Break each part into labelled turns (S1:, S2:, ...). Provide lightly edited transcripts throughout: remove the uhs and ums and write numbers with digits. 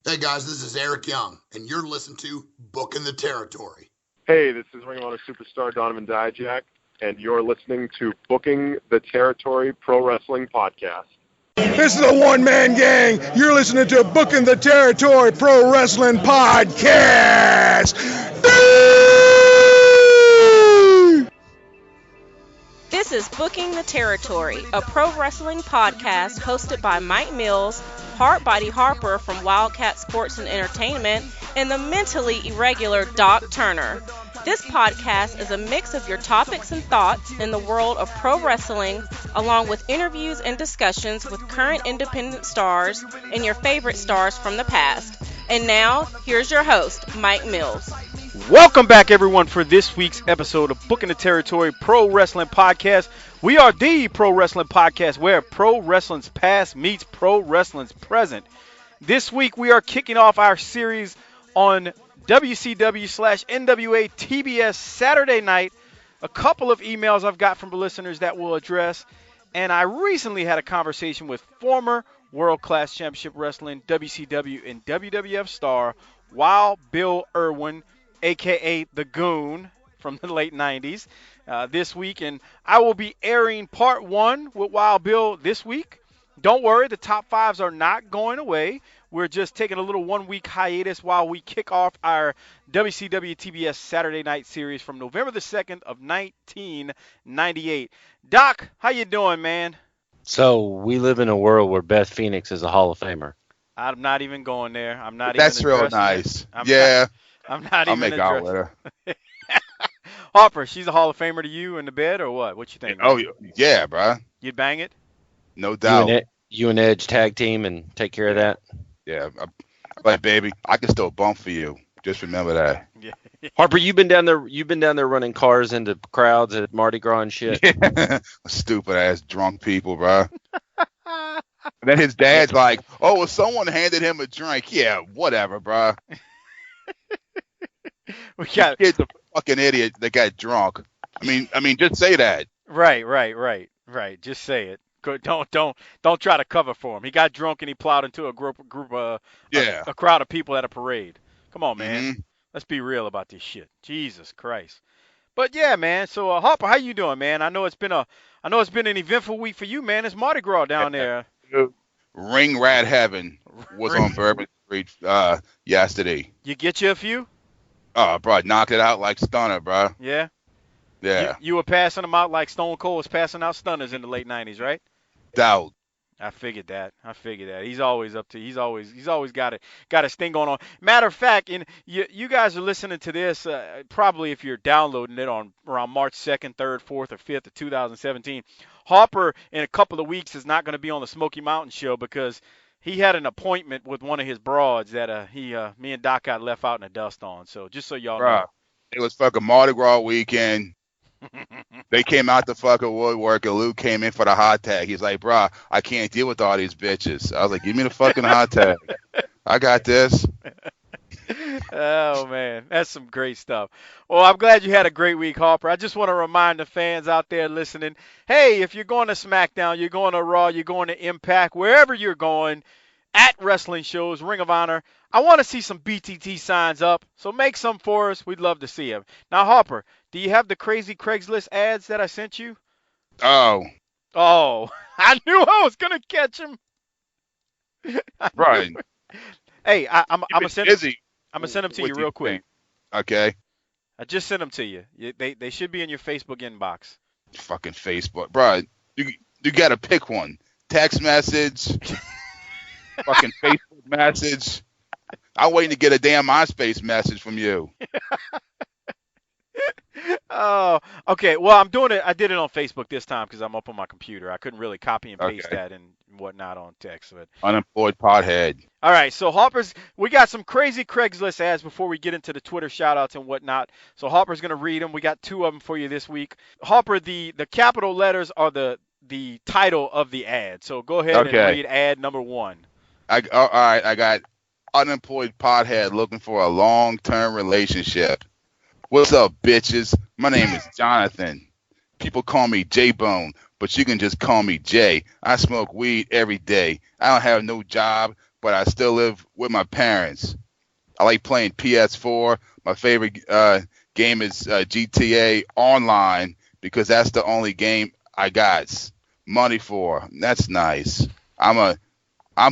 S1: Hey guys, this is Eric Young, and you're listening to Booking the Territory.
S2: Hey, this is Ring of Honor superstar Donovan Dijak, and you're listening to Booking the Territory Pro Wrestling Podcast.
S3: This is a one-man gang. You're listening to Booking the Territory Pro Wrestling Podcast.
S4: This is Booking the Territory, a pro wrestling podcast hosted by Mike Mills, Hardbody Harper from Wildcat Sports and Entertainment, and the mentally irregular Doc Turner. This podcast is a mix of your topics and thoughts in the world of pro wrestling, along with interviews and discussions with current independent stars and your favorite stars from the past. And now, here's your host, Mike Mills.
S5: Welcome back, everyone, for this week's episode of Booking the Territory Pro Wrestling Podcast. We are the pro wrestling podcast where pro wrestling's past meets pro wrestling's present. This week, we are kicking off our series on WCW/NWA TBS Saturday night. A couple of emails I've got from the listeners that we'll address. And I recently had a conversation with former World Class Championship Wrestling WCW and WWF star Wild Bill Irwin, a.k.a. the Goon from the late 90s, this week. And I will be airing part one with Wild Bill this week. Don't worry, the top fives are not going away. We're just taking a little one-week hiatus while we kick off our WCW TBS Saturday Night Series from November the 2nd of 1998. Doc, how you doing, man?
S6: So we live in a world where Beth Phoenix is a Hall of Famer.
S5: I'm not even going there. I'm not
S7: That's
S5: even
S7: real nice.
S5: It. I'm
S7: yeah.
S5: Not
S7: I'll
S5: even
S7: make out with
S5: addressing
S7: her.
S5: Harper, she's a Hall of Famer to you in the bed, or what? What you think?
S7: Oh, yeah, bro.
S5: You'd bang it?
S7: No doubt.
S6: You and Edge tag team and take care of that.
S7: Yeah. But baby, I can still bump for you. Just remember that.
S5: Yeah.
S6: Harper, you've been down there running cars into crowds at Mardi Gras and shit.
S7: Yeah. Stupid ass drunk people, bro. And then his dad's like, "Oh, well, someone handed him a drink." Yeah, whatever, bro.
S5: We got
S7: Kid's a fucking idiot that got drunk. I mean, just say that.
S5: right. Just say it. Don't try to cover for him. He got drunk and he plowed into a a crowd of people at a parade. Come on, man.
S7: Mm-hmm.
S5: Let's be real about this shit. Jesus Christ. But yeah, man. So Harper, how you doing, man? I know it's been an eventful week for you, man. It's Mardi Gras down there.
S7: Ring Rat Heaven was on Bourbon Street yesterday.
S5: You get you a few?
S7: Oh, bro, knocked it out like stunner, bro.
S5: Yeah.
S7: Yeah.
S5: You were passing them out like Stone Cold was passing out stunners in the late 90s, right?
S7: Doubt.
S5: I figured that. He's always up to. He's always got his thing going on. Matter of fact, you guys are listening to this probably if you're downloading it on around March 2nd, 3rd, 4th, or 5th of 2017. Harper in a couple of weeks is not going to be on the Smoky Mountain show because he had an appointment with one of his broads that me and Doc got left out in the dust on. So just so y'all know,
S7: it was fucking Mardi Gras weekend. They came out the fucking woodwork and Luke came in for the hot tag. He's like, bro, I can't deal with all these bitches. I was like, give me the fucking hot tag. I got this.
S5: Oh, man. That's some great stuff. Well, I'm glad you had a great week, Harper. I just want to remind the fans out there listening, hey, if you're going to SmackDown, you're going to Raw, you're going to Impact, wherever you're going, at wrestling shows, Ring of Honor, I want to see some BTT signs up, so make some for us. We'd love to see them. Now, Harper, do you have the crazy Craigslist ads that I sent you?
S7: Oh,
S5: I knew I was going to catch him.
S7: right.
S5: Hey, I'm going to send them to you real quick.
S7: Okay.
S5: I just sent them to you. They should be in your Facebook inbox.
S7: Fucking Facebook. Bro, you got to pick one. Text message, fucking Facebook message. I'm waiting to get a damn MySpace message from you.
S5: Oh, okay. Well, I did it on Facebook this time because I'm up on my computer. I couldn't really copy and paste that and whatnot on text. But
S7: unemployed pothead.
S5: All right. So Harper's, we got some crazy Craigslist ads before we get into the Twitter shout outs and whatnot. So Harper's going to read them. We got two of them for you this week. Harper, the capital letters are the title of the ad. So go ahead and read ad number one.
S7: All right. I got unemployed pothead looking for a long-term relationship. What's up, bitches? My name is Jonathan. People call me J-Bone, but you can just call me Jay. I smoke weed every day. I don't have no job, but I still live with my parents. I like playing PS4. My favorite game is GTA Online because that's the only game I got money for. That's nice. I'm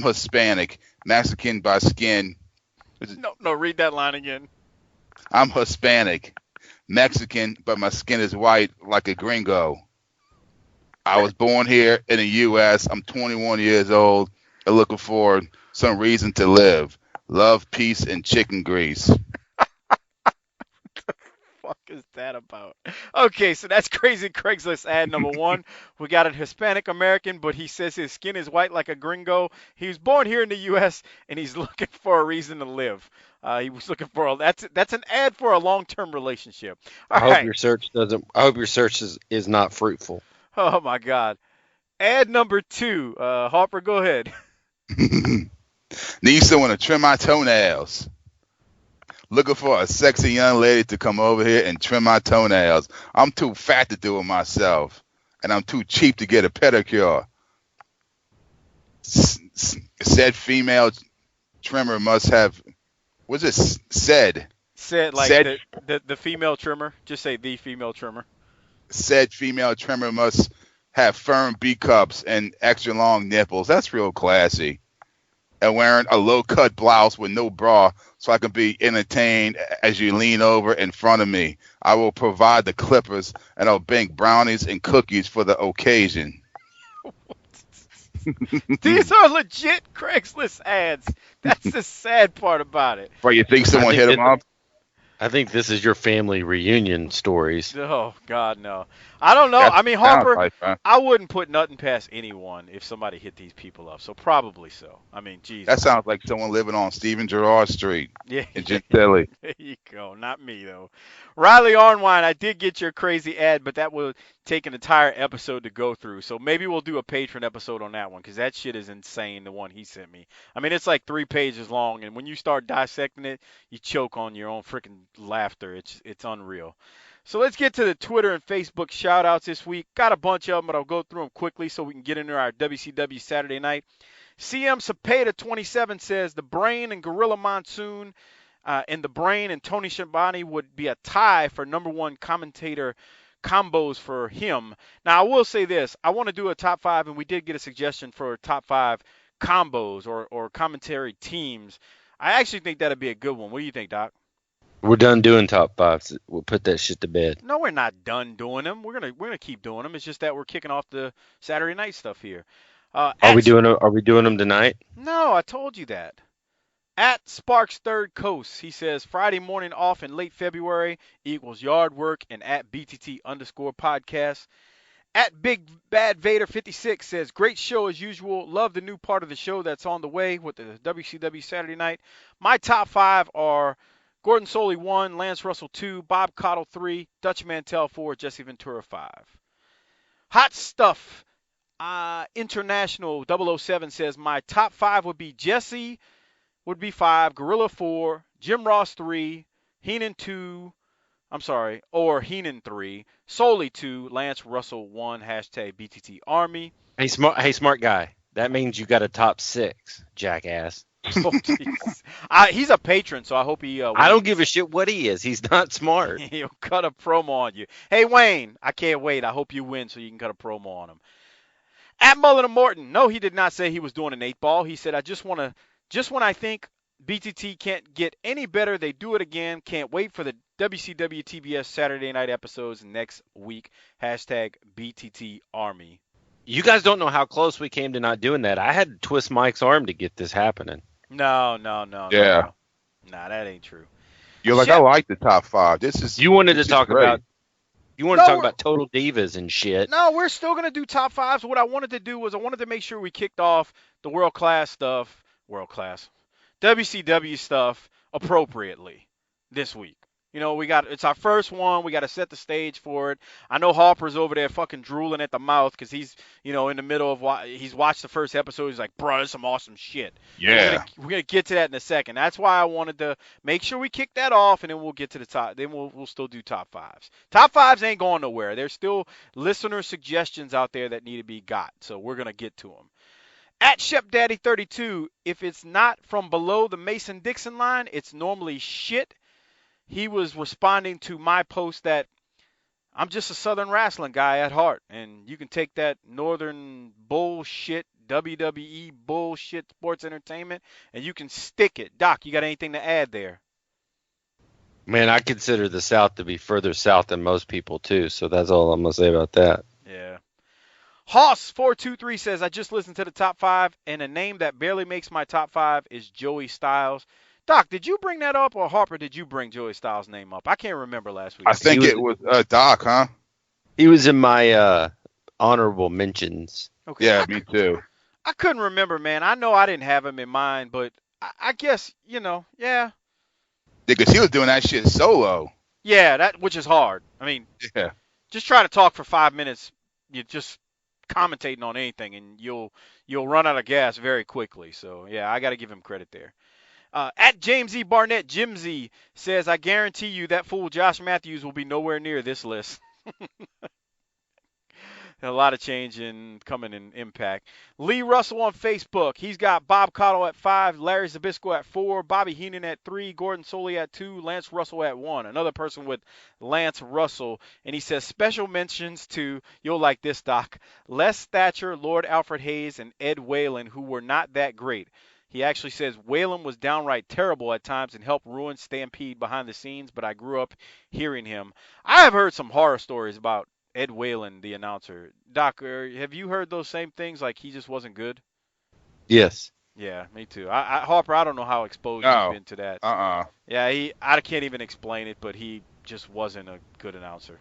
S7: Hispanic, Mexican by skin.
S5: No, read that line again.
S7: I'm Hispanic, Mexican, but my skin is white like a gringo. I was born here in the U.S. I'm 21 years old and looking for some reason to live. Love, peace, and chicken grease.
S5: Fuck is that about? Okay, so that's crazy Craigslist ad number one. We got a Hispanic American, but he says his skin is white like a gringo. He was born here in the U.S. and he's looking for a reason to live. He was looking for that's an ad for a long-term relationship.
S6: I hope your search is not fruitful.
S5: Oh my God. Ad number 2. Harper, go ahead.
S7: Need someone to trim my toenails. Looking for a sexy young lady to come over here and trim my toenails. I'm too fat to do it myself, and I'm too cheap to get a pedicure. Said female trimmer must have. What's this? Said
S5: like the female trimmer. Just say the female trimmer.
S7: Said female trimmer must have firm B cups and extra long nipples. That's real classy. And wearing a low-cut blouse with no bra so I can be entertained as you lean over in front of me. I will provide the clippers, and I'll bake brownies and cookies for the occasion.
S5: These are legit Craigslist ads. That's the sad part about it.
S7: Right, you think someone hit them up?
S6: I think this is your family reunion stories.
S5: Oh, God, no. I don't know. I mean, Harper, I wouldn't put nothing past anyone if somebody hit these people up. So probably so. I mean, Jesus.
S7: That sounds like someone living on Stephen Gerrard Street
S5: in
S7: Gentilly.
S5: There you go. Not me, though. Riley Arnwine, I did get your crazy ad, but that will take an entire episode to go through. So maybe we'll do a patron episode on that one because that shit is insane, the one he sent me. I mean, it's like 3 pages long, and when you start dissecting it, you choke on your own freaking laughter. It's unreal. So let's get to the Twitter and Facebook shout-outs this week. Got a bunch of them, but I'll go through them quickly so we can get into our WCW Saturday night. CM Cepeda 27 says the Brain and Gorilla Monsoon and the Brain and Tony Schiavone would be a tie for number 1 commentator combos for him. Now, I will say this. I want to do a top 5, and we did get a suggestion for top 5 combos or commentary teams. I actually think that would be a good one. What do you think, Doc?
S6: We're done doing top 5s. We'll put that shit to bed.
S5: No, we're not done doing them. We're gonna keep doing them. It's just that we're kicking off the Saturday night stuff here.
S6: Are we doing them tonight? No,
S5: I told you that. At Sparks Third Coast, he says Friday morning off in late February equals yard work, and at BTT_podcast. At Big Bad Vader 56 says great show as usual. Love the new part of the show that's on the way with the WCW Saturday night. My top 5 are Gordon Soley 1, Lance Russell 2, Bob Caudle 3, Dutch Mantell 4, Jesse Ventura 5. Hot Stuff International 007 says my top 5 would be Jesse would be 5, Gorilla 4, Jim Ross 3, Heenan 2, or Heenan 3, Soley 2, Lance Russell 1, hashtag BTT Army.
S6: Hey, smart guy. That means you got a top 6, jackass.
S5: Oh, he's a patron, so I hope he.
S6: I don't give a shit what he is. He's not smart.
S5: He'll cut a promo on you. Hey, Wayne, I can't wait. I hope you win so you can cut a promo on him. At Mullen and Morton, no, he did not say he was doing an 8-ball. He said, just when I think BTT can't get any better, they do it again. Can't wait for the WCW TBS Saturday night episodes next week. Hashtag BTT Army.
S6: You guys don't know how close we came to not doing that. I had to twist Mike's arm to get this happening.
S5: No.
S7: Yeah.
S5: Nah, that ain't true.
S7: You're like, I like the top 5.
S6: You wanted to talk about Total Divas and shit.
S5: No, we're still gonna do top 5s. What I wanted to do was I wanted to make sure we kicked off the world class WCW stuff appropriately this week. You know, it's our first one. We got to set the stage for it. I know Harper's over there fucking drooling at the mouth because he's, in the middle of he's watched the first episode. He's like, bro, that's some awesome shit.
S7: Yeah.
S5: We're gonna get to that in a second. That's why I wanted to make sure we kick that off, and then we'll get to the top. Then we'll still do top 5s. Top 5s ain't going nowhere. There's still listener suggestions out there that need to be got, so we're gonna get to them. At ShepDaddy32, if it's not from below the Mason-Dixon line, it's normally shit. He was responding to my post that I'm just a Southern wrestling guy at heart, and you can take that Northern bullshit, WWE bullshit sports entertainment, and you can stick it. Doc, you got anything to add there?
S6: Man, I consider the South to be further south than most people, too, so that's all I'm going to say about that.
S5: Yeah. Hoss423 says, I just listened to the top 5, and a name that barely makes my top 5 is Joey Styles. Doc, did you bring that up, or Harper, did you bring Joey Styles' name up? I can't remember last week.
S7: I think it was Doc, huh?
S6: He was in my honorable mentions.
S5: Okay.
S7: Yeah, me too.
S5: I couldn't remember, man. I know I didn't have him in mind, but I guess, yeah.
S7: Yeah, because he was doing that shit solo.
S5: Yeah, which is hard. I mean,
S7: Yeah.
S5: just try to talk for 5 minutes. You're just commentating on anything, and you'll run out of gas very quickly. So, yeah, I got to give him credit there. At James E. Barnett, Jimsy says, I guarantee you that fool Josh Matthews will be nowhere near this list. A lot of change coming in Impact. Lee Russell on Facebook. He's got Bob Cottle at 5, Larry Zbyszko at 4, Bobby Heenan at 3, Gordon Soley at 2, Lance Russell at 1. Another person with Lance Russell. And he says special mentions to, you'll like this, Doc, Les Thatcher, Lord Alfred Hayes, and Ed Whalen, who were not that great. He actually says Whalen was downright terrible at times and helped ruin Stampede behind the scenes, but I grew up hearing him. I have heard some horror stories about Ed Whalen, the announcer. Doc, have you heard those same things, like he just wasn't good?
S6: Yes.
S5: Yeah, me too. Harper, I don't know how exposed you've been to that. Yeah, I can't even explain it, but he just wasn't a good announcer.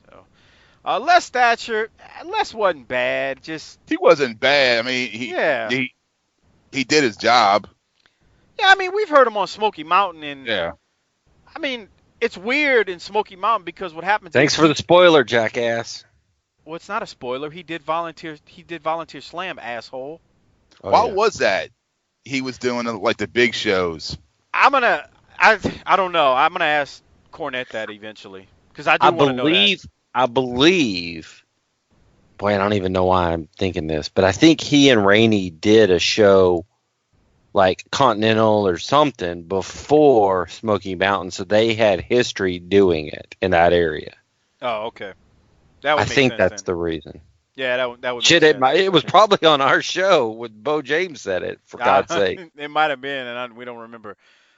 S5: So, Les Thatcher, Les wasn't bad. He
S7: wasn't bad. I mean, he did his job.
S5: Yeah, I mean, we've heard him on Smoky Mountain, and
S7: yeah.
S5: I mean, it's weird in Smoky Mountain because what happens.
S6: Thanks for the spoiler, jackass.
S5: Well, it's not a spoiler. He did volunteer slam, asshole.
S7: Why was that? He was doing like the big shows.
S5: I don't know. I'm gonna ask Cornette that eventually because I do want to know that.
S6: I believe. Boy, I don't even know why I'm thinking this, but I think he and Rainey did a show like Continental or something before Smoky Mountain, so they had history doing it in that area.
S5: Oh, okay. That would
S6: I
S5: make
S6: think
S5: sense
S6: that's
S5: then.
S6: the reason.
S5: Yeah, that would.
S6: Shit, it was probably on our show with Bo James said it, for God's sake.
S5: It might have been, and we don't remember.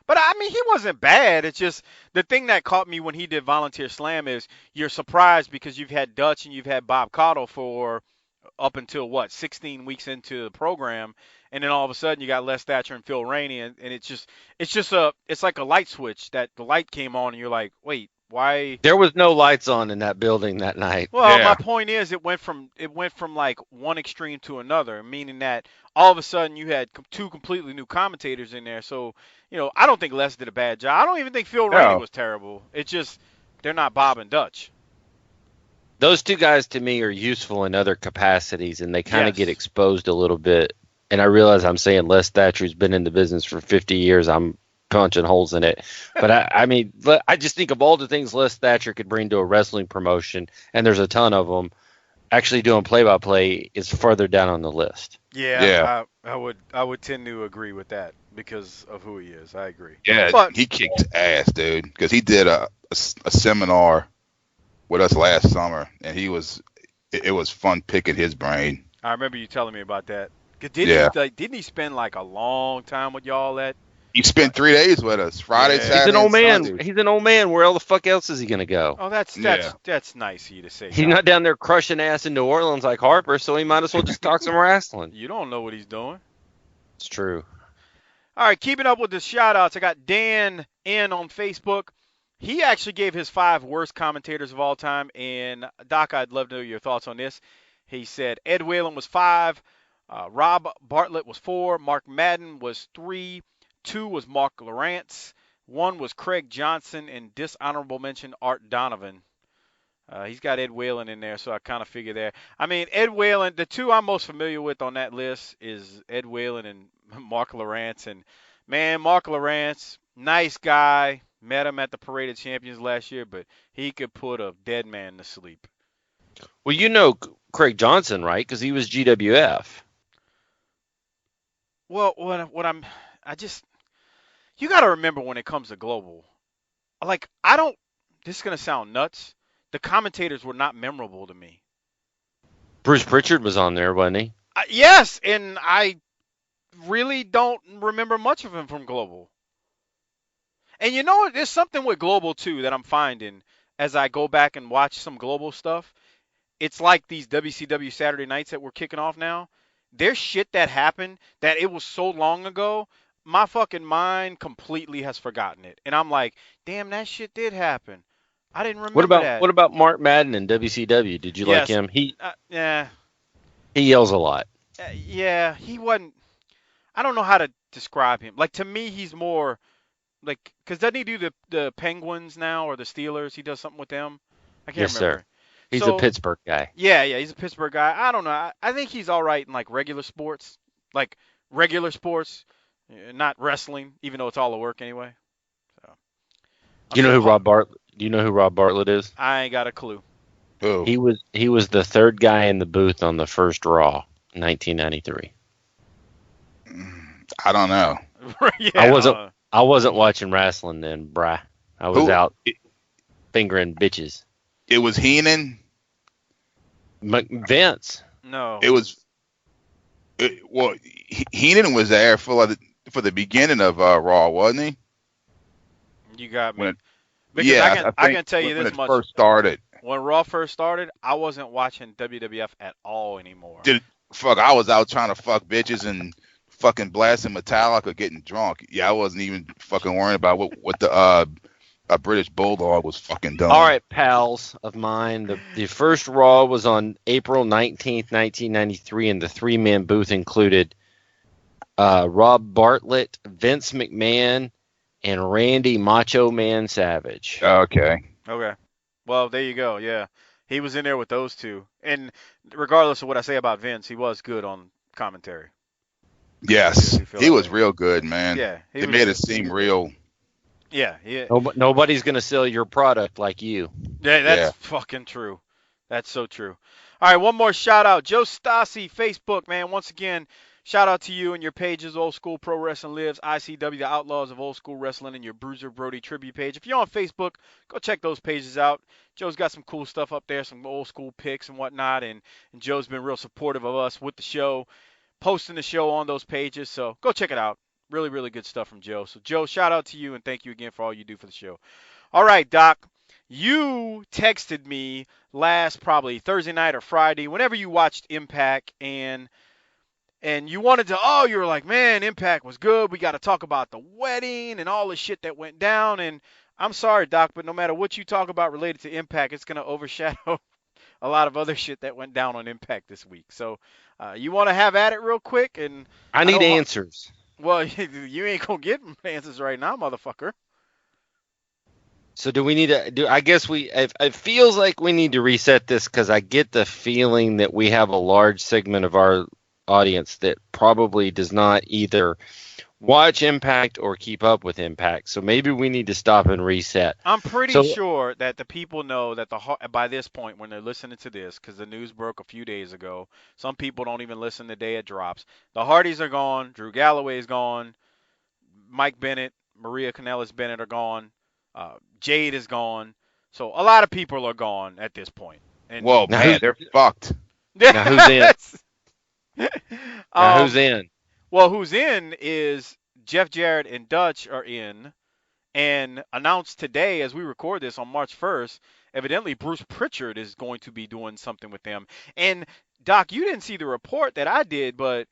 S5: But, I mean, he wasn't bad. It's just the thing that caught me when he did Volunteer Slam is you're surprised because you've had Dutch and you've had Bob Cottle for up until, 16 weeks into the program, and then all of a sudden you got Les Thatcher and Phil Rainey, and it's like a light switch that the light came on, and you're like, wait, why?
S6: There was no lights on in that building that night.
S5: Well, my point is it went from like one extreme to another, meaning that all of a sudden you had two completely new commentators in there. So, I don't think Les did a bad job. I don't even think Phil Rainey was terrible. It's just they're not Bob and Dutch.
S6: Those two guys to me are useful in other capacities, and they kind of get exposed a little bit. And I realize I'm saying Les Thatcher's been in the business for 50 years. I'm punching holes in it. But I mean, I just think of all the things Les Thatcher could bring to a wrestling promotion, and there's a ton of them. Actually doing play-by-play is further down on the list.
S5: Yeah. I would tend to agree with that because of who he is. I agree.
S7: Yeah, but he kicked ass, dude, because he did a seminar with us last summer, and it was fun picking his brain.
S5: I remember you telling me about that. Didn't he spend like a long time with y'all at?
S7: He spent 3 days with us. Friday, Saturday.
S6: He's an old man.
S7: Sunday.
S6: He's an old man. Where the fuck else is he gonna go?
S5: Oh, that's nice of you to say.
S6: He's not down there crushing ass in New Orleans like Harper, so he might as well just talk some wrestling.
S5: You don't know what he's doing.
S6: It's true.
S5: All right, keeping up with the shout-outs, I got Dan N on Facebook. He actually gave his 5 worst commentators of all time, and Doc, I'd love to know your thoughts on this. He said Ed Whalen was 5, Rob Bartlett was 4, Mark Madden was 3, 2 was Mark Lawrence, 1 was Craig Johnson, and dishonorable mention Art Donovan. He's got Ed Whalen in there, so I kind of figure there. I mean, Ed Whalen, the 2 I'm most familiar with on that list is Ed Whalen and Mark Lawrence. And, man, Mark Lawrence, nice guy. Met him at the Parade of Champions last year, but he could put a dead man to sleep.
S6: Well, you know Craig Johnson, right? Because he was GWF.
S5: I don't know. I mean, he wasn't bad. It's just the thing that caught me when he did Volunteer Slam is you're surprised because you've had Dutch and you've had Bob Cottle for up until 16 weeks into the program, and then all of a sudden you got Les Thatcher and Phil Rainey, and it's just it's Well, you got to remember when it comes to global, like this is gonna sound nuts. The commentators were not memorable to me.
S6: Bruce Pritchard was on there, wasn't he?
S5: Yes, and I really don't remember much of him from global. And you know what? There's something with global too that I'm finding as I go back and watch some global stuff. It's like these WCW Saturday nights that we're kicking off now. There's shit that happened that it was so long ago, my fucking mind completely has forgotten it. And I'm like, damn, that shit did happen. I didn't remember that.
S6: What about Mark Madden in WCW? Did you like him?
S5: Yeah.
S6: He yells a lot.
S5: Yeah, he wasn't. I don't know how to describe him. Like, to me, he's more like, because doesn't he do the Penguins now or the Steelers? He does something with them. I can't remember.
S6: Sir. He's a Pittsburgh guy.
S5: Yeah, he's a Pittsburgh guy. I don't know. I think he's all right in like regular sports, not wrestling, even though it's all the work anyway. So.
S6: Do you know who Rob Bartlett is?
S5: I ain't got a clue.
S7: Who?
S6: He was the third guy in the booth on the first Raw, 1993.
S7: I don't know.
S5: Yeah,
S6: I wasn't watching wrestling then, brah. I was out fingering bitches.
S7: It was Heenan.
S6: Vince.
S5: No.
S7: It was. Heenan was there for the beginning of Raw, wasn't he?
S5: You got me.
S7: I
S5: can tell you this much.
S7: First started.
S5: When Raw first started, I wasn't watching WWF at all anymore.
S7: I was out trying to fuck bitches and fucking blasting Metallica, getting drunk. Yeah, I wasn't even fucking worrying about what the a British Bulldog was fucking doing.
S6: All right, pals of mine. The first Raw was on April 19th, 1993, and the three-man booth included Rob Bartlett, Vince McMahon, and Randy Macho Man Savage.
S7: Okay.
S5: Well, there you go. Yeah. He was in there with those two. And regardless of what I say about Vince, he was good on commentary.
S7: Yes. He was real good, man.
S5: Yeah.
S7: It made it seem real.
S5: Yeah.
S6: Nobody's going to sell your product like you.
S5: Yeah, that's fucking true. That's so true. All right, one more shout out. Joe Stassi, Facebook, man. Once again, shout out to you and your pages, Old School Pro Wrestling Lives, ICW, the Outlaws of Old School Wrestling, and your Bruiser Brody tribute page. If you're on Facebook, go check those pages out. Joe's got some cool stuff up there, some old school pics and whatnot, and Joe's been real supportive of us with the show, posting the show on those pages, so go check it out. Really, really good stuff from Joe. So, Joe, shout out to you, and thank you again for all you do for the show. All right, Doc, you texted me last probably Thursday night or Friday, whenever you watched Impact, and you wanted to, you were like, man, Impact was good. We got to talk about the wedding and all the shit that went down. And I'm sorry, Doc, but no matter what you talk about related to Impact, it's going to overshadow a lot of other shit that went down on Impact this week. So you want to have at it real quick? And
S6: I need answers.
S5: Well, you ain't going to get answers right now, motherfucker.
S6: So do we need to I guess it feels like we need to reset this because I get the feeling that we have a large segment of our audience that probably does not either watch Impact or keep up with Impact. So maybe we need to stop and reset.
S5: I'm pretty sure that the people know that by this point when they're listening to this, because the news broke a few days ago, some people don't even listen the day it drops. The Hardys are gone. Drew Galloway is gone. Mike Bennett, Maria Kanellis-Bennett are gone. Jade is gone. So a lot of people are gone at this point. And
S7: whoa, man, they're fucked.
S6: Now who's in? Who's in?
S5: Well, who's in is Jeff Jarrett and Dutch are in, and announced today as we record this on March 1st, evidently Bruce Pritchard is going to be doing something with them. And, Doc, you didn't see the report that I did, but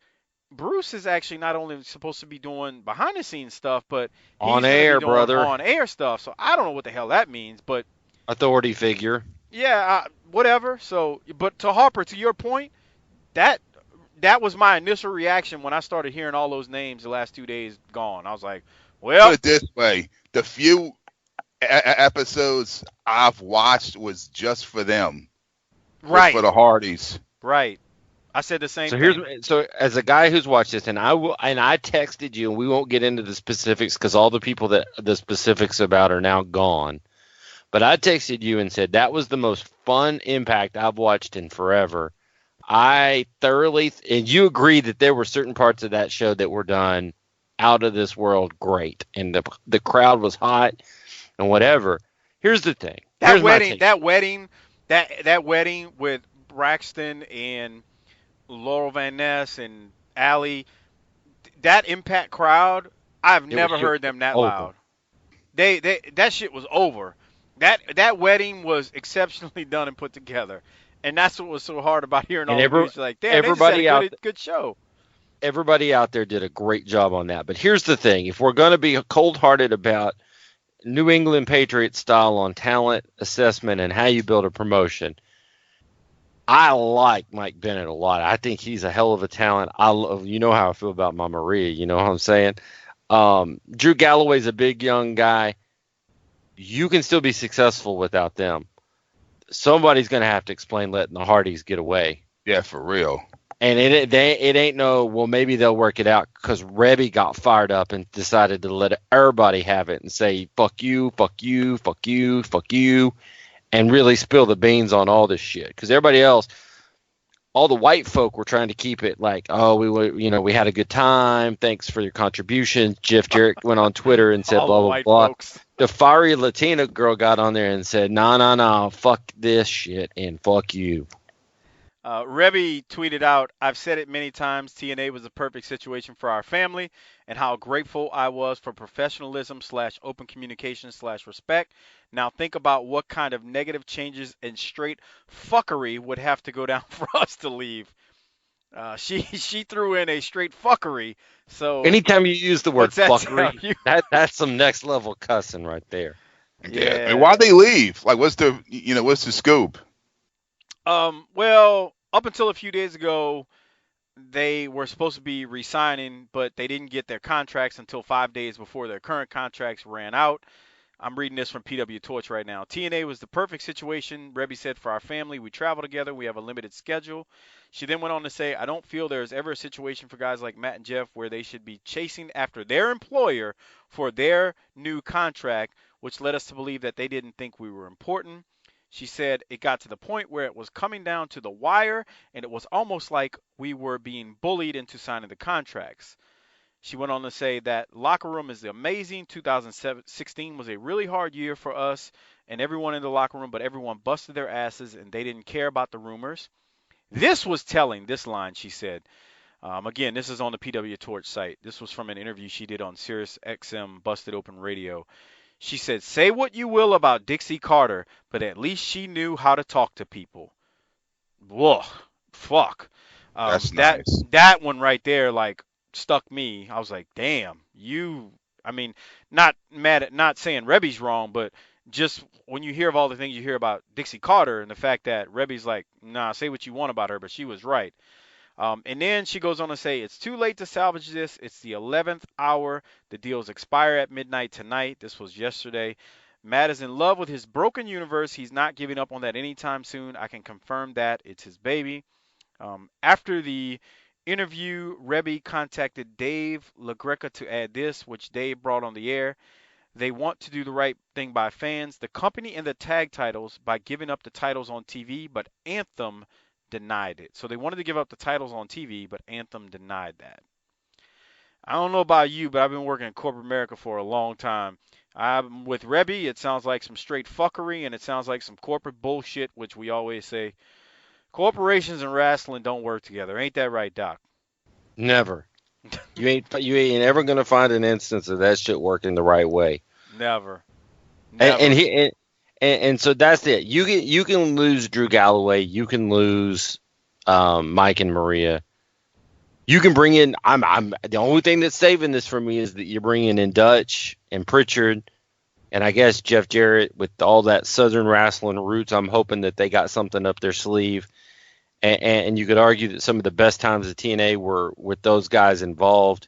S5: Bruce is actually not only supposed to be doing behind-the-scenes stuff, but he's
S6: on air, brother.
S5: On-air stuff. So I don't know what the hell that means, but
S6: authority figure.
S5: Yeah, whatever. So, but to Harper, to your point, that was my initial reaction when I started hearing all those names the last 2 days gone. I was like, well.
S7: Put it this way. The few episodes I've watched was just for them.
S5: Right.
S7: For the Hardys.
S5: Right. I said the same thing.
S6: So as a guy who's watched this, and I texted you, and we won't get into the specifics because all the people that the specifics about are now gone. But I texted you and said that was the most fun Impact I've watched in forever. I thoroughly, and you agree that there were certain parts of that show that were done out of this world great, and the crowd was hot and whatever. Here's the thing.
S5: That wedding with Braxton and Laurel Van Ness and Allie, that Impact crowd, I've never heard them that loud. That shit was over. That wedding was exceptionally done and put together, and that's what was so hard about hearing all the music. Like, damn, everybody they just had a good show.
S6: Everybody out there did a great job on that. But here's the thing: if we're going to be cold-hearted about New England Patriots style on talent assessment and how you build a promotion, I like Mike Bennett a lot. I think he's a hell of a talent. You know how I feel about my Maria. You know what I'm saying? Drew Galloway's a big young guy. You can still be successful without them. Somebody's going to have to explain letting the Hardys get away.
S7: Yeah, for real.
S6: And it ain't no, well, maybe they'll work it out, because Rebby got fired up and decided to let everybody have it and say, fuck you, fuck you, fuck you, fuck you, and really spill the beans on all this shit. Because everybody else, all the white folk were trying to keep it like, oh, we had a good time. Thanks for your contribution. Jeff Jarrett went on Twitter and said, blah, blah, blah. Folks. The fiery Latina girl got on there and said, no, fuck this shit and fuck you.
S5: Rebby tweeted out, I've said it many times, TNA was a perfect situation for our family, and how grateful I was for professionalism / open communication / respect. Now think about what kind of negative changes and straight fuckery would have to go down for us to leave. She threw in a straight fuckery. So
S6: anytime you use the word fuckery, that's some next level cussing right there.
S7: Yeah. And why'd they leave? Like, what's the scoop?
S5: Well, up until a few days ago, they were supposed to be re-signing, but they didn't get their contracts until 5 days before their current contracts ran out. I'm reading this from PW Torch right now. TNA was the perfect situation, Rebby said, for our family. We travel together. We have a limited schedule. She then went on to say, I don't feel there is ever a situation for guys like Matt and Jeff where they should be chasing after their employer for their new contract, which led us to believe that they didn't think we were important. She said it got to the point where it was coming down to the wire, and it was almost like we were being bullied into signing the contracts. She went on to say that locker room is amazing. 2016 was a really hard year for us and everyone in the locker room, but everyone busted their asses, and they didn't care about the rumors. This was telling, this line, she said. Again, this is on the PW Torch site. This was from an interview she did on Sirius XM Busted Open Radio. She said, say what you will about Dixie Carter, but at least she knew how to talk to people. Whoa, fuck.
S7: That's nice.
S5: That one right there, like, stuck me. I was like, damn, not saying Rebby's wrong, but just when you hear of all the things you hear about Dixie Carter and the fact that Rebby's like, nah, say what you want about her, but she was right. And then she goes on to say, it's too late to salvage this. It's the 11th hour. The deals expire at midnight tonight. This was yesterday. Matt is in love with his broken universe. He's not giving up on that anytime soon. I can confirm that. It's his baby. After the interview, Rebby contacted Dave LaGreca to add this, which Dave brought on the air. They want to do the right thing by fans, the company, and the tag titles by giving up the titles on TV, but Anthem denied it. So they wanted to give up the titles on TV, but Anthem denied that. I don't know about you, but I've been working in corporate America for a long time. With Rebby, it sounds like some straight fuckery, and it sounds like some corporate bullshit, which we always say, corporations and wrestling don't work together. Ain't that right, Doc?
S6: Never. You ain't ever gonna find an instance of that shit working the right way.
S5: Never.
S6: And so that's it. You can lose Drew Galloway. You can lose Mike and Maria. You can bring in. I'm the only thing that's saving this for me is that you're bringing in Dutch and Pritchard, and I guess Jeff Jarrett with all that Southern wrestling roots. I'm hoping that they got something up their sleeve. And you could argue that some of the best times of TNA were with those guys involved.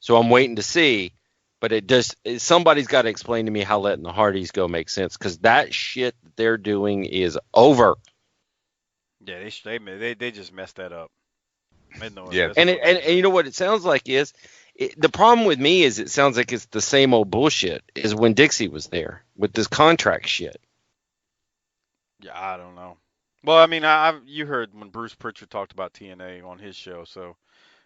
S6: So I'm waiting to see. But somebody's got to explain to me how letting the Hardys go makes sense, because that shit that they're doing is over.
S5: Yeah, they just messed that up.
S6: Yeah, and you know what it sounds like is the problem with me is it sounds like it's the same old bullshit as when Dixie was there with this contract shit.
S5: Yeah, I don't know. Well, I mean, you heard when Bruce Pritchard talked about TNA on his show, so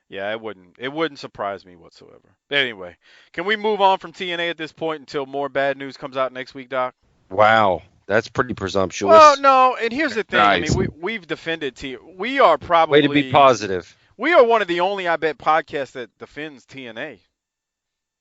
S5: yeah, it wouldn't surprise me whatsoever. Anyway, can we move on from TNA at this point until more bad news comes out next week, Doc?
S6: Wow, that's pretty
S5: Well,
S6: presumptuous.
S5: no, and here's the thing. I
S7: Nice.
S5: mean, we've defended We are
S6: Way to be
S5: probably
S6: positive.
S5: we are one of the only, I bet, podcasts that defends TNA.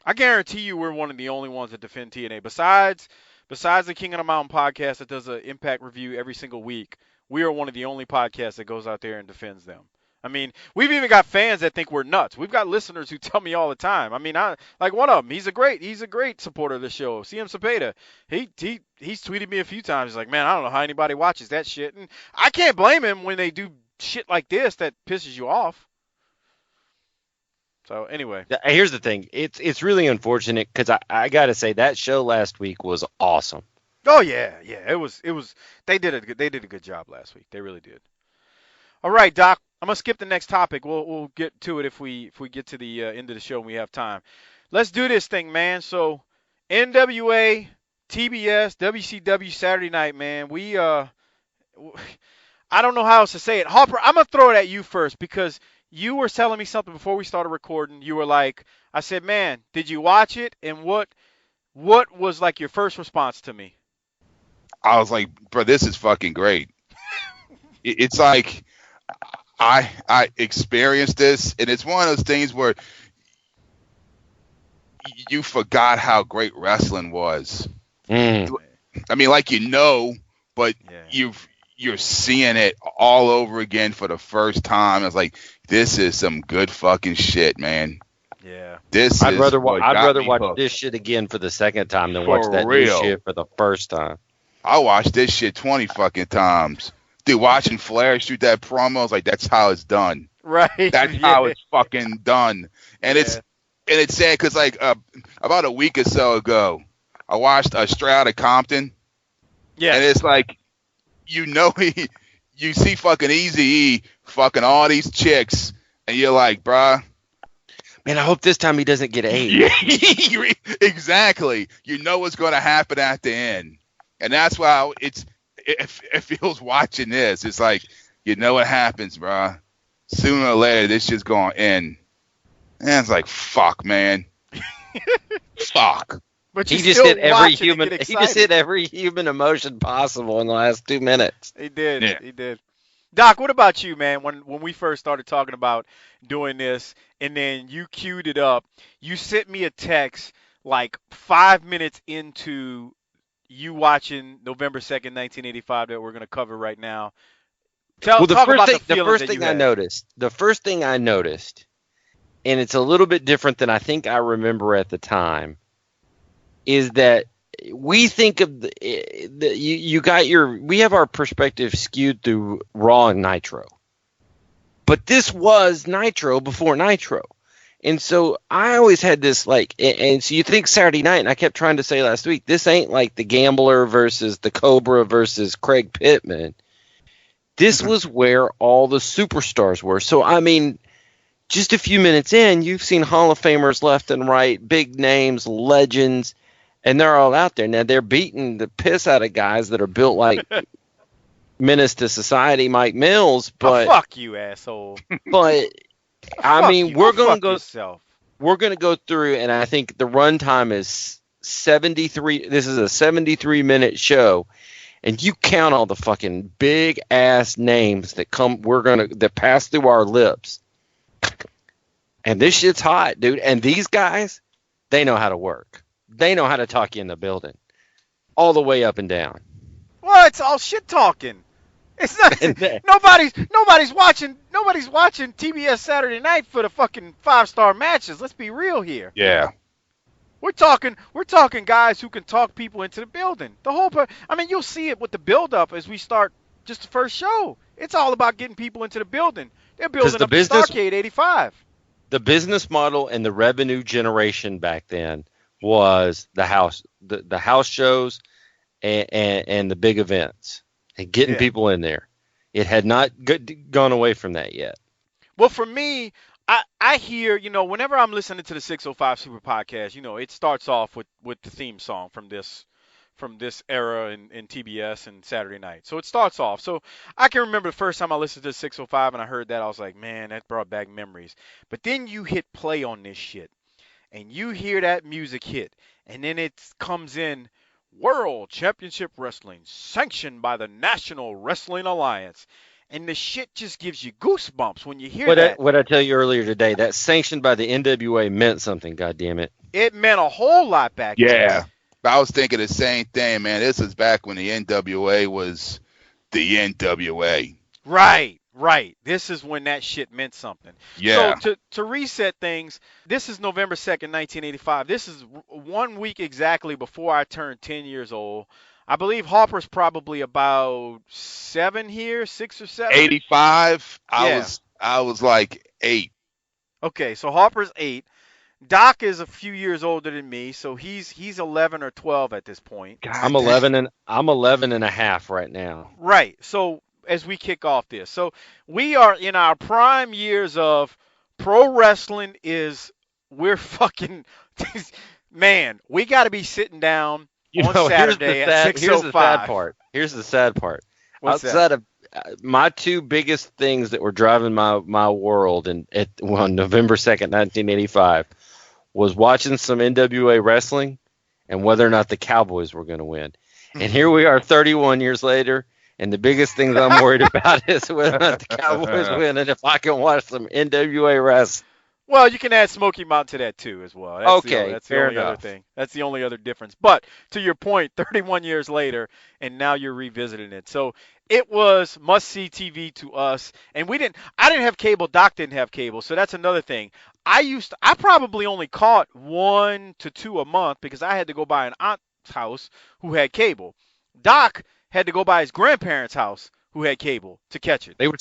S5: I guarantee you we're one of the only ones that defend TNA. Besides the King of the Mountain podcast that does an Impact review every single week, we are one of the only podcasts that goes out there and defends them. I mean, we've even got fans that think we're nuts. We've got listeners who tell me all the time. I mean, I like one of them. He's a great supporter of the show. CM Cepeda. He's tweeted me a few times. He's like, man, I don't know how anybody watches that shit, and I can't blame him when they do shit like this that pisses you off. So anyway,
S6: Here's the thing. It's really unfortunate because I got to say that show last week was awesome.
S5: oh yeah, it was. They did a good job last week. They really did. All right, Doc. I'm gonna skip the next topic. We'll get to it if we get to the end of the show and we have time. Let's do this thing, man. So NWA, TBS, WCW Saturday night, man. I don't know how else to say it. Harper, I'm gonna throw it at you first because you were telling me something before we started recording. You were like, I said, man, did you watch it? And what was like your first response to me?
S7: I was like, bro, this is fucking great. It's like I experienced this, and it's one of those things where you forgot how great wrestling was.
S6: Mm.
S7: I mean, like but
S5: Yeah.
S7: you're seeing it all over again for the first time. It's like, this is some good fucking shit, man.
S5: Yeah.
S6: I'd rather
S7: what
S6: I'd
S7: got
S6: rather
S7: me
S6: watch
S7: hooked.
S6: this shit again for the second time than
S7: For
S6: watch that
S7: real.
S6: new shit for the first time.
S7: I watched this shit 20 fucking times. Dude, watching Flair shoot that promo, I was like, that's how it's done.
S5: Right.
S7: That's how it's fucking done. And it's sad because like about a week or so ago, I watched Straight Outta Compton.
S5: Yeah.
S7: And it's like, you see fucking Eazy-E fucking all these chicks, and you're like, bruh.
S6: Man, I hope this time he doesn't get AIDS.
S7: Yeah, exactly. You know what's going to happen at the end. And that's why it feels watching this. It's like, you know what happens, bruh. Sooner or later, this shit's going to end. And it's like, fuck, man. Fuck.
S5: But
S6: He
S5: you
S6: just
S5: still
S6: hit every
S5: watch it and
S6: human.
S5: get
S6: He just
S5: excited.
S6: hit every human emotion possible in the last 2 minutes.
S5: He did.
S7: Yeah.
S5: He did. Doc, what about you, man? When we first started talking about doing this, and then you queued it up, you sent me a text like 5 minutes into you watching November 2nd, 1985 that we're going to cover right now. Talk about the
S6: first thing I noticed, and it's a little bit different than I think I remember at the time, is that we think of we have our perspective skewed through Raw and Nitro, but this was Nitro before Nitro, and so I always had this like, and so you think Saturday night, and I kept trying to say last week, this ain't like the Gambler versus the Cobra versus Craig Pittman. This was where all the superstars were. So I mean, just a few minutes in, you've seen Hall of Famers left and right, big names, legends. And they're all out there. Now, they're beating the piss out of guys that are built like Menace to Society, Mike Mills. But
S5: fuck you, asshole.
S6: But, I mean, we're going to go through, and I think the runtime is 73. This is a 73-minute show. And you count all the fucking big-ass names that pass through our lips. And this shit's hot, dude. And these guys, they know how to work. They know how to talk you in the building, all the way up and down.
S5: Well, it's all shit talking. It's not. Nobody's watching TBS Saturday Night for the fucking 5-star matches. Let's be real here.
S7: Yeah.
S5: We're talking guys who can talk people into the building. I mean, you'll see it with the build up as we start just the first show. It's all about getting people into the building. They're building up the Starrcade 85.
S6: The business model and the revenue generation back then was the house shows and the big events and getting people in there. It had not gone away from that yet.
S5: Well, for me, I hear, whenever I'm listening to the 605 Super Podcast, it starts off with the theme song from this from this era in TBS and Saturday night. So it starts off. So I can remember the first time I listened to 605 and I heard that, I was like, man, that brought back memories. But then you hit play on this shit, and you hear that music hit, and then it comes in World Championship Wrestling, sanctioned by the National Wrestling Alliance. And the shit just gives you goosebumps when you hear that.
S6: What I tell you earlier today, that sanctioned by the NWA meant something, goddammit.
S5: It meant a whole lot back then.
S7: Yeah. I was thinking the same thing, man. This is back when the NWA was the NWA.
S5: Right. This is when that shit meant something.
S7: Yeah.
S5: So to reset things, this is November 2nd, 1985. This is 1 week exactly before I turned 10 years old. I believe Harper's probably about 7 here, 6 or 7.
S7: 85.
S5: Yeah.
S7: I was like 8.
S5: Okay, so Harper's 8. Doc is a few years older than me, so he's 11 or 12 at this point.
S6: God, I'm 11 and a half right now.
S5: Right. So as we kick off this, so we are in our prime years of pro wrestling. We're fucking man. We got to be sitting down on Saturday at 6:05.
S6: Here's the sad part. Here's the sad part.
S5: What's
S6: Outside
S5: that?
S6: of my two biggest things that were driving my world on November 2nd, 1985, was watching some NWA wrestling and whether or not the Cowboys were going to win. And here we are 31 years later, and the biggest thing that I'm worried about is whether or not the Cowboys win and if I can watch some NWA wrestling.
S5: Well, you can add Smoky Mountain to that too as well. That's the
S6: fair
S5: only
S6: enough.
S5: other thing. That's the only other difference. But to your point, 31 years later, and now you're revisiting it. So it was must-see TV to us, and I didn't have cable. Doc didn't have cable, so that's another thing. I probably only caught 1 to 2 a month because I had to go by an aunt's house who had cable. Doc had to go by his grandparents' house who had cable to catch it.
S6: They were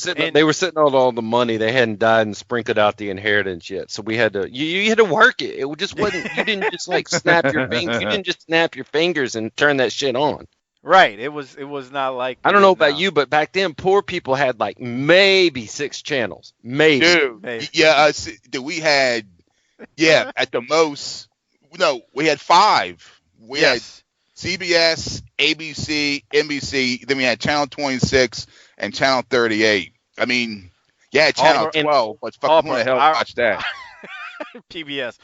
S6: sitting on all the money. They hadn't died and sprinkled out the inheritance yet. So we had to you had to work it. It just wasn't you didn't just like snap your fingers. You didn't just snap your fingers and turn that shit on.
S5: Right. It was not like
S6: I don't know about you, but back then poor people had like maybe 6 channels. Maybe.
S7: Dude.
S5: Maybe.
S7: Yeah, we had at the most we had 5. We had CBS, ABC, NBC, then we had Channel 26 and Channel 38. I mean, Channel 12, but fucking who the hell watched that?
S5: PBS.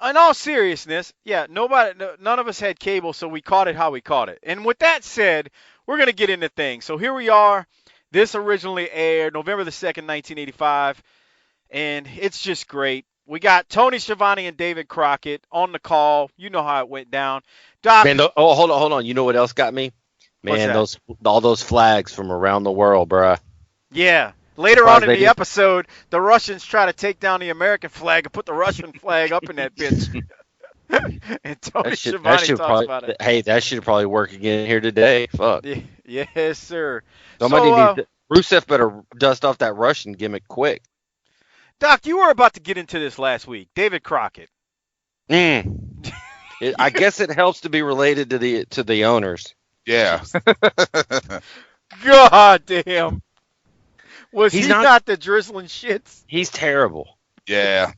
S5: In all seriousness, none of us had cable, so we caught it how we caught it. And with that said, we're going to get into things. So here we are. This originally aired November the 2nd, 1985, and it's just great. We got Tony Schiavone and David Crockett on the call. You know how it went down. Doc,
S6: man, hold on. You know what else got me? Man, all those flags from around the world, bruh.
S5: Yeah. Later on in the episode, the Russians try to take down the American flag and put the Russian flag up in that bitch. And Tony Schiavone talks about it.
S6: Hey, that should probably work again here today. Fuck.
S5: Yes, sir.
S6: Rusev better dust off that Russian gimmick quick.
S5: Doc, you were about to get into this last week. David Crockett.
S6: I guess it helps to be related to the owners.
S7: Yeah.
S5: God damn. Was he not the drizzling shits?
S6: He's terrible.
S7: Yeah.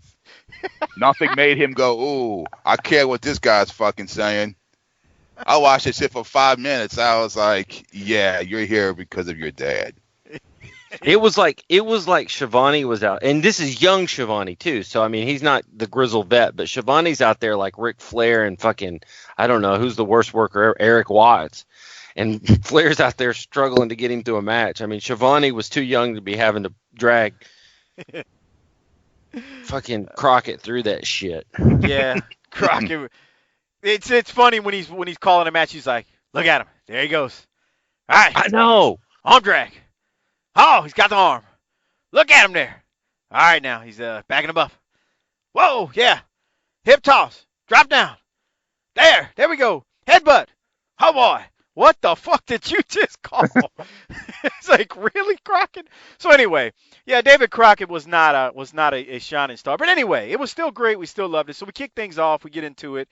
S7: Nothing made him go, ooh, I care what this guy's fucking saying. I watched this shit for 5 minutes. I was like, yeah, you're here because of your dad.
S6: It was like Schiavone was out, and this is young Schiavone too. So I mean, he's not the grizzled vet, but Schiavone's out there like Ric Flair and fucking I don't know who's the worst worker, Eric Watts, and Flair's out there struggling to get him to a match. I mean, Schiavone was too young to be having to drag fucking Crockett through that shit.
S5: Yeah, Crockett. It's funny when he's calling a match. He's like, look at him, there he goes. All right,
S6: I know
S5: arm drag. Oh, he's got the arm. Look at him there. All right, now he's backing him up. Whoa, yeah. Hip toss. Drop down. There we go. Headbutt. Oh boy, what the fuck did you just call? It's like, really, Crockett? So anyway, David Crockett was not a shining star, but anyway, it was still great. We still loved it. So we kick things off. We get into it.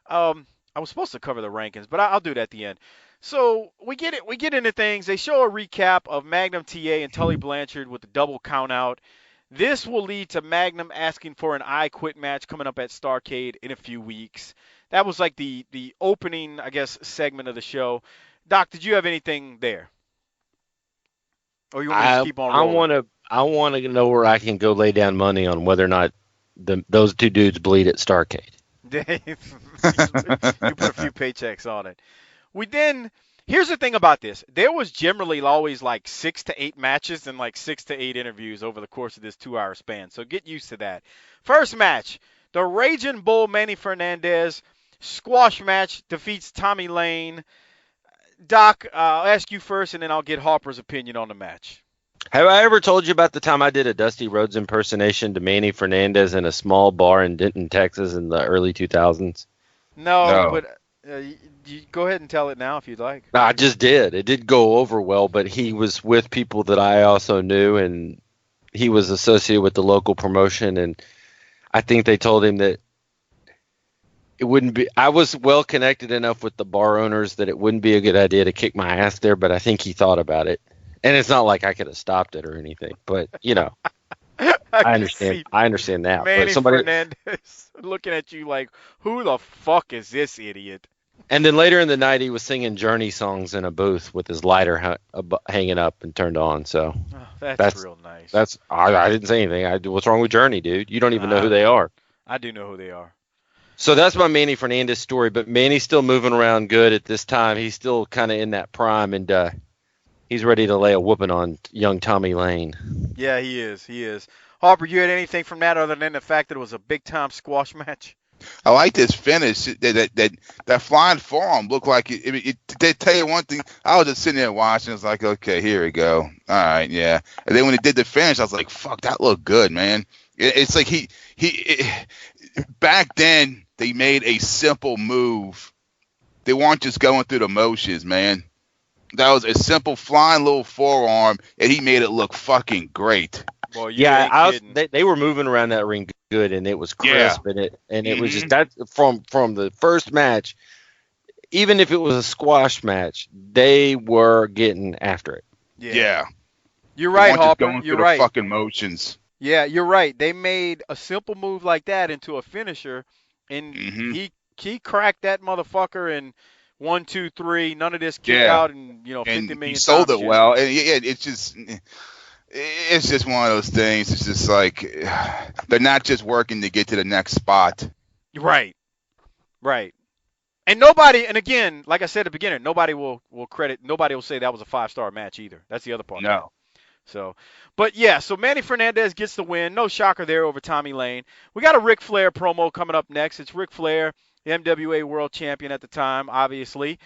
S5: I was supposed to cover the rankings, but I'll do it at the end. So we get into things. They show a recap of Magnum TA and Tully Blanchard with the double count out. This will lead to Magnum asking for an I Quit match coming up at Starrcade in a few weeks. that was like the opening, I guess, segment of the show. Doc, did you have anything there? Or you want me to just keep on rolling?
S6: I want to know where I can go lay down money on whether or not those two dudes bleed at Starrcade.
S5: You put a few paychecks on it. Here's the thing about this. There was generally always like 6 to 8 matches and like 6 to 8 interviews over the course of this 2-hour span. So get used to that. First match, the Raging Bull Manny Fernandez squash match defeats Tommy Lane. Doc, I'll ask you first, and then I'll get Harper's opinion on the match.
S6: Have I ever told you about the time I did a Dusty Rhodes impersonation to Manny Fernandez in a small bar in Denton, Texas in the early 2000s?
S5: No. But you go ahead and tell it now if you'd like.
S6: No, I just did. It did go over well, but he was with people that I also knew, and he was associated with the local promotion, and I think they told him that it wouldn't be – I was well connected enough with the bar owners that it wouldn't be a good idea to kick my ass there, but I think he thought about it. And it's not like I could have stopped it or anything, but, you know, I understand that.
S5: Manny
S6: but
S5: Fernandez looking at you like, who the fuck is this idiot?
S6: And then later in the night, he was singing Journey songs in a booth with his lighter hanging up and turned on. So
S5: that's real nice.
S6: I didn't say anything. What's wrong with Journey, dude? You don't even know who they are.
S5: I do know who they are.
S6: So that's my Manny Fernandez story. But Manny's still moving around good at this time. He's still kind of in that prime, and he's ready to lay a whooping on young Tommy Lane.
S5: Yeah, he is. Harper, you had anything from that other than the fact that it was a big-time squash match?
S7: I like this finish. That flying forearm looked like it. They tell you one thing. I was just sitting there watching. It's like, okay, here we go. All right, yeah. And then when it did the finish, I was like, fuck, that looked good, man. It's like back then they made a simple move. They weren't just going through the motions, man. That was a simple flying little forearm, and he made it look fucking great.
S5: Boy,
S6: they were moving around that ring good, and it was crisp, and it was just that from the first match. Even if it was a squash match, they were getting after it.
S7: Yeah.
S5: You're right, Harper.
S7: Going through the fucking motions.
S5: Yeah, you're right. They made a simple move like that into a finisher, and he cracked that motherfucker in 1, 2, 3. None of this kick out and 50 million.
S7: He sold it well, and it's just one of those things. It's just like they're not just working to get to the next spot.
S5: Right. And nobody, and again, like I said at the beginning, nobody will say that was a 5-star match either. That's the other part.
S7: No.
S5: So Manny Fernandez gets the win. No shocker there over Tommy Lane. We got a Ric Flair promo coming up next. It's Ric Flair, the MWA World Champion at the time, obviously.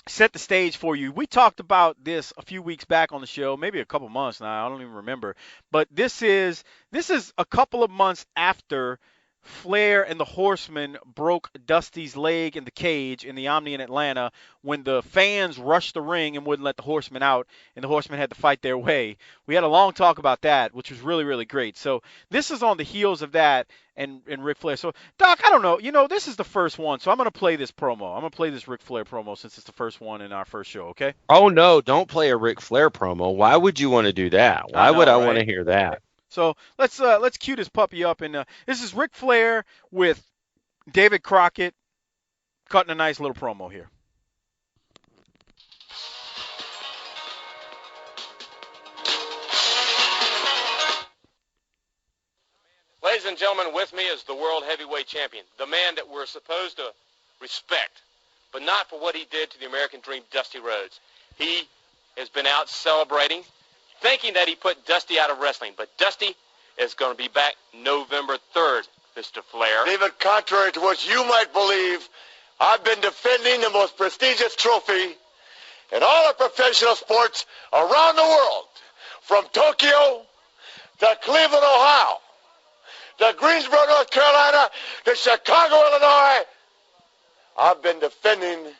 S5: Set the stage for you. We talked about this a few weeks back on the show, maybe a couple months now. I don't even remember. But this is a couple of months after Flair and the Horsemen broke Dusty's leg in the cage in the Omni in Atlanta when the fans rushed the ring and wouldn't let the Horsemen out, and the Horsemen had to fight their way. We had a long talk about that, which was really, really great. So this is on the heels of that and Ric Flair. So, Doc, I don't know. This is the first one, so I'm going to play this promo. I'm going to play this Ric Flair promo since it's the first one in our first show, okay?
S6: Oh, no, don't play a Ric Flair promo. Why would you want to do that? Why would I want to hear that?
S5: So let's cue this puppy up, and this is Ric Flair with David Crockett cutting a nice little promo here.
S8: Ladies and gentlemen, with me is the World Heavyweight Champion, the man that we're supposed to respect, but not for what he did to the American Dream, Dusty Rhodes. He has been out celebrating, thinking that he put Dusty out of wrestling, but Dusty is going to be back November 3rd, Mr. Flair.
S9: Even contrary to what you might believe, I've been defending the most prestigious trophy in all of professional sports around the world, from Tokyo to Cleveland, Ohio, to Greensboro, North Carolina, to Chicago, Illinois. I've been defending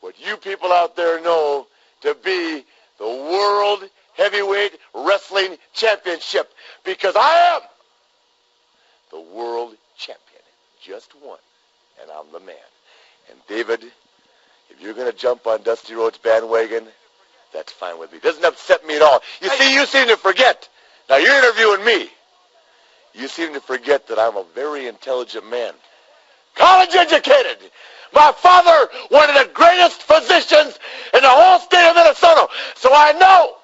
S9: what you people out there know to be the World Heavyweight Wrestling Championship, because I am the world champion, just one, and I'm the man. And David, if you're going to jump on Dusty Rhodes' bandwagon, that's fine with me. It doesn't upset me at all. You see, you seem to forget. Now, you're interviewing me. You seem to forget that I'm a very intelligent man. college educated. My father, one of the greatest physicians in the whole state of Minnesota. So I know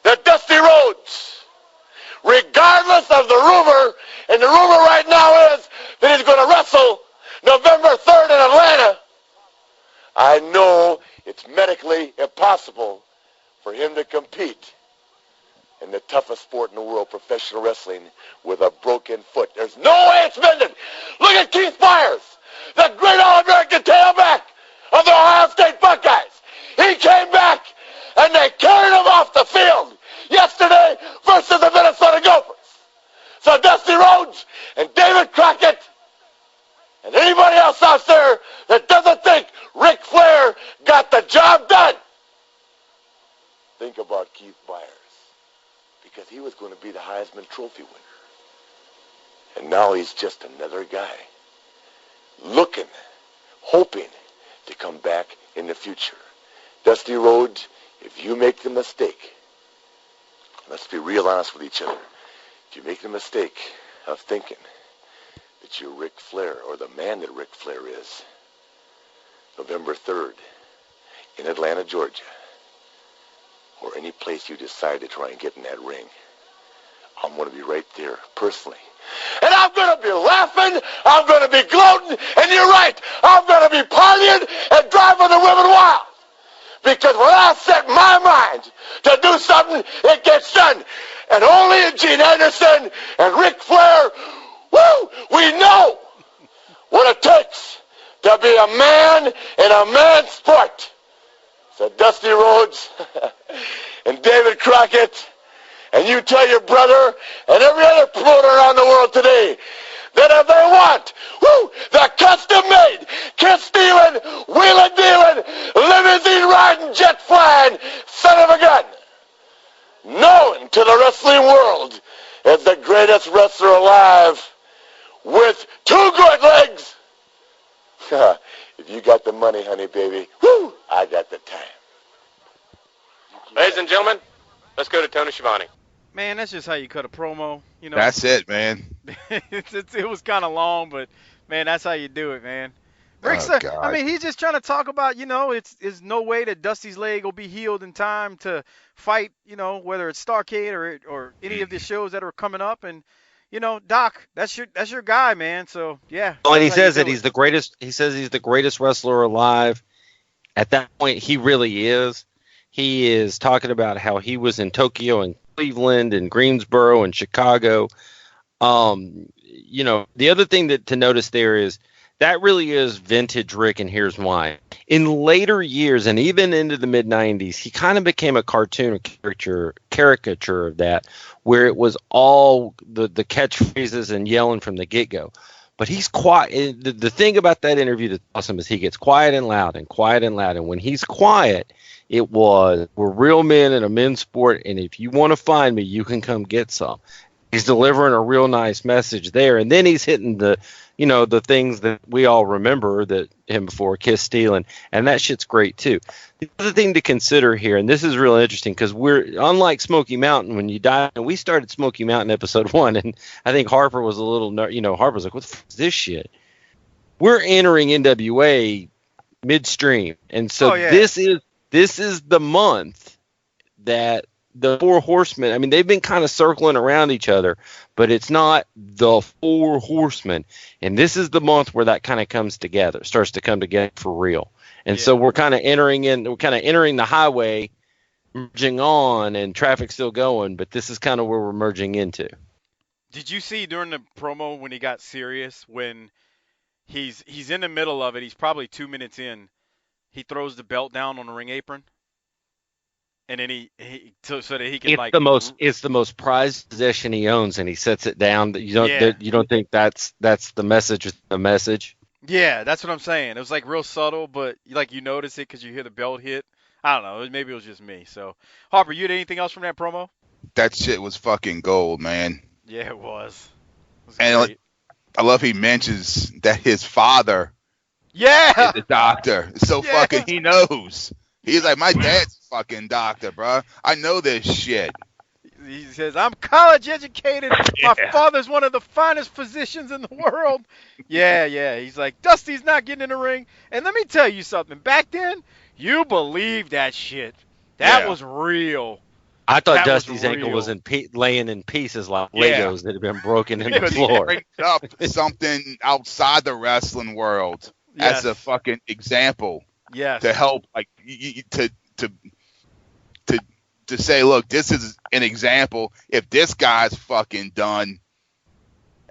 S9: that Dusty Rhodes, regardless of the rumor, and the rumor right now is that he's going to wrestle November 3rd in Atlanta, I know it's medically impossible for him to compete in the toughest sport in the world, professional wrestling, with a broken foot. There's no way it's mended. Look at Keith Byers, the great All-American tailback of the Ohio State Buckeyes. He came back, and they carried him off the field yesterday versus the Minnesota Gophers. So Dusty Rhodes and David Crockett and anybody else out there that doesn't think Ric Flair got the job done, think about Keith Byers, because he was going to be the Heisman Trophy winner. And now he's just another guy looking, hoping to come back in the future. Dusty Rhodes, if you make the mistake, let's be real honest with each other, if you make the mistake of thinking that you're Ric Flair, or the man that Ric Flair is, November 3rd in Atlanta, Georgia, or any place you decide to try and get in that ring, I'm going to be right there personally. And I'm going to be laughing, I'm going to be gloating, and you're right, I'm going to be partying and driving the women wild. Because when I set my mind to do something, it gets done. And only Gene Anderson and Ric Flair, woo, we know what it takes to be a man in a man's sport. So Dusty Rhodes and David Crockett, and you tell your brother and every other promoter around the world today that if they want, woo, the custom-made, kiss-stealing, wheeling-dealing, limousine-riding, jet-flying son of a gun, known to the wrestling world as the greatest wrestler alive with two good legs, if you got the money, honey, baby, woo, I got the time.
S8: Ladies and gentlemen, let's go to Tony Schiavone.
S5: Man, that's just how you cut a promo. You know,
S7: That's it, man.
S5: it was kind of long, but man, that's how you do it, man. Rick,
S7: Oh, God.
S5: I mean, he's just trying to talk about, you know, it's no way that Dusty's leg will be healed in time to fight, you know, whether it's Starrcade or any of the shows that are coming up. And, you know, Doc, that's your guy, man. So yeah.
S6: Well, and he
S5: that's how you
S6: says that
S5: do
S6: he's
S5: it.
S6: the greatest. He says he's the greatest wrestler alive. At that point, he really is. He is talking about how he was in Tokyo and Cleveland and Greensboro and Chicago. You know, the other thing that to notice there is that really is vintage Rick, and here's why. In later years, and even into the mid-'90s, he kind of became a cartoon caricature of that, where it was all the catchphrases and yelling from the get-go. But he's quiet. The thing about that interview that's awesome is he gets quiet and loud and quiet and loud. And when he's quiet, it was, we're real men in a men's sport, and if you want to find me, you can come get some. He's delivering a real nice message there. And then he's hitting the things that we all remember that him before, kiss stealing, and that shit's great too. The other thing to consider here, and this is really interesting, because we're unlike Smoky Mountain. When you dive, and we started Smoky Mountain episode 1, and I think Harper was a little, Harper was like, "What the fuck is this shit?" We're entering NWA midstream, and so this is the month that the Four Horsemen, I mean, they've been kind of circling around each other, but it's not the Four Horsemen. And this is the month where that kind of comes together, starts to come together for real. And so we're kind of entering the highway, merging on, and traffic's still going, but this is kind of where we're merging into.
S5: Did you see during the promo when he got serious, when he's in the middle of it, he's probably 2 minutes in, he throws the belt down on the ring apron? And then so that he can
S6: it's the most prized possession he owns, and he sets it down. You don't think that's the message with the message?
S5: Yeah, that's what I'm saying. It was like real subtle, but like you notice it because you hear the belt hit. I don't know. Maybe it was just me. So Harper, you had anything else from that promo?
S7: That shit was fucking gold, man.
S5: Yeah, it was.
S7: And I love he mentions that his father is a doctor. So fucking he knows. He's like, my dad's a fucking doctor, bro. I know this shit.
S5: He says, I'm college educated.
S7: Yeah.
S5: My father's one of the finest physicians in the world. Yeah. He's like, Dusty's not getting in the ring. And let me tell you something. Back then, you believed that shit. That was real.
S6: I thought
S5: That was
S6: Dusty's ankle
S5: real.
S6: was laying in pieces like
S7: Yeah.
S6: Legos that had been broken in the
S7: Because he
S6: floor.
S7: brings up something outside the wrestling world as a fucking example
S5: Yes.
S7: to help, like, to say, look, this is an example. If this guy's fucking done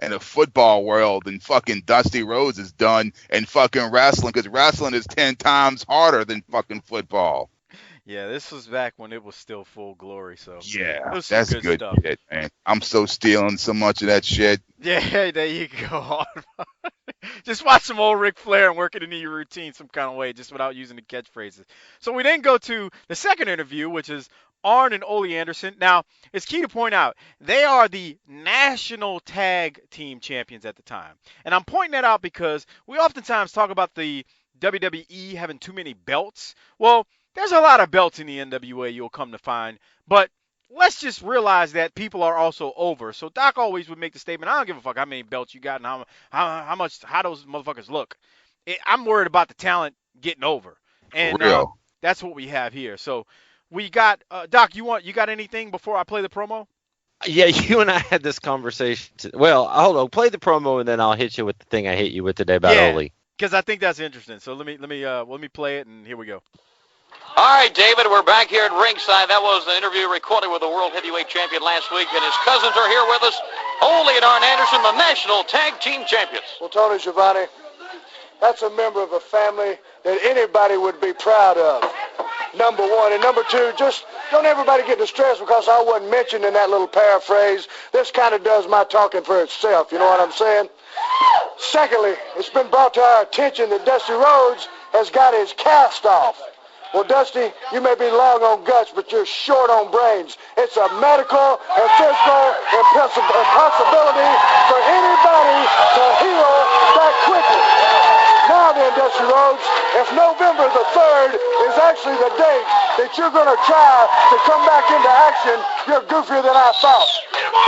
S7: in the football world, then fucking Dusty Rhodes is done in fucking wrestling, because wrestling is 10 times harder than fucking football.
S5: Yeah, this was back when it was still full glory. So
S7: Yeah,
S5: this is
S7: that's
S5: good
S7: good
S5: stuff.
S7: shit, man. I'm so stealing so much of that shit.
S5: Yeah, there you go. Just watch some old Ric Flair and work it into your routine some kind of way, just without using the catchphrases. So we then go to the second interview, which is Arn and Ole Anderson. Now, it's key to point out, they are the national tag team champions at the time. And I'm pointing that out because we oftentimes talk about the WWE having too many belts. Well, there's a lot of belts in the NWA, you'll come to find. But let's just realize that people are also over. So Doc always would make the statement, I don't give a fuck how many belts you got and how those motherfuckers look. I'm worried about the talent getting over. And
S7: Real.
S5: that's what we have here. So we got Doc, you got anything before I play the promo?
S6: Yeah, you and I had this conversation. Well, hold on. Play the promo, and then I'll hit you with the thing I hit you with today about Ole.
S5: Because I think that's interesting. So let me play it, and here we go.
S8: All right, David, we're back here at ringside. That was the interview recorded with the World Heavyweight Champion last week, and his cousins are here with us, Ole and Arn Anderson, the National Tag Team Champions.
S9: Well, Tony Schiavone, that's a member of a family that anybody would be proud of, number one. And number two, just don't everybody get distressed because I wasn't mentioned in that little paraphrase. This kind of does my talking for itself, you know what I'm saying? Secondly, it's been brought to our attention that Dusty Rhodes has got his cast off. Well, Dusty, you may be long on guts, but you're short on brains. It's a medical and physical impossibility for anybody to heal that quickly. Now then, Dusty Rhodes, if November the 3rd is actually the date that you're going to try to come back into action, you're goofier than I thought.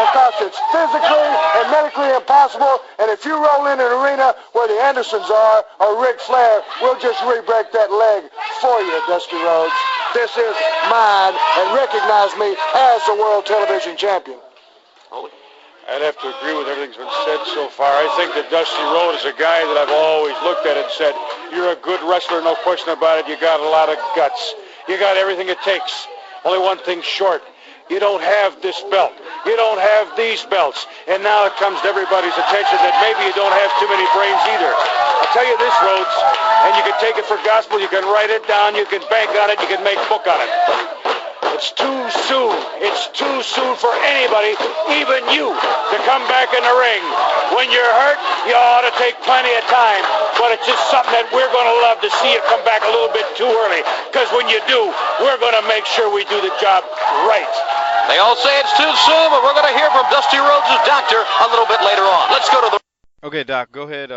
S9: Because it's physically and medically impossible, and if you roll in an arena where the Andersons are, or Ric Flair, we'll just re-break that leg for you, Dusty Rhodes. This is mine, and recognize me as the World Television Champion.
S10: I'd have to agree with everything's been said so far. I think that Dusty Rhodes is a guy that I've always looked at and said, you're a good wrestler, no question about it. You got a lot of guts. You got everything it takes. Only one thing short. You don't have this belt. You don't have these belts. And now it comes to everybody's attention that maybe you don't have too many brains either. I'll tell you this, Rhodes, and you can take it for gospel. You can write it down. You can bank on it. You can make book on it. It's too soon. It's too soon for anybody, even you, to come back in the ring. When you're hurt, you ought to take plenty of time. But it's just something that we're going to love to see you come back a little bit too early. Because when you do, we're going to make sure we do the job right.
S8: They all say it's too soon, but we're going to hear from Dusty Rhodes' doctor a little bit later on. Let's go to the...
S5: Okay, Doc, go ahead.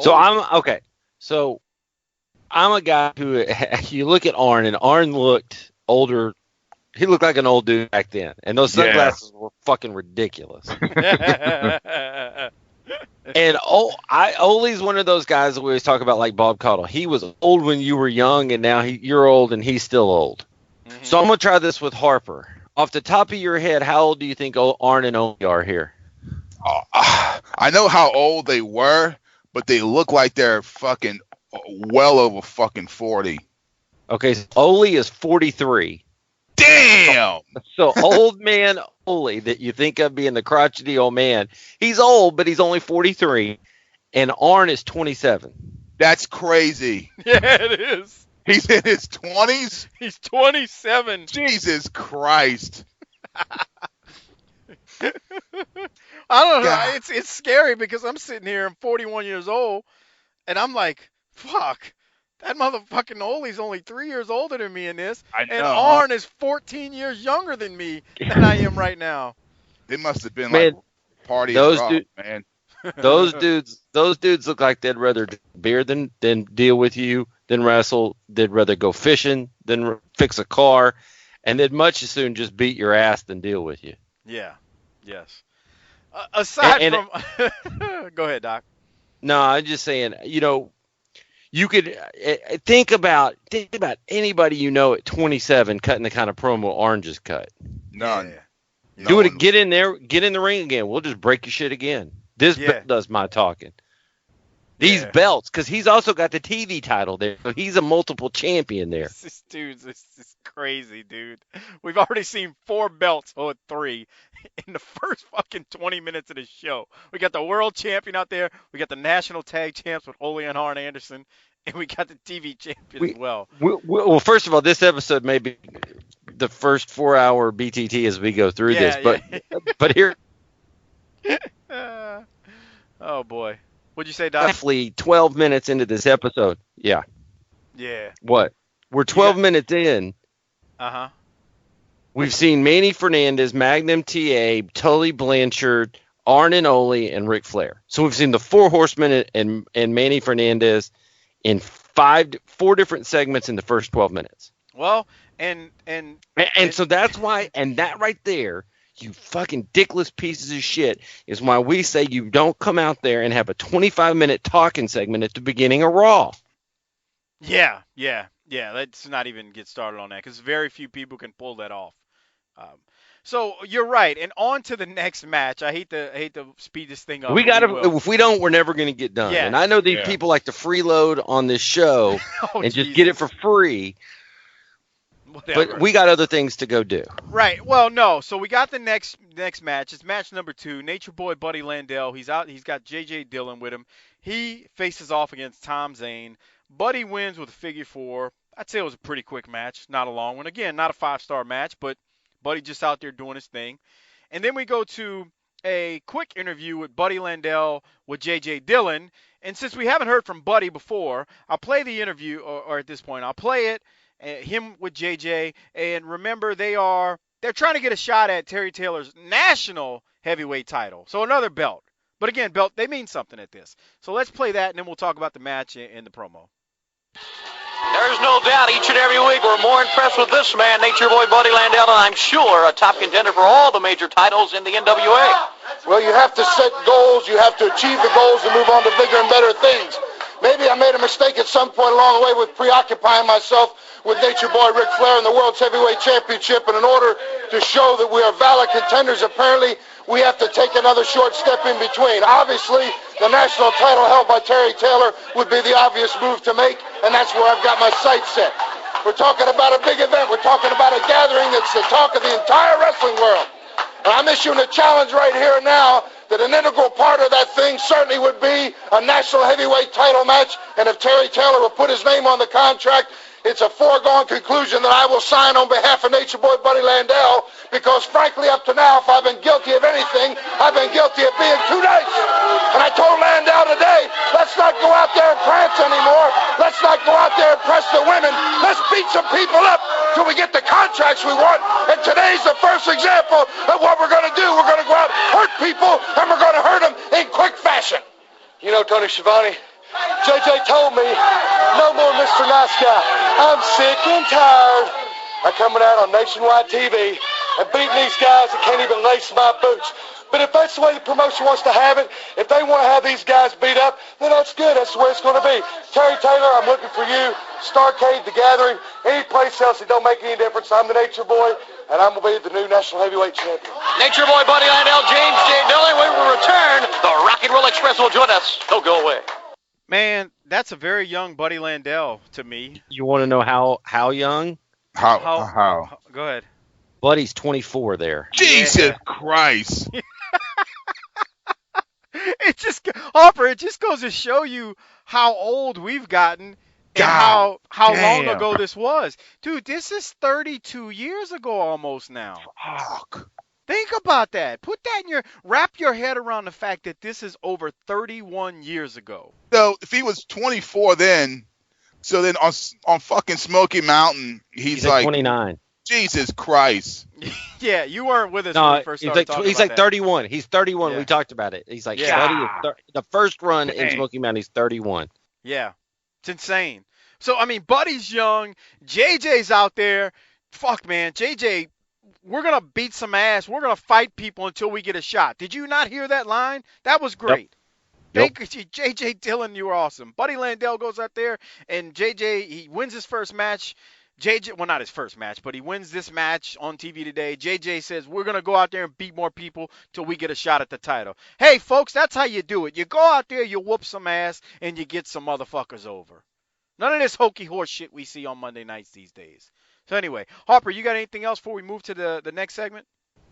S6: So I'm a guy who, you look at Arn, and Arn looked older. He looked like an old dude back then, and those sunglasses were fucking ridiculous. And Ole's one of those guys that we always talk about, like Bob Caudle. He was old when you were young, and now you're old, and he's still old. Mm-hmm. So I'm gonna try this with Harper. Off the top of your head, how old do you think Arn and Ole are here?
S7: I know how old they were, but they look like they're fucking well over fucking 40.
S6: Okay, so Ole is 43.
S7: Damn!
S6: So old man Ole, that you think of being the crotchety old man, he's old, but he's only 43. And Arn is 27.
S7: That's crazy.
S5: Yeah, it is.
S7: He's in his 20s?
S5: He's 27.
S7: Jesus Christ.
S5: I don't know. It's scary because I'm sitting here, I'm 41 years old, and I'm like, fuck. That motherfucking Ole's only 3 years older than me in this.
S7: I know.
S5: And Arn is 14 years younger than me than I am right now.
S7: They must have been
S6: man,
S7: like party
S6: those
S7: rock, man.
S6: Those dudes look like they'd rather drink beer than deal with you, than wrestle. They'd rather go fishing than fix a car. and they'd much as soon just beat your ass than deal with you.
S5: Yeah. Yes. Aside from go ahead, Doc.
S6: No, I'm just saying, you could think about anybody at 27 cutting the kind of promo Orange has cut.
S7: None.
S5: Yeah.
S6: Do it. Get in there. Get in the ring again. We'll just break your shit again. This belt does my talking. These belts, because he's also got the TV title there. So he's a multiple champion there.
S5: This is crazy, dude. We've already seen 4 belts, 3, in the first fucking 20 minutes of the show. We got the world champion out there. We got the national tag champs with Ole and Arn Anderson. And we got the TV champion as well.
S6: Well, first of all, this episode may be the first 4-hour BTT as we go through this. But here.
S5: Oh, boy. What'd you say, Doc?
S6: Roughly 12 minutes into this episode. Yeah.
S5: Yeah.
S6: What? We're 12 minutes in.
S5: Uh-huh.
S6: We've seen Manny Fernandez, Magnum TA, Tully Blanchard, Arn and Ole, and Ric Flair. So we've seen the 4 horsemen and Manny Fernandez in 4 different segments in the first 12 minutes.
S5: Well, and
S6: so that's why, and that right there, you fucking dickless pieces of shit, is why we say you don't come out there and have a 25-minute talking segment at the beginning of Raw.
S5: Yeah. Let's not even get started on that because very few people can pull that off. So you're right, and on to the next match. I hate to speed this thing up.
S6: We gotta. If we don't, we're never gonna get done.
S5: Yeah.
S6: And I know these people like to freeload on this show and just get it for free.
S5: Whatever.
S6: But we got other things to go do.
S5: Right. Well, no. So we got the next match. It's match number 2. Nature Boy Buddy Landel. He's out. He's got J.J. Dillon with him. He faces off against Tom Zane. Buddy wins with a figure 4. I'd say it was a pretty quick match. Not a long one. Again, not a 5-star match, but Buddy just out there doing his thing. And then we go to a quick interview with Buddy Landel with J.J. Dillon. And since we haven't heard from Buddy before, I'll play the interview, or at this point, I'll play it. Him with JJ, and remember they're trying to get a shot at Terry Taylor's national heavyweight title, so another belt. But again, belt, they mean something at this. So let's play that, and then we'll talk about the match and the promo.
S8: There's no doubt each and every week we're more impressed with this man, Nature Boy Buddy Landel, and I'm sure a top contender for all the major titles in the NWA.
S9: Well, you have to set goals, you have to achieve the goals and move on to bigger and better things. Maybe I made a mistake at some point along the way with preoccupying myself with Nature Boy Ric Flair in the World's Heavyweight Championship, and in order to show that we are valid contenders, apparently we have to take another short step in between. Obviously, the national title held by Terry Taylor would be the obvious move to make, and that's where I've got my sights set. We're talking about a big event. We're talking about a gathering that's the talk of the entire wrestling world. And I'm issuing a challenge right here and now that an integral part of that thing certainly would be a national heavyweight title match, and if Terry Taylor will put his name on the contract, it's a foregone conclusion that I will sign on behalf of Nature Boy Buddy Landel, because frankly up to now, if I've been guilty of anything, I've been guilty of being too nice. And I told Landel today, let's not go out there and prance anymore. Let's not go out there and press the women. Let's beat some people up till we get the contracts we want. And today's the first example of what we're going to do. We're going to go out, hurt people, and we're going to hurt them in quick fashion. You know, Tony Schiavone, JJ told me, no more Mr. Nice Guy. I'm sick and tired of coming out on nationwide TV and beating these guys that can't even lace my boots. But if that's the way the promotion wants to have it, if they want to have these guys beat up, then that's good. That's the way it's going to be. Terry Taylor, I'm looking for you. Starcade, The Gathering, any place else, it don't make any difference. I'm the Nature Boy, and I'm going to be the new national heavyweight champion.
S8: Nature Boy Buddy Landel, James J. Dillon. When we return, the Rock and Roll Express will join us. Don't go away.
S5: Man, that's a very young Buddy Landel to me.
S6: You want to know how young?
S7: How?
S5: Go ahead.
S6: Buddy's 24 there.
S7: Jesus Christ.
S5: Harper, it just goes to show you how old we've gotten and how long ago this was. Dude, this is 32 years ago almost now.
S7: Fuck.
S5: Think about that. Wrap your head around the fact that this is over 31 years ago.
S7: So if he was 24 then, so then on fucking Smoky Mountain, he's like
S6: 29.
S7: Jesus Christ.
S5: Yeah, you weren't with us when we first started talking
S6: he's
S5: about
S6: like 31. He's 31.
S5: Yeah.
S6: We talked about it. He's like, the first run in Smoky Mountain, he's 31.
S5: Yeah, it's insane. So, I mean, Buddy's young. JJ's out there fuck, man, JJ, we're gonna beat some ass. We're gonna fight people until we get a shot. Did you not hear that line? That was great. Thank you, JJ Dillon. You were awesome. Buddy Landell goes out there, and JJ, he wins his first match. JJ, well, not his first match, but he wins this match on TV today. JJ says, we're going to go out there and beat more people till we get a shot at the title. Hey, folks, that's how you do it. You go out there, you whoop some ass, and you get some motherfuckers over. None of this hokey horse shit we see on Monday nights these days. So anyway, Harper, you got anything else before we move to the next segment?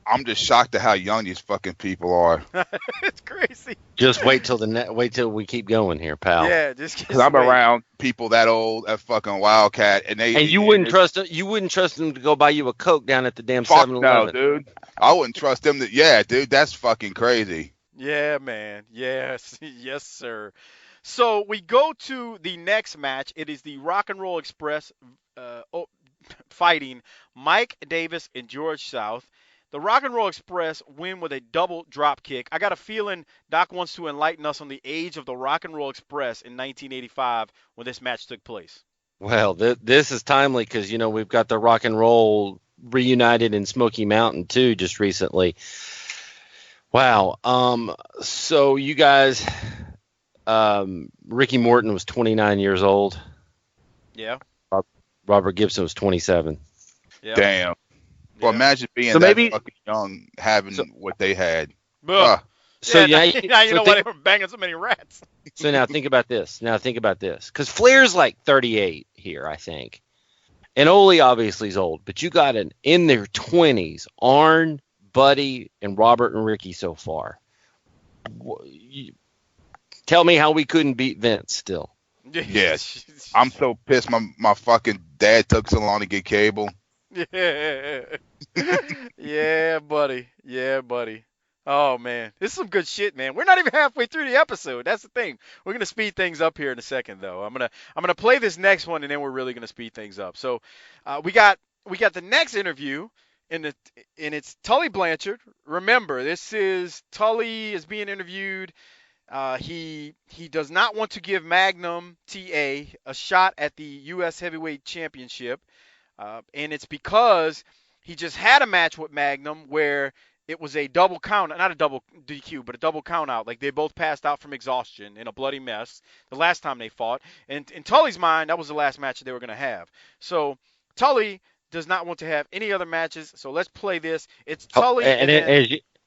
S7: I'm just shocked at how young these fucking people are.
S5: It's crazy.
S6: Just wait till we keep going here, pal.
S5: Yeah, just
S7: because I'm around people that old at fucking Wildcat, and
S6: you wouldn't trust them. You wouldn't trust them to go buy you a Coke down at the damn 7-Eleven.
S7: No, dude. I wouldn't trust them. Yeah, dude, that's fucking crazy.
S5: Yeah, man. Yes, yes, sir. So we go to the next match. It is the Rock and Roll Express fighting Mike Davis and George South. The Rock and Roll Express win with a double drop kick. I got a feeling Doc wants to enlighten us on the age of the Rock and Roll Express in 1985 when this match took place.
S6: Well, this is timely because, we've got the Rock and Roll reunited in Smoky Mountain, too, just recently. Wow. So you guys, Ricky Morton was 29 years old.
S5: Yeah.
S6: Robert Gibson was 27.
S5: Yeah.
S7: Damn. Well, imagine being fucking young, having what they had.
S5: Now you know why they were banging so many rats.
S6: So now think about this. Because Flair's like 38 here, I think. And Ole obviously is old. But you got in their 20s, Arn, Buddy, and Robert and Ricky so far. Tell me how we couldn't beat Vince still.
S7: Yes. I'm so pissed my fucking dad took so long to get cable.
S5: Yeah. Yeah, buddy. Oh, man. This is some good shit, man. We're not even halfway through the episode. That's the thing. We're going to speed things up here in a second, though. I'm gonna play this next one, and then we're really going to speed things up. So we got the next interview, and it's Tully Blanchard. Remember, Tully is being interviewed. He does not want to give Magnum TA a shot at the U.S. Heavyweight Championship. And it's because he just had a match with Magnum where it was a double count, not a double DQ, but a double count out. Like they both passed out from exhaustion in a bloody mess the last time they fought. And in Tully's mind, that was the last match they were going to have. So Tully does not want to have any other matches. So let's play this. It's Tully.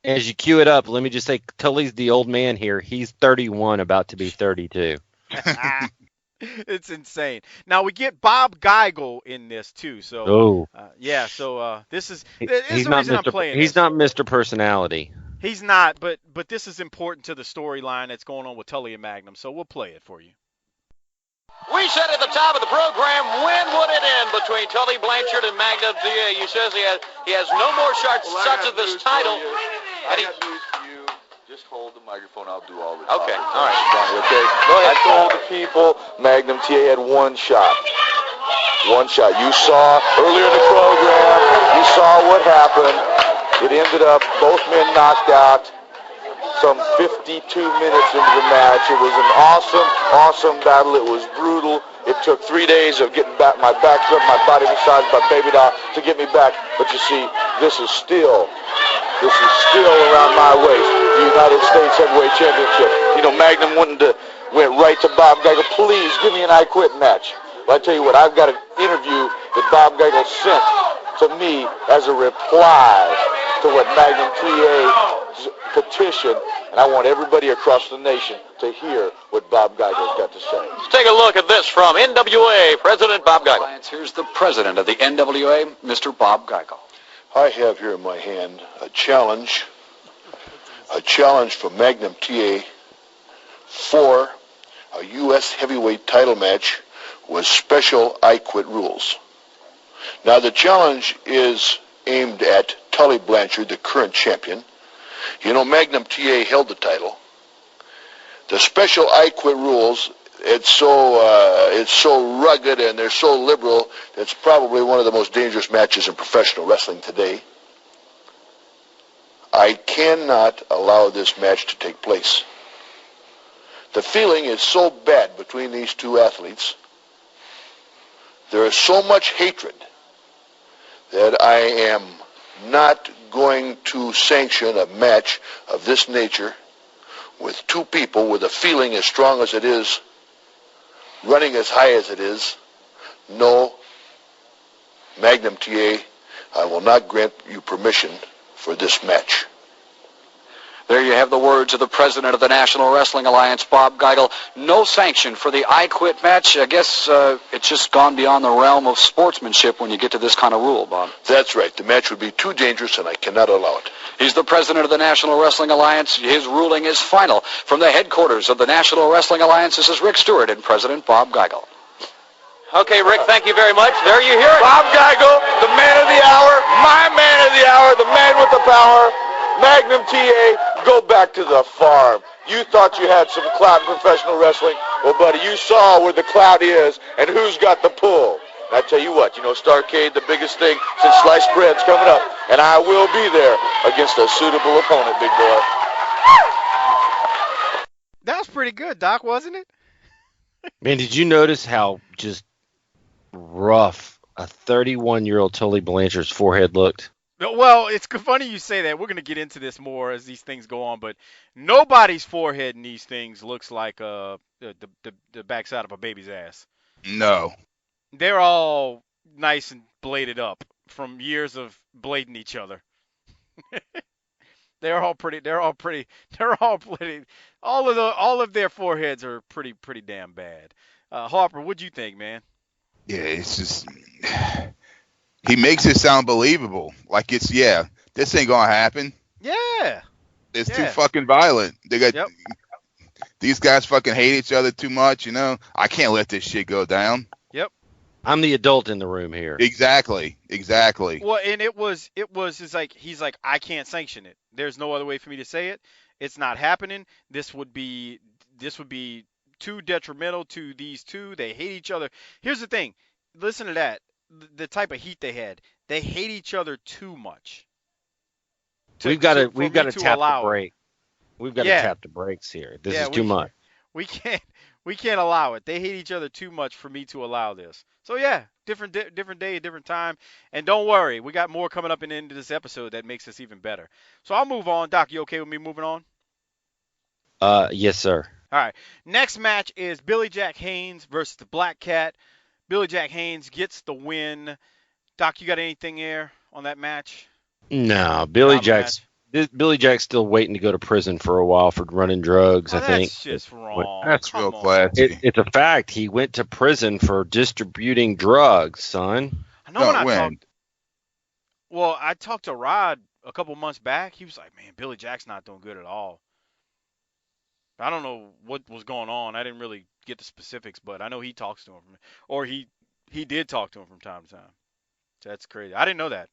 S6: As you cue it up, let me just say Tully's the old man here. He's 31, about to be 32.
S5: It's insane. Now we get Bob Geigel in this too. So this is the reason I'm playing.
S6: He's not Mr. Personality.
S5: He's not, but this is important to the storyline that's going on with Tully and Magnum. So we'll play it for you.
S8: We said at the top of the program, when would it end between Tully Blanchard and Magnum TA? He says he has no more shots of this title.
S11: I got news for you. Just hold the microphone. I'll do all the
S8: talking. Okay, all right.
S11: Johnny, okay? Go ahead. I told the people Magnum TA had one shot. One shot. You saw earlier in the program, you saw what happened. It ended up both men knocked out some 52 minutes into the match. It was an awesome battle. It was brutal. It took 3 days of getting back my back up, my body massaged by Baby Doll to get me back. But you see, this is still around my waist. The United States Heavyweight Championship. Magnum went right to Bob Geigel. Please give me an I Quit match. Well, I tell you what, I've got an interview that Bob Geigel sent to me as a reply to what Magnum TA's petition, and I want everybody across the nation to hear what Bob Geigel's got to say.
S8: Let's take a look at this from NWA President Bob Geigel.
S12: Here's the president of the NWA, Mr. Bob Geigel.
S13: I have here in my hand a challenge from Magnum TA for a U.S. heavyweight title match with special I Quit rules. Now the challenge is aimed at Tully Blanchard, the current champion. Magnum TA held the title. The special I Quit rules, it's so rugged and they're so liberal, it's probably one of the most dangerous matches in professional wrestling today. I cannot allow this match to take place. The feeling is so bad between these two athletes. There is so much hatred that I am not going to sanction a match of this nature with two people with a feeling as strong as it is, running as high as it is. No, Magnum TA, I will not grant you permission for this match.
S12: There you have the words of the president of the National Wrestling Alliance, Bob Geigel. No sanction for the I Quit match. I guess it's just gone beyond the realm of sportsmanship when you get to this kind of rule, Bob.
S13: That's right. The match would be too dangerous, and I cannot allow it.
S12: He's the president of the National Wrestling Alliance. His ruling is final. From the headquarters of the National Wrestling Alliance, this is Rick Stewart and President Bob Geigel.
S8: Okay, Rick, thank you very much. There you hear it.
S9: Bob Geigel, the man of the hour, my man of the hour, the man with the power. Magnum TA, go back to the farm. You thought you had some clout in professional wrestling. Well, buddy, you saw where the clout is and who's got the pull. And I tell you what, Starrcade, the biggest thing since sliced bread's coming up. And I will be there against a suitable opponent, big boy.
S5: That was pretty good, Doc, wasn't it?
S6: Man, did you notice how just rough a 31-year-old Tully Blanchard's forehead looked?
S5: Well, it's funny you say that. We're going to get into this more as these things go on, but nobody's forehead in these things looks like the backside of a baby's ass.
S7: No.
S5: They're all nice and bladed up from years of blading each other. They're all pretty. All of their foreheads are pretty damn bad. Harper, what'd you think, man?
S7: Yeah, it's just he makes it sound believable. Like this ain't gonna happen.
S5: Yeah.
S7: It's too fucking violent. They got these guys fucking hate each other too much. I can't let this shit go down.
S5: Yep.
S6: I'm the adult in the room here.
S7: Exactly.
S5: Well, and it's like he's like, I can't sanction it. There's no other way for me to say it. It's not happening. This would be too detrimental to these two. They hate each other. Here's the thing. Listen to that. The type of heat they had. They hate each other too much.
S6: We've got to tap the brake. We've got to tap the brakes here. This is too much.
S5: We can't allow it. They hate each other too much for me to allow this. So yeah, different day, different time. And don't worry, we got more coming up in the end of this episode that makes us even better. So I'll move on. Doc, you okay with me moving on?
S6: Yes, sir.
S5: All right. Next match is Billy Jack Haynes versus the Black Cat. Billy Jack Haynes gets the win. Doc, you got anything there on that match?
S6: No, Billy Jack's still waiting to go to prison for a while for running drugs, I think.
S5: That's just wrong.
S7: That's real classy.
S6: It's a fact. He went to prison for distributing drugs, son.
S5: I know I talked to Rod a couple months back. He was like, man, Billy Jack's not doing good at all. I don't know what was going on. I didn't really get the specifics, but I know he talks to him. Or he did talk to him from time to time. That's crazy. I didn't know that.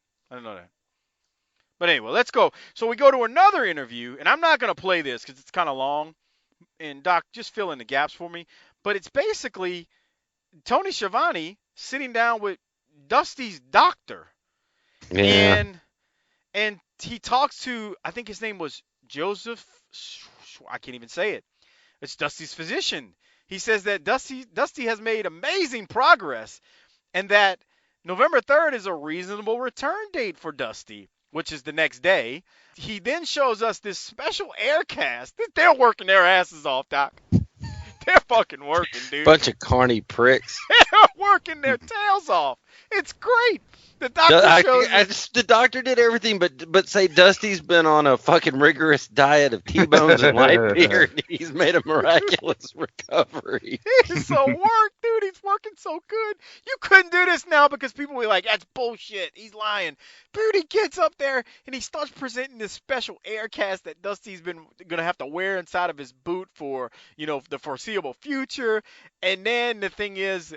S5: But anyway, let's go. So we go to another interview, and I'm not going to play this because it's kind of long. And Doc, just fill in the gaps for me. But it's basically Tony Schiavone sitting down with Dusty's doctor.
S6: Yeah.
S5: And he talks to, I think his name was Joseph, I can't even say it. It's Dusty's physician. He says that Dusty has made amazing progress and that November 3rd is a reasonable return date for Dusty, which is the next day. He then shows us this special air cast. They're working their asses off, Doc. They're fucking working, dude.
S6: Bunch of carny pricks.
S5: They're working their tails off. It's great. The
S6: doctor did everything but say Dusty's been on a fucking rigorous diet of T-bones and light beer, and he's made a miraculous recovery.
S5: He's so worked, dude. He's working so good. You couldn't do this now because people will be like, that's bullshit. He's lying. Dude, he gets up there and he starts presenting this special air cast that Dusty's been going to have to wear inside of his boot for, the foreseeable future. And then the thing is,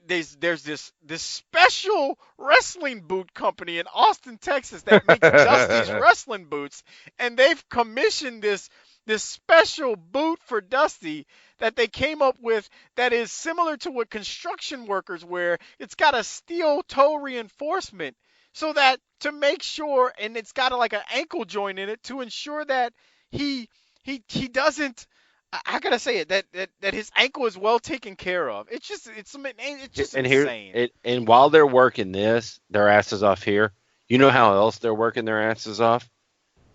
S5: there's this special wrestling boot company in Austin, Texas that makes Dusty's wrestling boots, and they've commissioned this special boot for Dusty that they came up with that is similar to what construction workers wear. It's got a steel toe reinforcement so that to make sure, and it's got like an ankle joint in it to ensure that he doesn't How can I say it? That his ankle is well taken care of. It's just
S6: And
S5: insane.
S6: and while they're working their asses off here, you know how else they're working their asses off?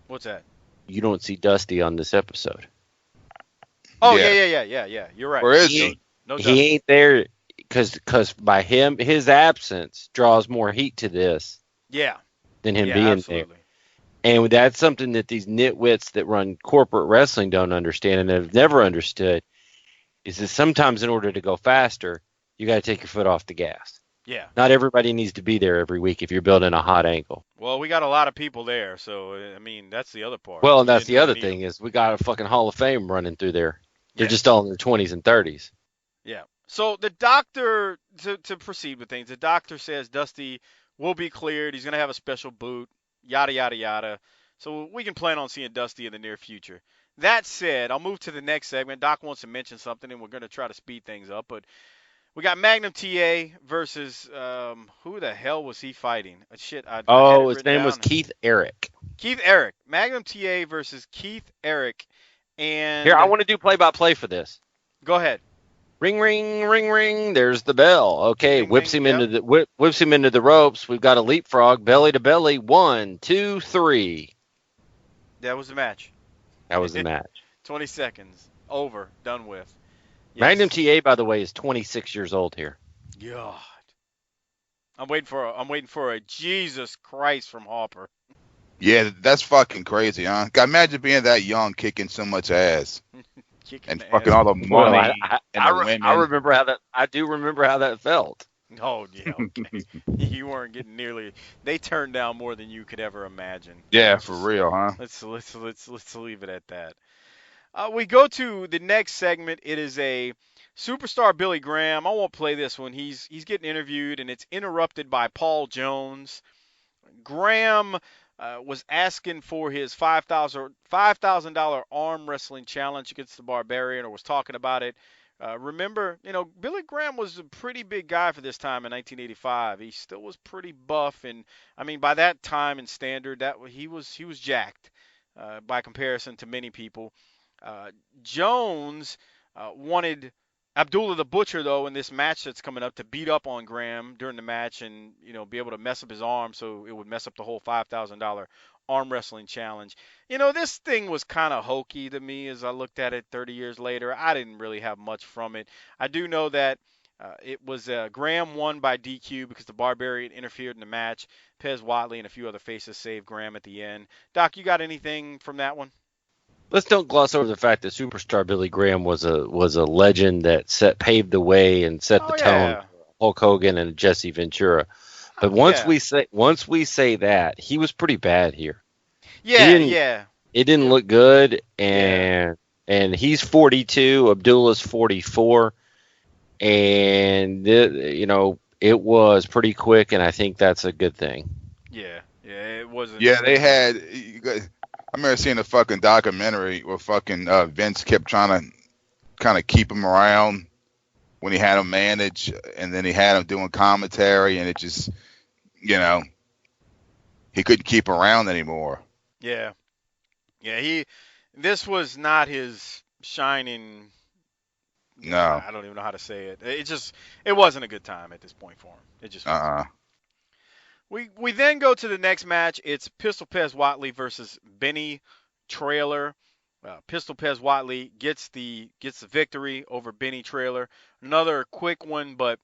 S5: What's that?
S6: You don't see Dusty on this episode.
S5: Oh yeah. You're right.
S7: Where is he?
S5: No
S6: He ain't there because by his absence draws more heat to this.
S5: Yeah.
S6: Than him being
S5: absolutely.
S6: there. And that's something that these nitwits that run corporate wrestling don't understand and have never understood is that sometimes in order to go faster, you got to take your foot off the gas.
S5: Yeah.
S6: Not everybody needs to be there every week if you're building a hot angle.
S5: Well, we got a lot of people there, so I mean that's the other part.
S6: Well, and that's the other thing is we got a fucking Hall of Fame running through there. They're just all in their 20s and 30s.
S5: Yeah. So the doctor, to proceed with things, the doctor says Dusty will be cleared. He's going to have a special boot, yada, yada, yada. So we can plan on seeing Dusty in the near future. That said, I'll move to the next segment. Doc wants to mention something, and we're going to try to speed things up. But we got Magnum TA versus, who the hell was he fighting?
S6: His name was Keith Eric.
S5: Keith Eric. Magnum TA versus Keith Eric. And
S6: here, I want to do play-by-play for this.
S5: Go ahead.
S6: Ring, ring, ring, ring. There's the bell. Okay, whips him into the ropes. We've got a leapfrog, belly to belly. 1, 2, 3.
S5: That was the match.
S6: That was the match.
S5: 20 seconds. Over. Done with. Yes.
S6: Magnum TA, by the way, is 26 years old here.
S5: God. I'm waiting for a Jesus Christ from Harper.
S7: Yeah, that's fucking crazy, huh? Imagine being that young, kicking so much ass. And fucking all the money
S6: Well,
S7: and the women.
S6: I remember how that. I do remember how that felt.
S5: Oh yeah, okay. You weren't getting nearly. They turned down more than you could ever imagine.
S7: Yeah, for real, huh?
S5: Let's leave it at that. We go to the next segment. It is a superstar Billy Graham. I won't play this one. He's getting interviewed, and it's interrupted by Paul Jones. Graham was asking for his $5,000 arm wrestling challenge against the Barbarian, or was talking about it. Remember, Billy Graham was a pretty big guy for this time in 1985. He still was pretty buff, and I mean by that time in standard, that he was jacked by comparison to many people. Jones wanted Abdullah the Butcher, though, in this match that's coming up, to beat up on Graham during the match and, be able to mess up his arm so it would mess up the whole $5,000 arm wrestling challenge. This thing was kind of hokey to me as I looked at it 30 years later. I didn't really have much from it. I do know that it was Graham won by DQ because the Barbarian interfered in the match. Pez Whatley and a few other faces saved Graham at the end. Doc, you got anything from that one?
S6: Let's don't gloss over the fact that superstar Billy Graham was a legend that paved the way and set the tone for Hulk Hogan and Jesse Ventura. But once we say that, he was pretty bad here.
S5: Yeah,
S6: It didn't look good, and he's 42, Abdullah's 44, and it was pretty quick, and I think that's a good thing.
S5: Yeah, it wasn't.
S7: Yeah, they had. I remember seeing a fucking documentary where fucking Vince kept trying to kind of keep him around when he had him manage, and then he had him doing commentary, and it just, he couldn't keep him around anymore.
S5: Yeah. This was not his shining.
S7: No.
S5: I don't even know how to say it. It wasn't a good time at this point for him. It just wasn't. We then go to the next match. It's Pistol Pez Whatley versus Benny Trailer. Pistol Pez Whatley gets the victory over Benny Trailer. Another quick one, but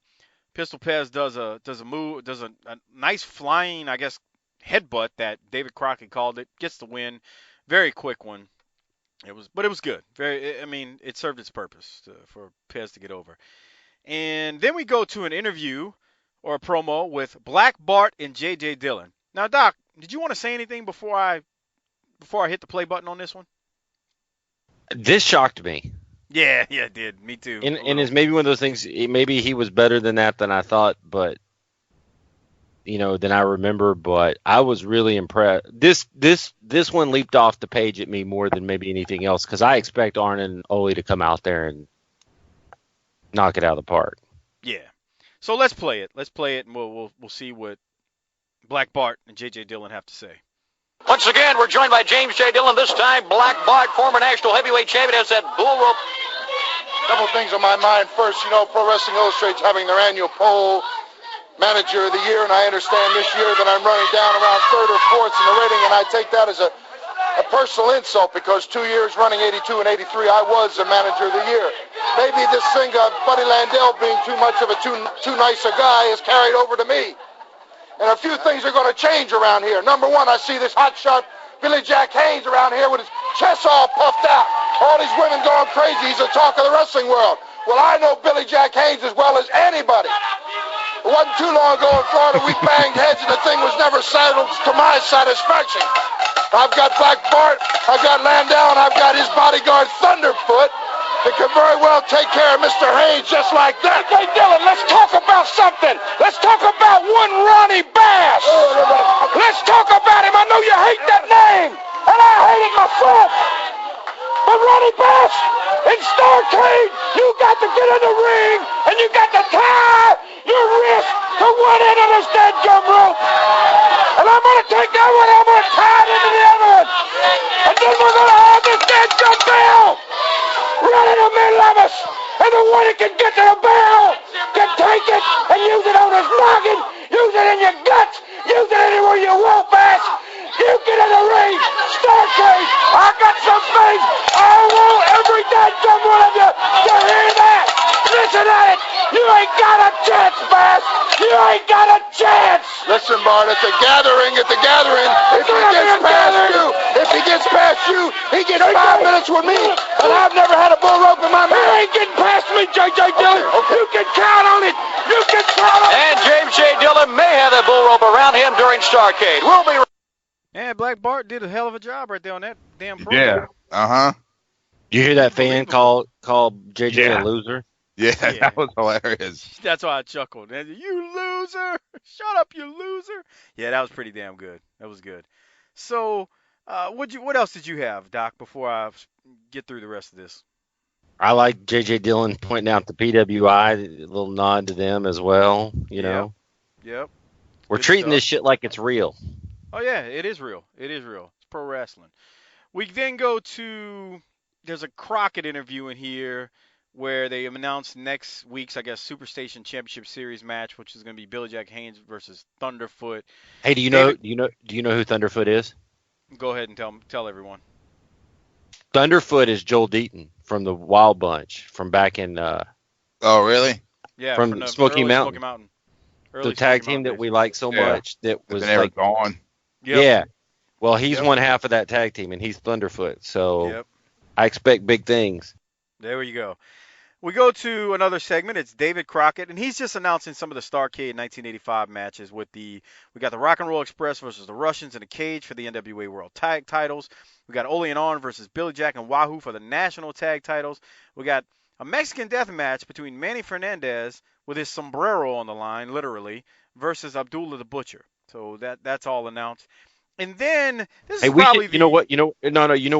S5: Pistol Pez does a nice flying, I guess, headbutt that David Crockett called it. Gets the win. Very quick one. It was good. It served its purpose for Pez to get over. And then we go to an interview or a promo with Black Bart and J.J. Dillon. Now, Doc, did you want to say anything before I hit the play button on this one?
S6: This shocked me.
S5: Yeah, it did. Me too.
S6: And it's maybe one of those things. Maybe he was better than that than I thought, but than I remember. But I was really impressed. This one leaped off the page at me more than maybe anything else because I expect Arn and Ole to come out there and knock it out of the park.
S5: Yeah. So let's play it. And we'll see what Black Bart and J.J. Dillon have to say.
S12: Once again, we're joined by James J. Dillon. This time, Black Bart, former national heavyweight champion, has that bull rope.
S13: Couple things on my mind. First, Pro Wrestling Illustrated's having their annual poll, Manager of the Year, and I understand this year that I'm running down around third or fourth in the rating, and I take that as a personal insult because 2 years running 82 and 83, I was the Manager of the Year. Maybe this thing of Buddy Landell being too much of a too nice a guy is carried over to me. And a few things are going to change around here. Number one, I see this hotshot Billy Jack Haynes around here with his chest all puffed out. All these women going crazy. He's the talk of the wrestling world. Well, I know Billy Jack Haynes as well as anybody. It wasn't too long ago in Florida we banged heads and the thing was never settled to my satisfaction. I've got Black Bart, I've got Landau, and I've got his bodyguard Thunderfoot that can very well take care of Mr. Haynes just like that.
S10: Hey, Dillon, let's talk about something. Let's talk about one Ronnie Bass. Let's talk about him. I know you hate that name, and I hate it myself. But Ronnie Bass, in Starrcade, you got to get in the ring, and you got to tie your wrist to one end of the dead rope. And I'm going to take that one, I'm going to tie it into the other one. And then we're going to have this dead bell right in the middle of us. And the one that can get to the bell can take it and use it on his noggin, use it in your guts, use it anywhere you want, Bass. You get in the ring, Starrcade. I got some things. I want every dead one of you to hear that. Listen at it. You ain't got a chance, Bass. You ain't got a chance.
S13: Listen, Bart, at the gathering, if he gets past you, he gets 5 minutes with me. And I've never had a bull rope in my mouth.
S10: You ain't getting past me, J.J. Dillon. Okay. You can count on it. You can count on it.
S12: And James J. Dillon may have that bull rope around him during Starrcade. We'll be
S5: And Black Bart did a hell of a job right there on that damn promo.
S7: Yeah. Uh-huh.
S6: You hear that fan call JJ a loser?
S7: Yeah, that was hilarious.
S5: That's why I chuckled. You loser! Shut up, you loser! Yeah, that was pretty damn good. That was good. So, what else did you have, Doc? Before I get through the rest of this.
S6: I like JJ Dillon pointing out the PWI, a little nod to them as well. You know.
S5: Yep.
S6: We're treating this shit like it's real.
S5: Oh yeah, it is real. It is real. It's pro wrestling. We then go to there's a Crockett interview in here where they announced next week's, I guess, Superstation Championship Series match, which is going to be Billy Jack Haynes versus Thunderfoot.
S6: Hey, do you know who Thunderfoot is?
S5: Go ahead and tell everyone.
S6: Thunderfoot is Joel Deaton from the Wild Bunch from back in.
S7: Oh, really?
S5: Yeah,
S6: from
S5: the
S6: Smoky Mountain. The tag team that we like so much that was like
S7: gone.
S5: Yep.
S6: Yeah. Well, he's one half of that tag team, and he's Thunderfoot. So I expect big things.
S5: There you go. We go to another segment. It's David Crockett, and he's just announcing some of the Starrcade 1985 matches we got the Rock and Roll Express versus the Russians in a cage for the NWA World Tag Titles. We got Ole and Arn versus Billy Jack and Wahoo for the National Tag Titles. We got a Mexican death match between Manny Fernandez with his sombrero on the line, literally, versus Abdullah the Butcher. So that's all announced. And then this is probably
S6: you know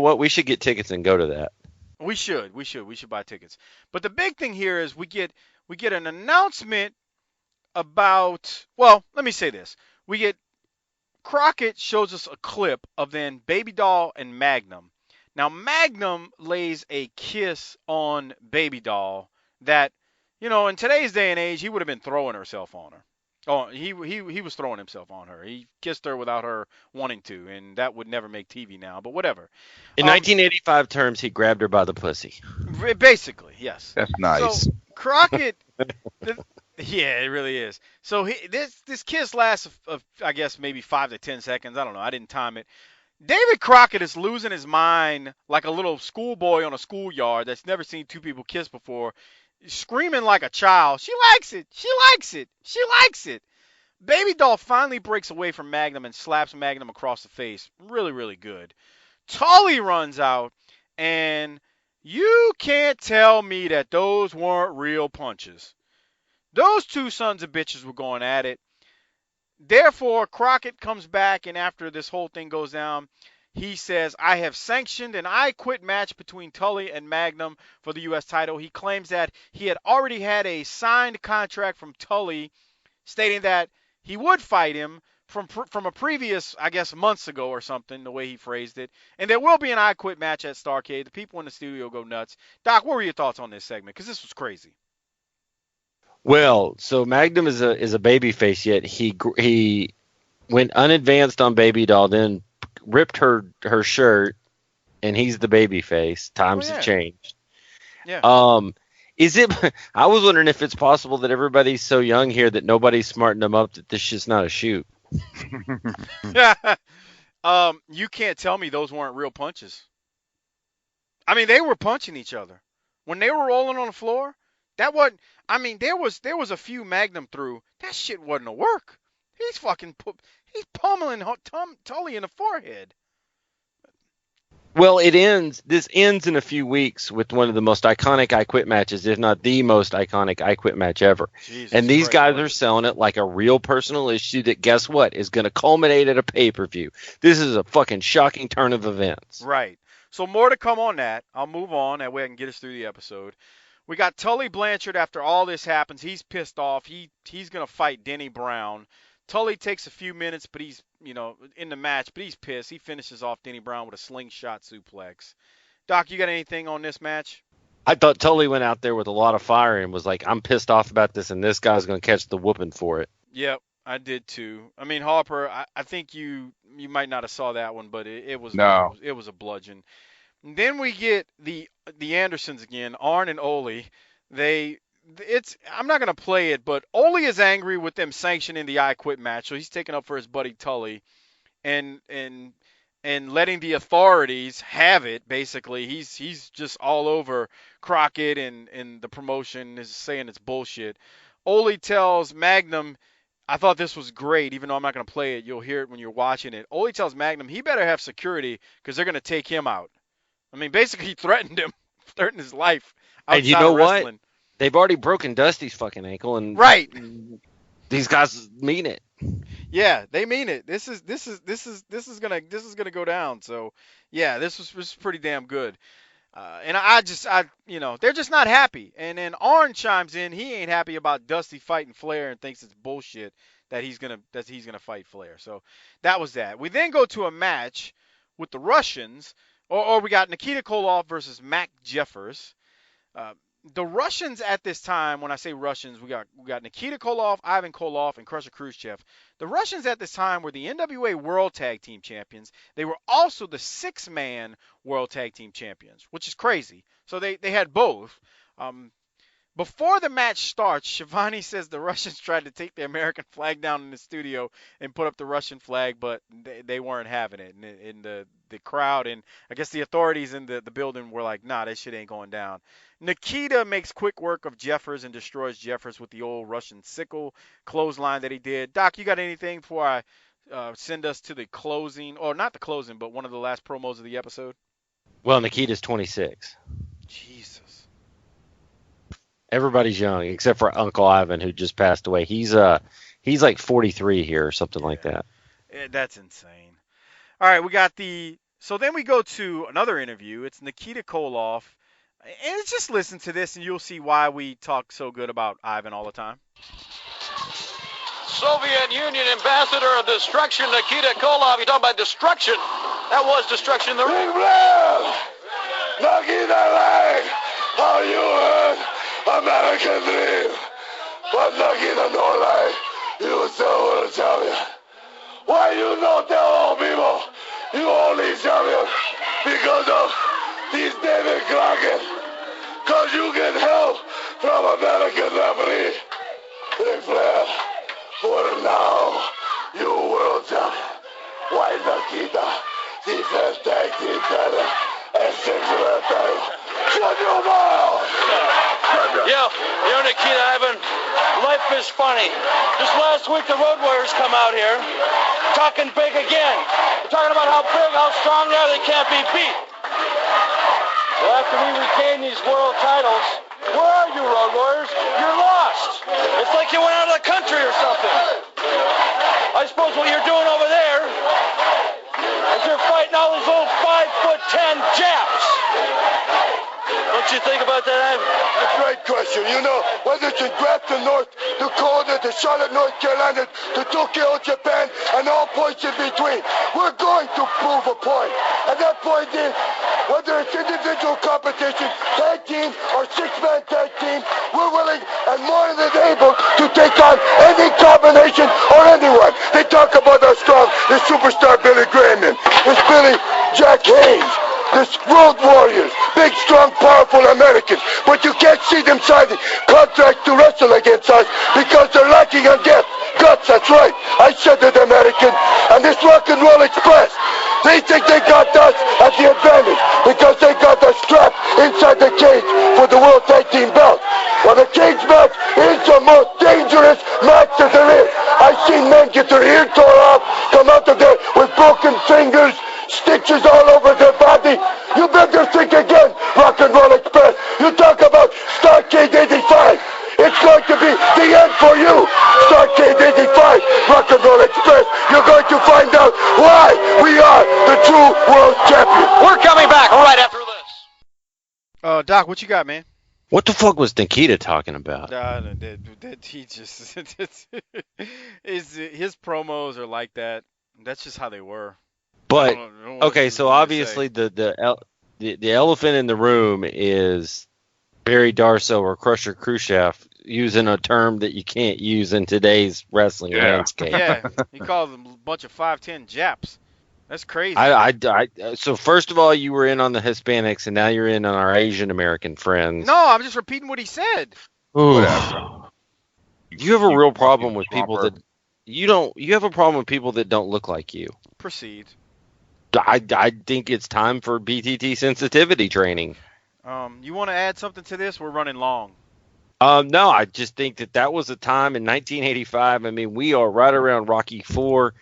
S6: what? We should get tickets and go to that.
S5: We should buy tickets. But the big thing here is we get an announcement about, well, let me say this. Crockett shows us a clip of then Baby Doll and Magnum. Now Magnum lays a kiss on Baby Doll that, in today's day and age, he would have been throwing himself on her. Oh, he was throwing himself on her. He kissed her without her wanting to, and that would never make TV now, but whatever.
S6: In 1985 terms, he grabbed her by the pussy.
S5: Basically, yes.
S7: That's nice.
S5: So Crockett, yeah, it really is. So this kiss lasts, I guess, maybe 5 to 10 seconds. I don't know. I didn't time it. David Crockett is losing his mind like a little schoolboy on a schoolyard that's never seen two people kiss before, screaming like a child. She likes it. She likes it. She likes it. Baby Doll finally breaks away from Magnum and slaps Magnum across the face. Really, really good. Tully runs out, and you can't tell me that those weren't real punches. Those two sons of bitches were going at it. Therefore, Crockett comes back, and after this whole thing goes down, he says, I have sanctioned an I Quit match between Tully and Magnum for the U.S. title. He claims that he had already had a signed contract from Tully stating that he would fight him from a previous, I guess, months ago or something, the way he phrased it. And there will be an I Quit match at Starrcade. The people in the studio go nuts. Doc, what were your thoughts on this segment? Because this was crazy.
S6: Well, so Magnum is a baby face, yet he went unadvanced on Baby Doll, then ripped her shirt, and he's the baby face. Times have changed.
S5: Yeah.
S6: Is it? I was wondering if it's possible that everybody's so young here that nobody's smartened them up that this shit's not a shoot.
S5: You can't tell me those weren't real punches. I mean, they were punching each other when they were rolling on the floor. That wasn't. I mean, there was a few Magnum through. That shit wasn't a work. He's pummeling Tully in the forehead.
S6: Well, this ends in a few weeks with one of the most iconic I Quit matches, if not the most iconic I Quit match ever.
S5: Jesus
S6: and these
S5: Christ,
S6: guys are selling it like a real personal issue that, guess what, is going to culminate at a pay-per-view. This is a fucking shocking turn of events.
S5: Right. So more to come on that. I'll move on. That way I can get us through the episode. We got Tully Blanchard after all this happens. He's pissed off. He's going to fight Denny Brown. Tully takes a few minutes, but he's, in the match, but he's pissed. He finishes off Denny Brown with a slingshot suplex. Doc, you got anything on this match?
S6: I thought Tully went out there with a lot of fire and was like, I'm pissed off about this, and this guy's going to catch the whooping for it.
S5: Yep, I did too. I mean, Harper, I think you might not have saw that one, but it was a bludgeon. And then we get the Andersons again, Arn and Ole. I'm not going to play it, but Ole is angry with them sanctioning the I Quit match, so he's taking up for his buddy Tully and letting the authorities have it, basically. He's just all over Crockett and the promotion is saying it's bullshit. Ole tells Magnum, I thought this was great, even though I'm not going to play it. You'll hear it when you're watching it. Ole tells Magnum he better have security because they're going to take him out. I mean, basically he threatened his life outside
S6: and you know
S5: of wrestling.
S6: What? They've already broken Dusty's fucking ankle, and
S5: right.
S6: These guys mean it.
S5: Yeah, they mean it. This is gonna go down. So yeah, this was pretty damn good. And they're just not happy. And then Arn chimes in. He ain't happy about Dusty fighting Flair and thinks it's bullshit that he's gonna fight Flair. So that was that. We then go to a match with the Russians, or we got Nikita Koloff versus Mac Jeffers. The Russians at this time, when I say Russians, we got Nikita Koloff, Ivan Koloff, and Crusher Khrushchev. The Russians at this time were the NWA World Tag Team Champions. They were also the 6-man World Tag Team Champions, which is crazy. So they had both. Before the match starts, Schiavone says the Russians tried to take the American flag down in the studio and put up the Russian flag, but they weren't having it. And the crowd and I guess the authorities in the building were like, nah, that shit ain't going down. Nikita makes quick work of Jeffers and destroys Jeffers with the old Russian sickle clothesline that he did. Doc, you got anything before I send us to the closing, or not the closing, but one of the last promos of the episode?
S6: Well, Nikita's 26.
S5: Jesus.
S6: Everybody's young except for Uncle Ivan, who just passed away. He's like 43 here or something like that.
S5: Yeah, that's insane. All right, we got so then we go to another interview. It's Nikita Koloff. And just listen to this and you'll see why we talk so good about Ivan all the time.
S8: Soviet Union ambassador of destruction, Nikita Koloff. You talking about destruction? That was destruction in the ring.
S9: Nikita Leg, how you heard American dream. But Nikita no lie, you still were a champion. Why you not tell all people you only champion? Because of these David Crockett. Cause you get help from American referee. Big Flair, for now, you world champion. Why Nikita, defense tag team title, and 6-man title. Shut your mouth!
S8: Yo, Nikita, Ivan, life is funny. Just last week, the Road Warriors come out here, talking big again. They're talking about how big, how strong they are, they can't be beat. Well, after we regain these world titles, where are you, Road Warriors? You're lost. It's like you went out of the country or something. I suppose what you're doing over there is you're fighting all these old 5'10" Japs. Don't you think about that, Ivan?
S9: That's a great question. You know, whether it's in to North Dakota to Charlotte, North Carolina to Tokyo, Japan, and all points in between. We're going to prove a point. And that point is, whether it's individual competition, tag team, or six-man tag team, we're willing and more than able to take on any combination or anyone. They talk about how strong the superstar Billy Graham is. It's Billy Jack Haynes. This road warriors, big, strong, powerful Americans, but you can't see them signing contracts to wrestle against us because they're lacking on guts, that's right. I said it, American. And this Rock and Roll Express, they think they got us at the advantage because they got us strapped inside the cage for the World Tag Team belt. Well, the cage match is the most dangerous match that there is. I've seen men get their ear tore off, come out of there with broken fingers, stitches all over their body. You better think again, Rock and Roll Express. You talk about Starcade 85. It's going to be the end for you. Starcade 85, Rock and Roll Express. You're going to find out why we are the true world champions.
S8: We're coming back right after this.
S5: Doc, what you got, man?
S6: What the fuck was Nikita talking about?
S5: He just his promos are like that. That's just how they were.
S6: But okay, so obviously the elephant in the room is Barry Darsow or Crusher Khrushchev using a term that you can't use in today's wrestling landscape.
S5: Yeah, he calls them a bunch of 5'10" Japs. That's crazy.
S6: So first of all, you were in on the Hispanics, and now you're in on our Asian American friends.
S5: No, I'm just repeating what he said.
S6: Whatever. You have a real problem with people that you have a problem with people that don't look like you.
S5: Proceed.
S6: I think it's time for BTT sensitivity training.
S5: You want to add something to this? We're running long.
S6: No, I just think that was a time in 1985. I mean, we are right around Rocky IV.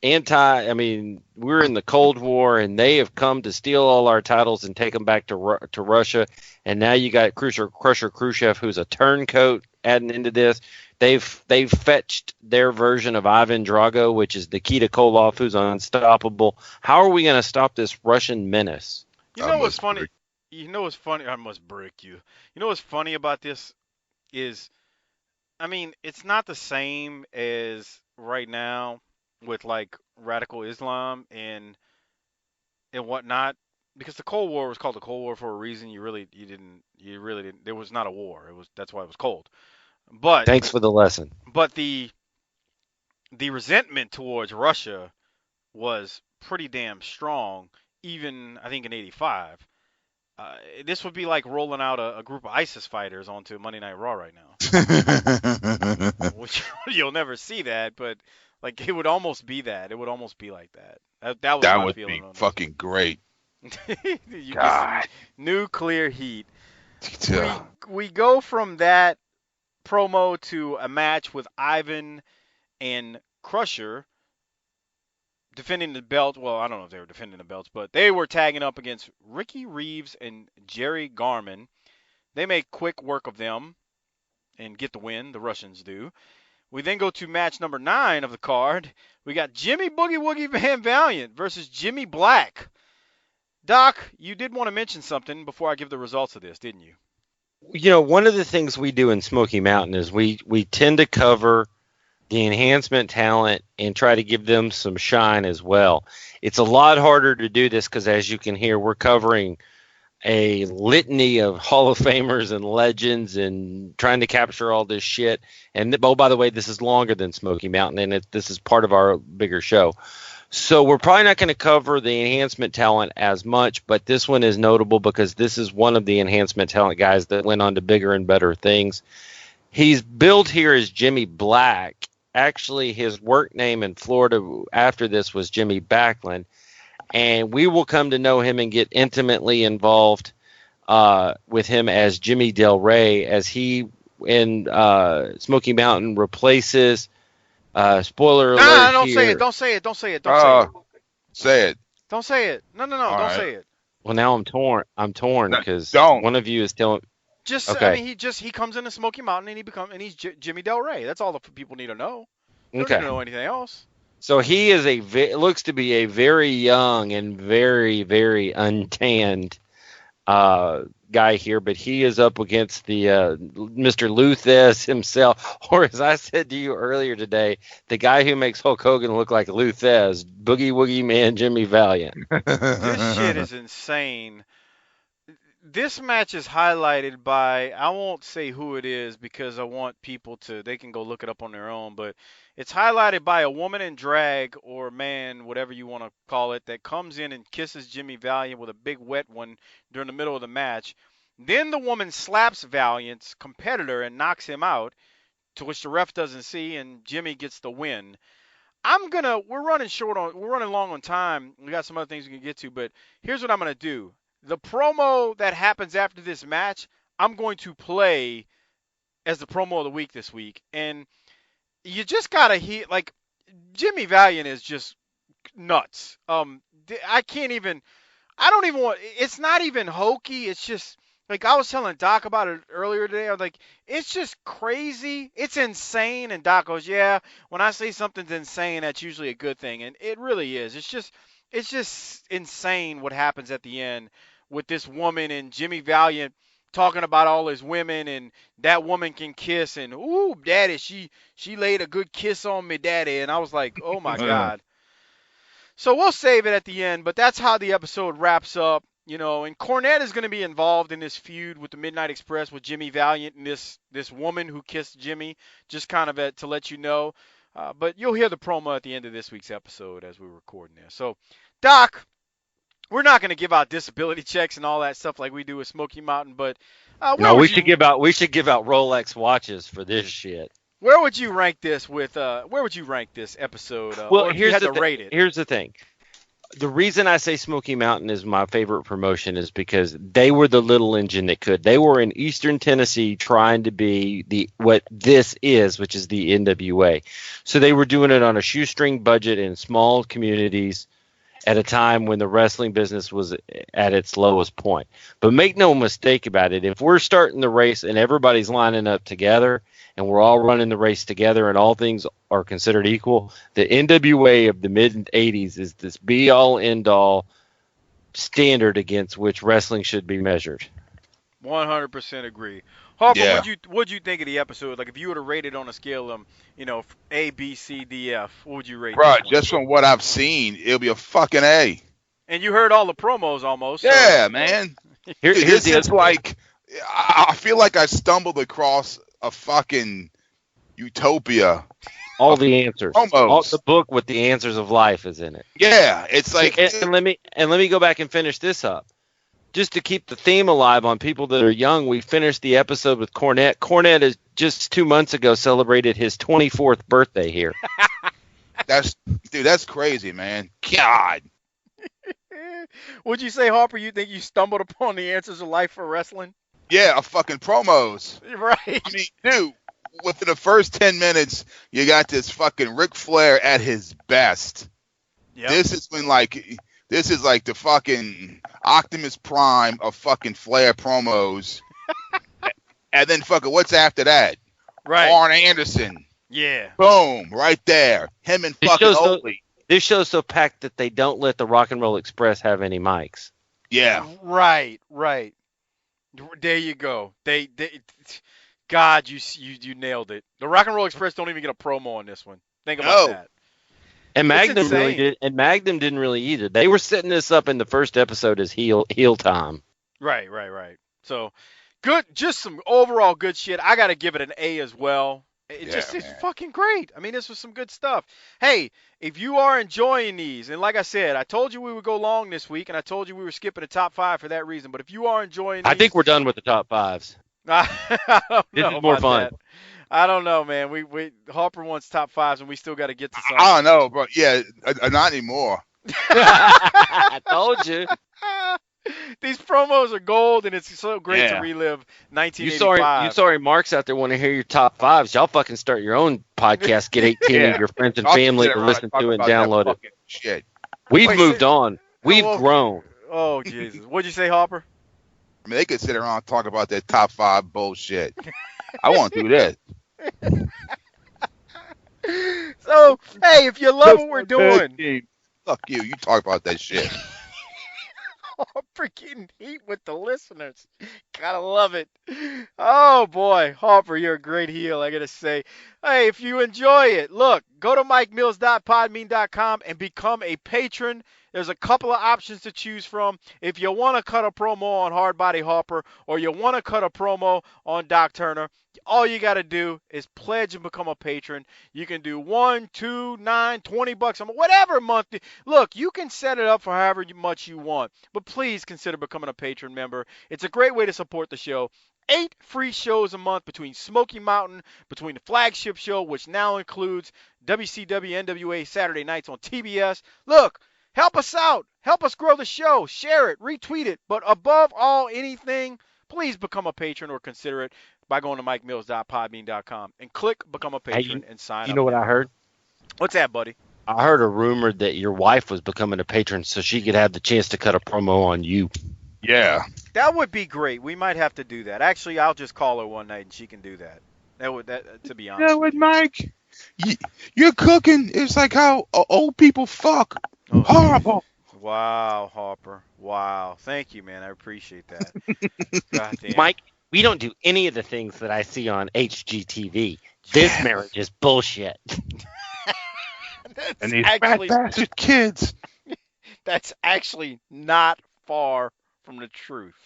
S6: We're in the Cold War, and they have come to steal all our titles and take them back to Russia. And now you got Crusher Khrushchev, who's a turncoat, adding into this. They've fetched their version of Ivan Drago, which is Nikita Koloff, who's unstoppable. How are we going to stop this Russian menace?
S5: You know what's funny? I must break you. You know what's funny about this is, it's not the same as right now with like radical Islam and whatnot, because the Cold War was called the Cold War for a reason. You really didn't. There was not a war. That's why it was cold. But
S6: thanks for the lesson.
S5: But the resentment towards Russia was pretty damn strong, even I think in '85. This would be like rolling out a group of ISIS fighters onto Monday Night Raw right now. Which you'll never see that, but like it would almost be that. It would almost be like that. That
S7: would be fucking great.
S5: God. Nuclear heat. We go from that promo to a match with Ivan and Crusher defending the belt. Well, I don't know if they were defending the belts, but they were tagging up against Ricky Reeves and Jerry Garman. They make quick work of them and get the win. The Russians do. We then go to match number 9 of the card. We got Jimmy Boogie Woogie Van Valiant versus Jimmy Black. Doc, you did want to mention something before I give the results of this, didn't you?
S6: You know, one of the things we do in Smoky Mountain is we tend to cover the enhancement talent and try to give them some shine as well. It's a lot harder to do this because, as you can hear, we're covering a litany of Hall of Famers and legends and trying to capture all this shit. And, oh, by the way, this is longer than Smoky Mountain, and this is part of our bigger show. So we're probably not going to cover the enhancement talent as much, but this one is notable because this is one of the enhancement talent guys that went on to bigger and better things. He's billed here as Jimmy Black. Actually, his work name in Florida after this was Jimmy Backlund, and we will come to know him and get intimately involved with him as Jimmy Del Rey, as he in Smoky Mountain replaces spoiler alert.
S5: Don't
S6: here.
S5: say it. Don't say it. Don't say it. Don't say it.
S7: Say it.
S5: Don't say it. No. Don't say it.
S6: Well, now I'm torn because one of you is telling.
S5: Okay. He comes into Smoky Mountain and he's Jimmy Del Rey. That's all the people need to know. They don't need to know anything else.
S6: So he is looks to be a very young and very, very untanned guy here, but he is up against the Mr. Luthez himself, or as I said to you earlier today, the guy who makes Hulk Hogan look like Luthez, Boogie Woogie Man Jimmy Valiant.
S5: This shit is insane. This match is highlighted by, I won't say who it is because I want people to, they can go look it up on their own, but it's highlighted by a woman in drag or man, whatever you want to call it, that comes in and kisses Jimmy Valiant with a big wet one during the middle of the match. Then the woman slaps Valiant's competitor and knocks him out, to which the ref doesn't see, and Jimmy gets the win. We're running long on time. We got some other things we can get to, but here's what I'm going to do. The promo that happens after this match, I'm going to play as the promo of the week this week. And you just got to hear, like, Jimmy Valiant is just nuts. It's not even hokey. It's just, like, I was telling Doc about it earlier today. I was like, it's just crazy. It's insane. And Doc goes, yeah, when I say something's insane, that's usually a good thing. And it really is. It's just insane what happens at the end with this woman and Jimmy Valiant talking about all his women, and that woman can kiss, and ooh, daddy, she laid a good kiss on me, daddy. And I was like, oh my God. So we'll save it at the end, but that's how the episode wraps up. And Cornette is going to be involved in this feud with the Midnight Express with Jimmy Valiant and this woman who kissed Jimmy, just kind of to let you know. But you'll hear the promo at the end of this week's episode as we're recording this. So, Doc, we're not going to give out disability checks and all that stuff like we do with Smoky Mountain, but
S6: we should give out Rolex watches for this shit.
S5: Where would you rank this episode?
S6: Well, here's the thing. The reason I say Smoky Mountain is my favorite promotion is because they were the little engine that could. They were in Eastern Tennessee trying to be what this is, which is the NWA. So they were doing it on a shoestring budget in small communities at a time when the wrestling business was at its lowest point. But make no mistake about it, if we're starting the race and everybody's lining up together and we're all running the race together and all things are considered equal, the NWA of the mid-'80s is this be-all, end-all standard against which wrestling should be measured.
S5: 100% agree. Harper,
S7: Yeah.
S5: what'd you think of the episode? Like, if you were to rate it on a scale of, A, B, C, D, F, what would you rate
S7: Bro,
S5: this one?
S7: just from what I've seen, it'll be a fucking A.
S5: And you heard all the promos almost.
S7: Yeah,
S5: so.
S7: Man.
S6: Here's
S7: this
S6: the
S7: is
S6: other
S7: like, I feel like I stumbled across a fucking utopia.
S6: All the answers.
S7: Almost.
S6: All the book with the answers of life is in it.
S7: Yeah, it's like.
S6: And let me go back and finish this up. Just to keep the theme alive on people that are young, we finished the episode with Cornette. Cornette is just 2 months ago celebrated his 24th birthday here.
S7: That's crazy, man. God.
S5: Would you say, Harper, you think you stumbled upon the answers of life for wrestling?
S7: Yeah, fucking promos.
S5: Right.
S7: I mean, dude, within the first 10 minutes, you got this fucking Ric Flair at his best.
S5: Yep.
S7: This is like the fucking Optimus Prime of fucking Flair promos. And then fucking what's after that?
S5: Right.
S7: Arn Anderson.
S5: Yeah.
S7: Boom, right there. Him and fucking Oakley.
S6: This show's so packed that they don't let the Rock and Roll Express have any mics.
S7: Yeah.
S5: Right. There you go. God, you nailed it. The Rock and Roll Express don't even get a promo on this one. Think about that.
S6: And Magnum really did, and Magnum didn't really either. They were setting this up in the first episode as heel time.
S5: Right. So good, just some overall good shit. I gotta give it an A as well. It's fucking great. I mean, this was some good stuff. Hey, if you are enjoying these, and like I said, I told you we would go long this week, and I told you we were skipping the top 5 for that reason. But if you are enjoying these,
S6: I think we're done with the top 5s.
S5: I don't
S6: this
S5: know
S6: is more
S5: about
S6: fun.
S5: that. I don't know, man. We Harper wants top 5s, and we still got to get to something.
S7: I don't know, but yeah, not anymore.
S6: I told you.
S5: These promos are gold, and it's so great to relive 1985.
S6: You sorry Marks out there want to hear your top 5s. Y'all fucking start your own podcast. Get 18 of your friends and family to listen to it and download it.
S7: Shit.
S6: We've moved on. We've grown.
S5: Oh, Jesus. What'd you say, Harper?
S7: I mean, they could sit around and talk about their top 5 bullshit. I want to do this.
S5: So, hey, if you love what we're doing.
S7: Fuck you. You talk about that shit.
S5: Harper getting heat with the listeners. Gotta love it. Oh boy, Harper, you're a great heel, I gotta say. Hey, if you enjoy it, look, go to mikemills.podbean.com and become a patron. There's a couple of options to choose from. If you want to cut a promo on Hardbody Harper or you want to cut a promo on Doc Turner, all you got to do is pledge and become a patron. You can do 1, 2, 9, 20 bucks a month, whatever month. Look, you can set it up for however much you want, but please consider becoming a patron member. It's a great way to support the show. 8 free shows a month between Smoky Mountain, between the flagship show, which now includes WCW NWA Saturday nights on TBS. Look, help us out. Help us grow the show. Share it. Retweet it. But above all anything, please become a patron or consider it by going to mikemills.podbean.com and click Become a Patron and sign up.
S6: You know what I heard?
S5: What's that, buddy?
S6: I heard a rumor that your wife was becoming a patron so she could have the chance to cut a promo on you.
S7: Yeah.
S5: That would be great. We might have to do that. Actually, I'll just call her one night and she can do that. To be honest.
S7: You know what, Mike? You're cooking. It's like how old people fuck.
S5: Oh,
S7: horrible.
S5: Wow, Harper. Wow. Thank you, man. I appreciate that. God damn.
S6: Mike, we don't do any of the things that I see on HGTV. This marriage is bullshit.
S7: And these fat bastard kids.
S5: That's actually not far from the truth.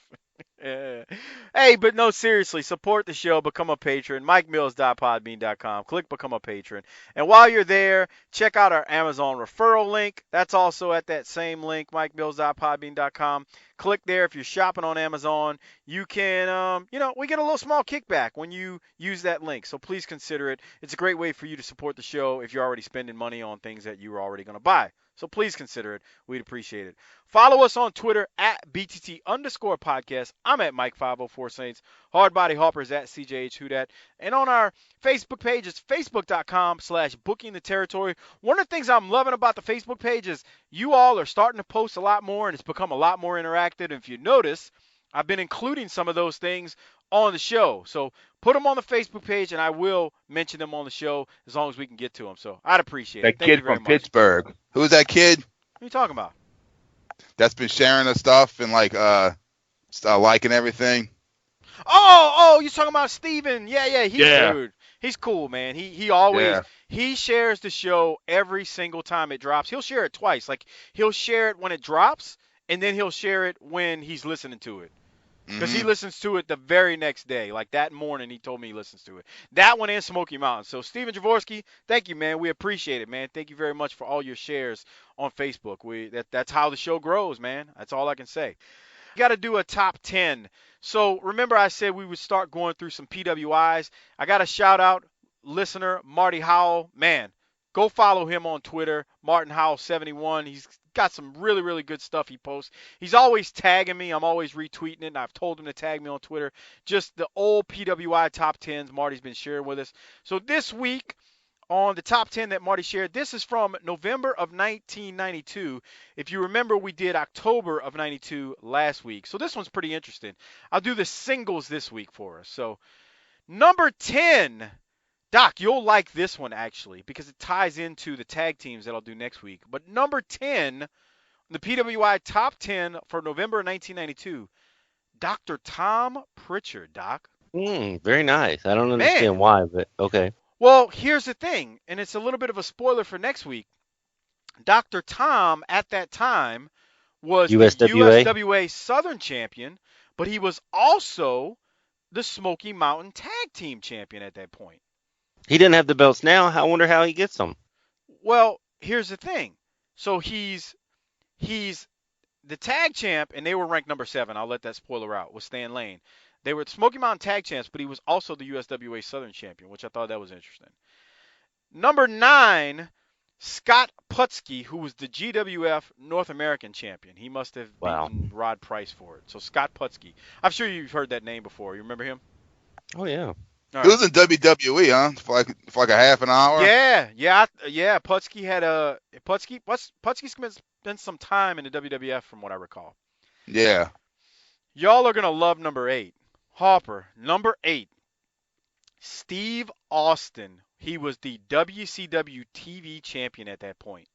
S5: Hey, but no, seriously, support the show. Become a patron. MikeMills.podbean.com. Click Become a Patron. And while you're there, check out our Amazon referral link. That's also at that same link, MikeMills.podbean.com. Click there. If you're shopping on Amazon, you can, we get a little small kickback when you use that link. So please consider it. It's a great way for you to support the show if you're already spending money on things that you were already going to buy. So please consider it. We'd appreciate it. Follow us on Twitter at BTT_podcast. I'm at Mike504Saints. Hardbody Harper is at CJH Hudat. And on our Facebook page, it's facebook.com/bookingtheterritory. One of the things I'm loving about the Facebook page is you all are starting to post a lot more, and it's become a lot more interactive. And if you notice, I've been including some of those things on the show. So put them on the Facebook page, and I will mention them on the show as long as we can get to them. So I'd appreciate it.
S7: That kid from Pittsburgh. Who's that kid?
S5: What are you talking about?
S7: That's been sharing the stuff and liking everything.
S5: Oh, you're talking about Steven. Yeah, he's good. He's cool, man. He always he shares the show every single time it drops. He'll share it twice. Like he'll share it when it drops, and then he'll share it when he's listening to it. Because he listens to it the very next day. Like that morning, he told me he listens to it. That one and Smoky Mountain. So, Steven Javorsky, thank you, man. We appreciate it, man. Thank you very much for all your shares on Facebook. That's how the show grows, man. That's all I can say. Got to do a top 10. So, remember I said we would start going through some PWIs. I got to shout out listener Marty Howell. Man, go follow him on Twitter, Martin Howell 71. He's got some really, really good stuff he posts. He's always tagging me. I'm always retweeting it, and I've told him to tag me on Twitter. Just the old PWI top 10s Marty's been sharing with us. So this week on the top 10 that Marty shared, this is from November of 1992. If you remember, we did October of 92 last week. So this one's pretty interesting. I'll do the singles this week for us. So number 10, Doc, you'll like this one, actually, because it ties into the tag teams that I'll do next week. But number 10, the PWI top 10 for November 1992, Dr. Tom Pritchard, Doc.
S6: Very nice. I don't understand why, but okay.
S5: Well, here's the thing, and it's a little bit of a spoiler for next week. Dr. Tom, at that time, was the USWA Southern Champion, but he was also the Smoky Mountain Tag Team Champion at that point.
S6: He didn't have the belts now. I wonder how he gets them.
S5: Well, here's the thing. So he's the tag champ, and they were ranked number 7. I'll let that spoiler out with Stan Lane. They were the Smoky Mountain Tag Champs, but he was also the USWA Southern Champion, which I thought that was interesting. Number 9, Scott Putski, who was the GWF North American Champion. He must have beaten Rod Price for it. So Scott Putski. I'm sure you've heard that name before. You remember him?
S6: Oh, yeah.
S7: He was in WWE, huh? For like a half an hour.
S5: Yeah. Putski had Putski spent some time in the WWF, from what I recall.
S7: Yeah.
S5: Y'all are gonna love number 8, Harper. Number 8, Steve Austin. He was the WCW TV champion at that point.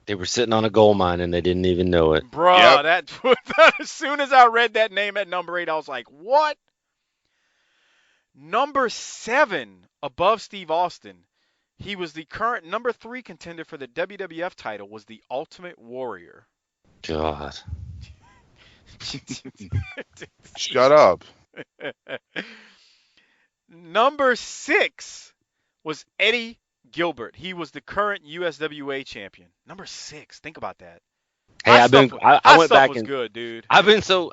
S6: They were sitting on a gold mine and they didn't even know it.
S5: Bruh, that as soon as I read that name at number 8, I was like, what? Number 7, above Steve Austin. He was the current number 3 contender for the WWF title, was the Ultimate Warrior.
S6: God.
S7: Shut up.
S5: Number 6 was Eddie Gilbert. He was the current USWA champion. Number 6. Think about that.
S6: Hey, I went back and
S5: good, dude.
S6: I've been so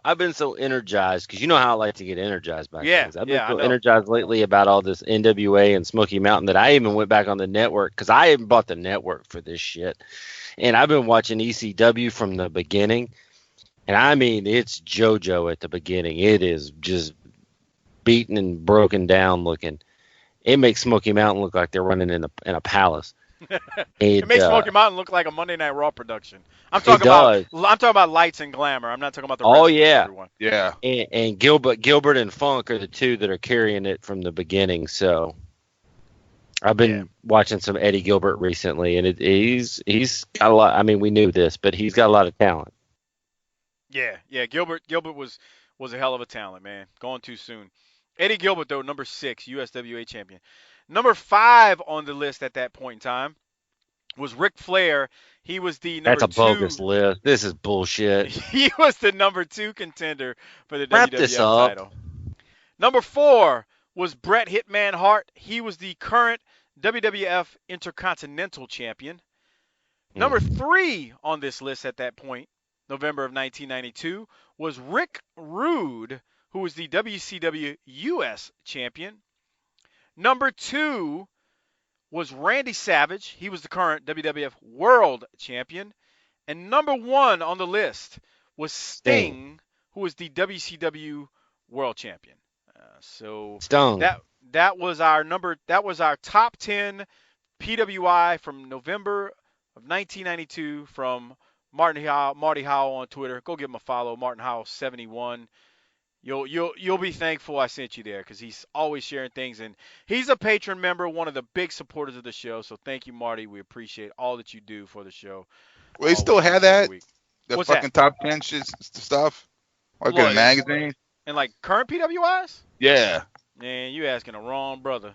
S6: energized because you know how I like to get energized by things. I've been so energized lately about all this NWA and Smoky Mountain that I even went back on the network because I even bought the network for this shit. And I've been watching ECW from the beginning. And I mean, it's JoJo at the beginning. It is just beaten and broken down looking. It makes Smoky Mountain look like they're running in a palace.
S5: It makes Smoky Mountain look like a Monday Night Raw production. I'm talking about lights and glamour. I'm not talking about the rest of everyone.
S7: Yeah.
S6: And Gilbert and Funk are the two that are carrying it from the beginning. So I've been watching some Eddie Gilbert recently, and he's got a lot. I mean, we knew this, but he's got a lot of talent.
S5: Yeah. Gilbert was a hell of a talent, man. Gone too soon. Eddie Gilbert, though, number 6, USWA champion. Number 5 on the list at that point in time was Ric Flair. He was the number 2.
S6: That's a bogus list. This is bullshit.
S5: He was the number 2 contender for the
S6: Wrap
S5: WWF
S6: this up.
S5: title. Number 4 was Bret Hitman Hart. He was the current WWF Intercontinental Champion. Number 3 on this list at that point, November of 1992, was Rick Rude, who was the WCW US Champion. Number 2 was Randy Savage. He was the current WWF World Champion. And number 1 on the list was Sting, who was the WCW World Champion. That was our top 10 PWI from November of 1992 from Marty Howell on Twitter. Go give him a follow, Martin Howell 71. You'll be thankful I sent you there because he's always sharing things, and he's a patron member, one of the big supporters of the show. So thank you, Marty. We appreciate all that you do for the show.
S7: Well, you still have that? The
S5: What's
S7: fucking
S5: that?
S7: top 10 shit stuff? Like in a magazine?
S5: And like current PWIs?
S7: Yeah.
S5: Man, you asking the wrong brother.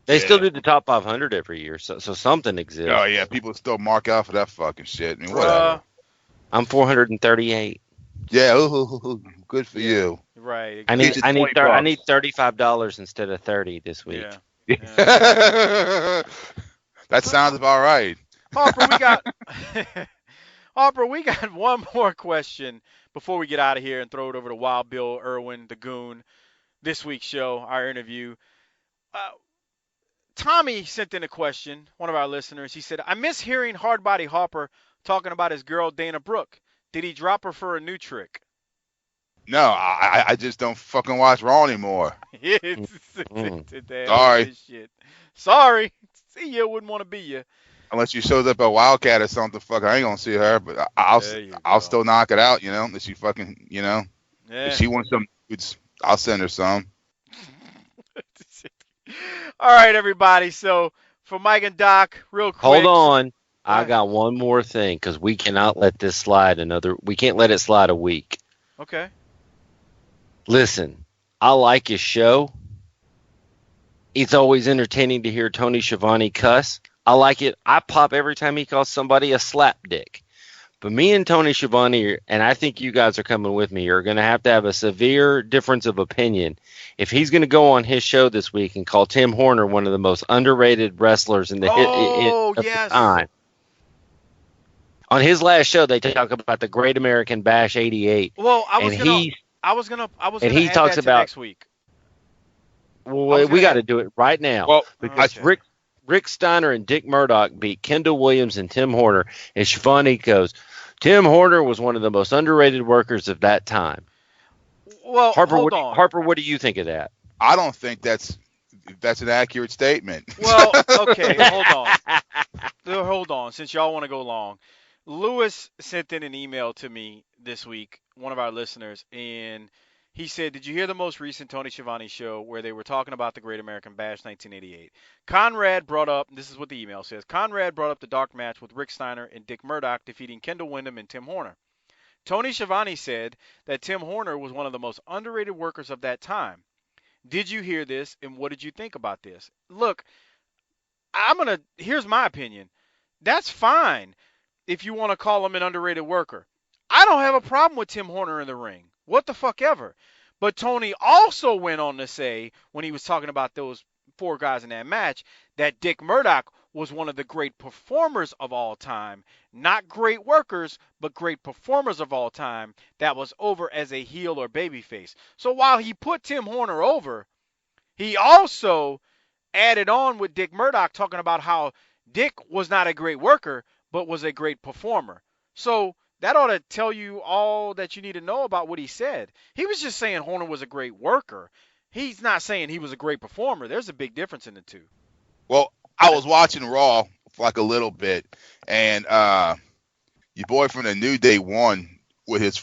S6: They still do the top 500 every year, so something exists.
S7: Oh yeah, people still mark out for that fucking shit. I mean, whatever.
S6: I'm 438.
S7: Yeah, good for you.
S5: Right.
S6: I need $35 instead of 30 this week.
S7: Yeah. That sounds about right.
S5: Harper, we got one more question before we get out of here and throw it over to Wild Bill Irwin, the Goon. This week's show, our interview. Tommy sent in a question, one of our listeners. He said, I miss hearing Hardbody Harper talking about his girl Dana Brooke. Did he drop her for a new trick?
S7: No, I just don't fucking watch Raw anymore. Sorry.
S5: Sorry. See you, wouldn't want to be you.
S7: Unless she shows up at Wildcat or something, fuck, I ain't gonna see her, but I'll still knock it out, Unless she fucking, if she wants some foods, I'll send her some.
S5: All right, everybody. So for Mike and Doc, real quick.
S6: Hold on. I got one more thing because we cannot let this slide we can't let it slide a week.
S5: Okay.
S6: Listen, I like his show. It's always entertaining to hear Tony Schiavone cuss. I like it. I pop every time he calls somebody a slap dick. But me and Tony Schiavone, and I think you guys are coming with me, are going to have a severe difference of opinion if he's going to go on his show this week and call Tim Horner one of the most underrated wrestlers in the the time. On his last show, they talk about the Great American Bash '88.
S5: Well, I was gonna
S6: he talks
S5: that
S6: about
S5: next week.
S6: Well, we got to do it right now.
S7: Well,
S6: because Rick Steiner and Dick Murdoch beat Kendall Williams and Tim Horner, and Schiavone goes, Tim Horner was one of the most underrated workers of that time.
S5: Well,
S6: Harper, what do you think of that?
S7: I don't think that's an accurate statement.
S5: Well, okay, hold on. Since y'all want to go long, Lewis sent in an email to me this week, one of our listeners, and He said, did you hear the most recent Tony Schiavone show where they were talking about the Great American Bash 1988? Conrad brought up, this is what the email says, Conrad brought up the dark match with Rick Steiner and Dick Murdoch defeating Kendall Windham and Tim Horner. Tony Schiavone said that Tim Horner was one of the most underrated workers of that time. Did you hear this, and what did you think about this? Look, here's my opinion. That's fine if you want to call him an underrated worker. I don't have a problem with Tim Horner in the ring. What the fuck ever. But Tony also went on to say, when he was talking about those 4 guys in that match, that Dick Murdoch was one of the great performers of all time. Not great workers, but great performers of all time that was over as a heel or babyface. So while he put Tim Horner over, he also added on with Dick Murdoch talking about how Dick was not a great worker, but was a great performer. So that ought to tell you all that you need to know about what he said. He was just saying Horner was a great worker. He's not saying he was a great performer. There's a big difference in the two.
S7: Well, I was watching Raw for like a little bit, and your boy from the New Day won with his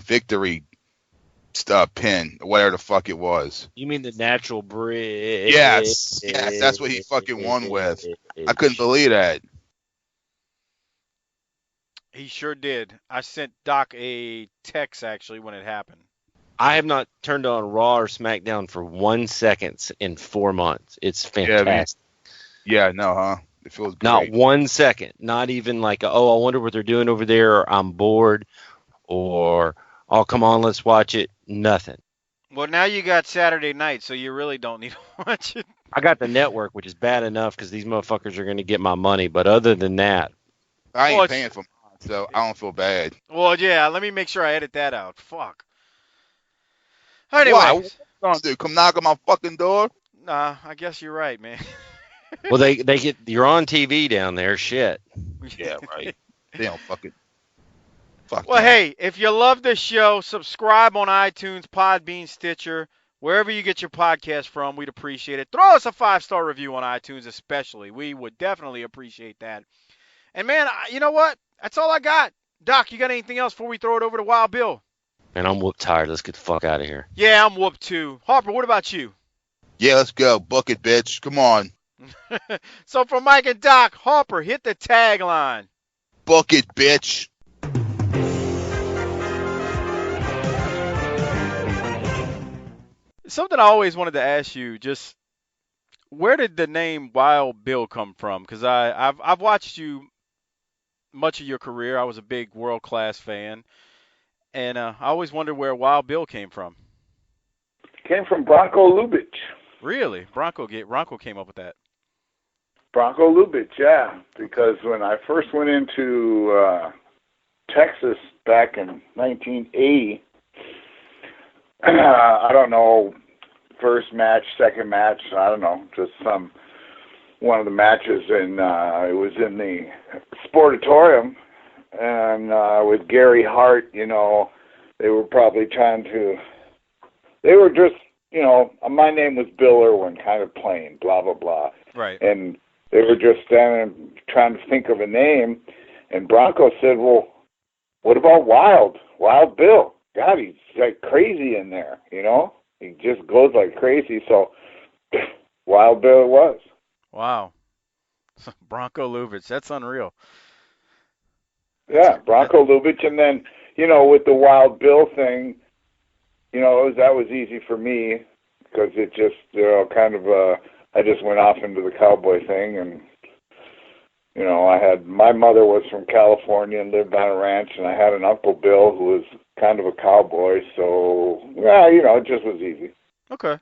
S7: victory pin, or whatever the fuck it was.
S6: You mean the natural bridge?
S7: Yes, that's what he fucking won with. I couldn't believe that.
S5: He sure did. I sent Doc a text, actually, when it happened.
S6: I have not turned on Raw or SmackDown for 1 second in 4 months. It's fantastic.
S7: Yeah, no, huh? It feels great.
S6: Not 1 second. Not even like, I wonder what they're doing over there, or I'm bored, or, oh, come on, let's watch it. Nothing.
S5: Well, now you got Saturday night, so you really don't need to watch it.
S6: I got the network, which is bad enough because these motherfuckers are going to get my money. But other than that,
S7: I ain't paying for mine, so I don't feel bad.
S5: Well, yeah, let me make sure I edit that out. Fuck. Anyway.
S7: What you gonna do? Come knock on my fucking door?
S5: Nah, I guess you're right, man.
S6: Well, you're on TV down there. Shit.
S7: Yeah, right. They don't fucking. Fuck.
S5: Well, hey, if you love this show, subscribe on iTunes, Podbean, Stitcher, wherever you get your podcast from. We'd appreciate it. Throw us a 5-star review on iTunes, especially. We would definitely appreciate that. And man, you know what? That's all I got. Doc, you got anything else before we throw it over to Wild Bill?
S6: Man, I'm whooped tired. Let's get the fuck out of here.
S5: Yeah, I'm whooped too. Harper, what about you?
S7: Yeah, let's go. Book it, bitch. Come on.
S5: So for Mike and Doc, Harper, hit the tagline.
S7: Book it, bitch.
S5: Something I always wanted to ask you, just where did the name Wild Bill come from? Because I've watched you much of your career. I was a big World Class fan, and I always wondered where Wild Bill came from.
S14: Came from Bronco Lubitsch.
S5: Really? Bronco came up with that.
S14: Bronco Lubitsch, yeah. Because when I first went into Texas back in 1980, I don't know, first match, second match, I don't know, just one of the matches, and it was in the Sportatorium, and with Gary Hart, they were probably they were just, my name was Bill Irwin, kind of plain, blah, blah, blah.
S5: Right.
S14: And they were just standing trying to think of a name, and Bronco said, well, what about Wild Bill? God, he's like crazy in there, He just goes like crazy, so Wild Bill it was.
S5: Wow. Bronco Lubitsch, that's unreal.
S14: Yeah, Bronco Lubitsch, and then, with the Wild Bill thing, that was easy for me because it just, I just went off into the cowboy thing, and, my mother was from California and lived on a ranch, and I had an Uncle Bill who was kind of a cowboy, so, it just was easy.
S5: Okay.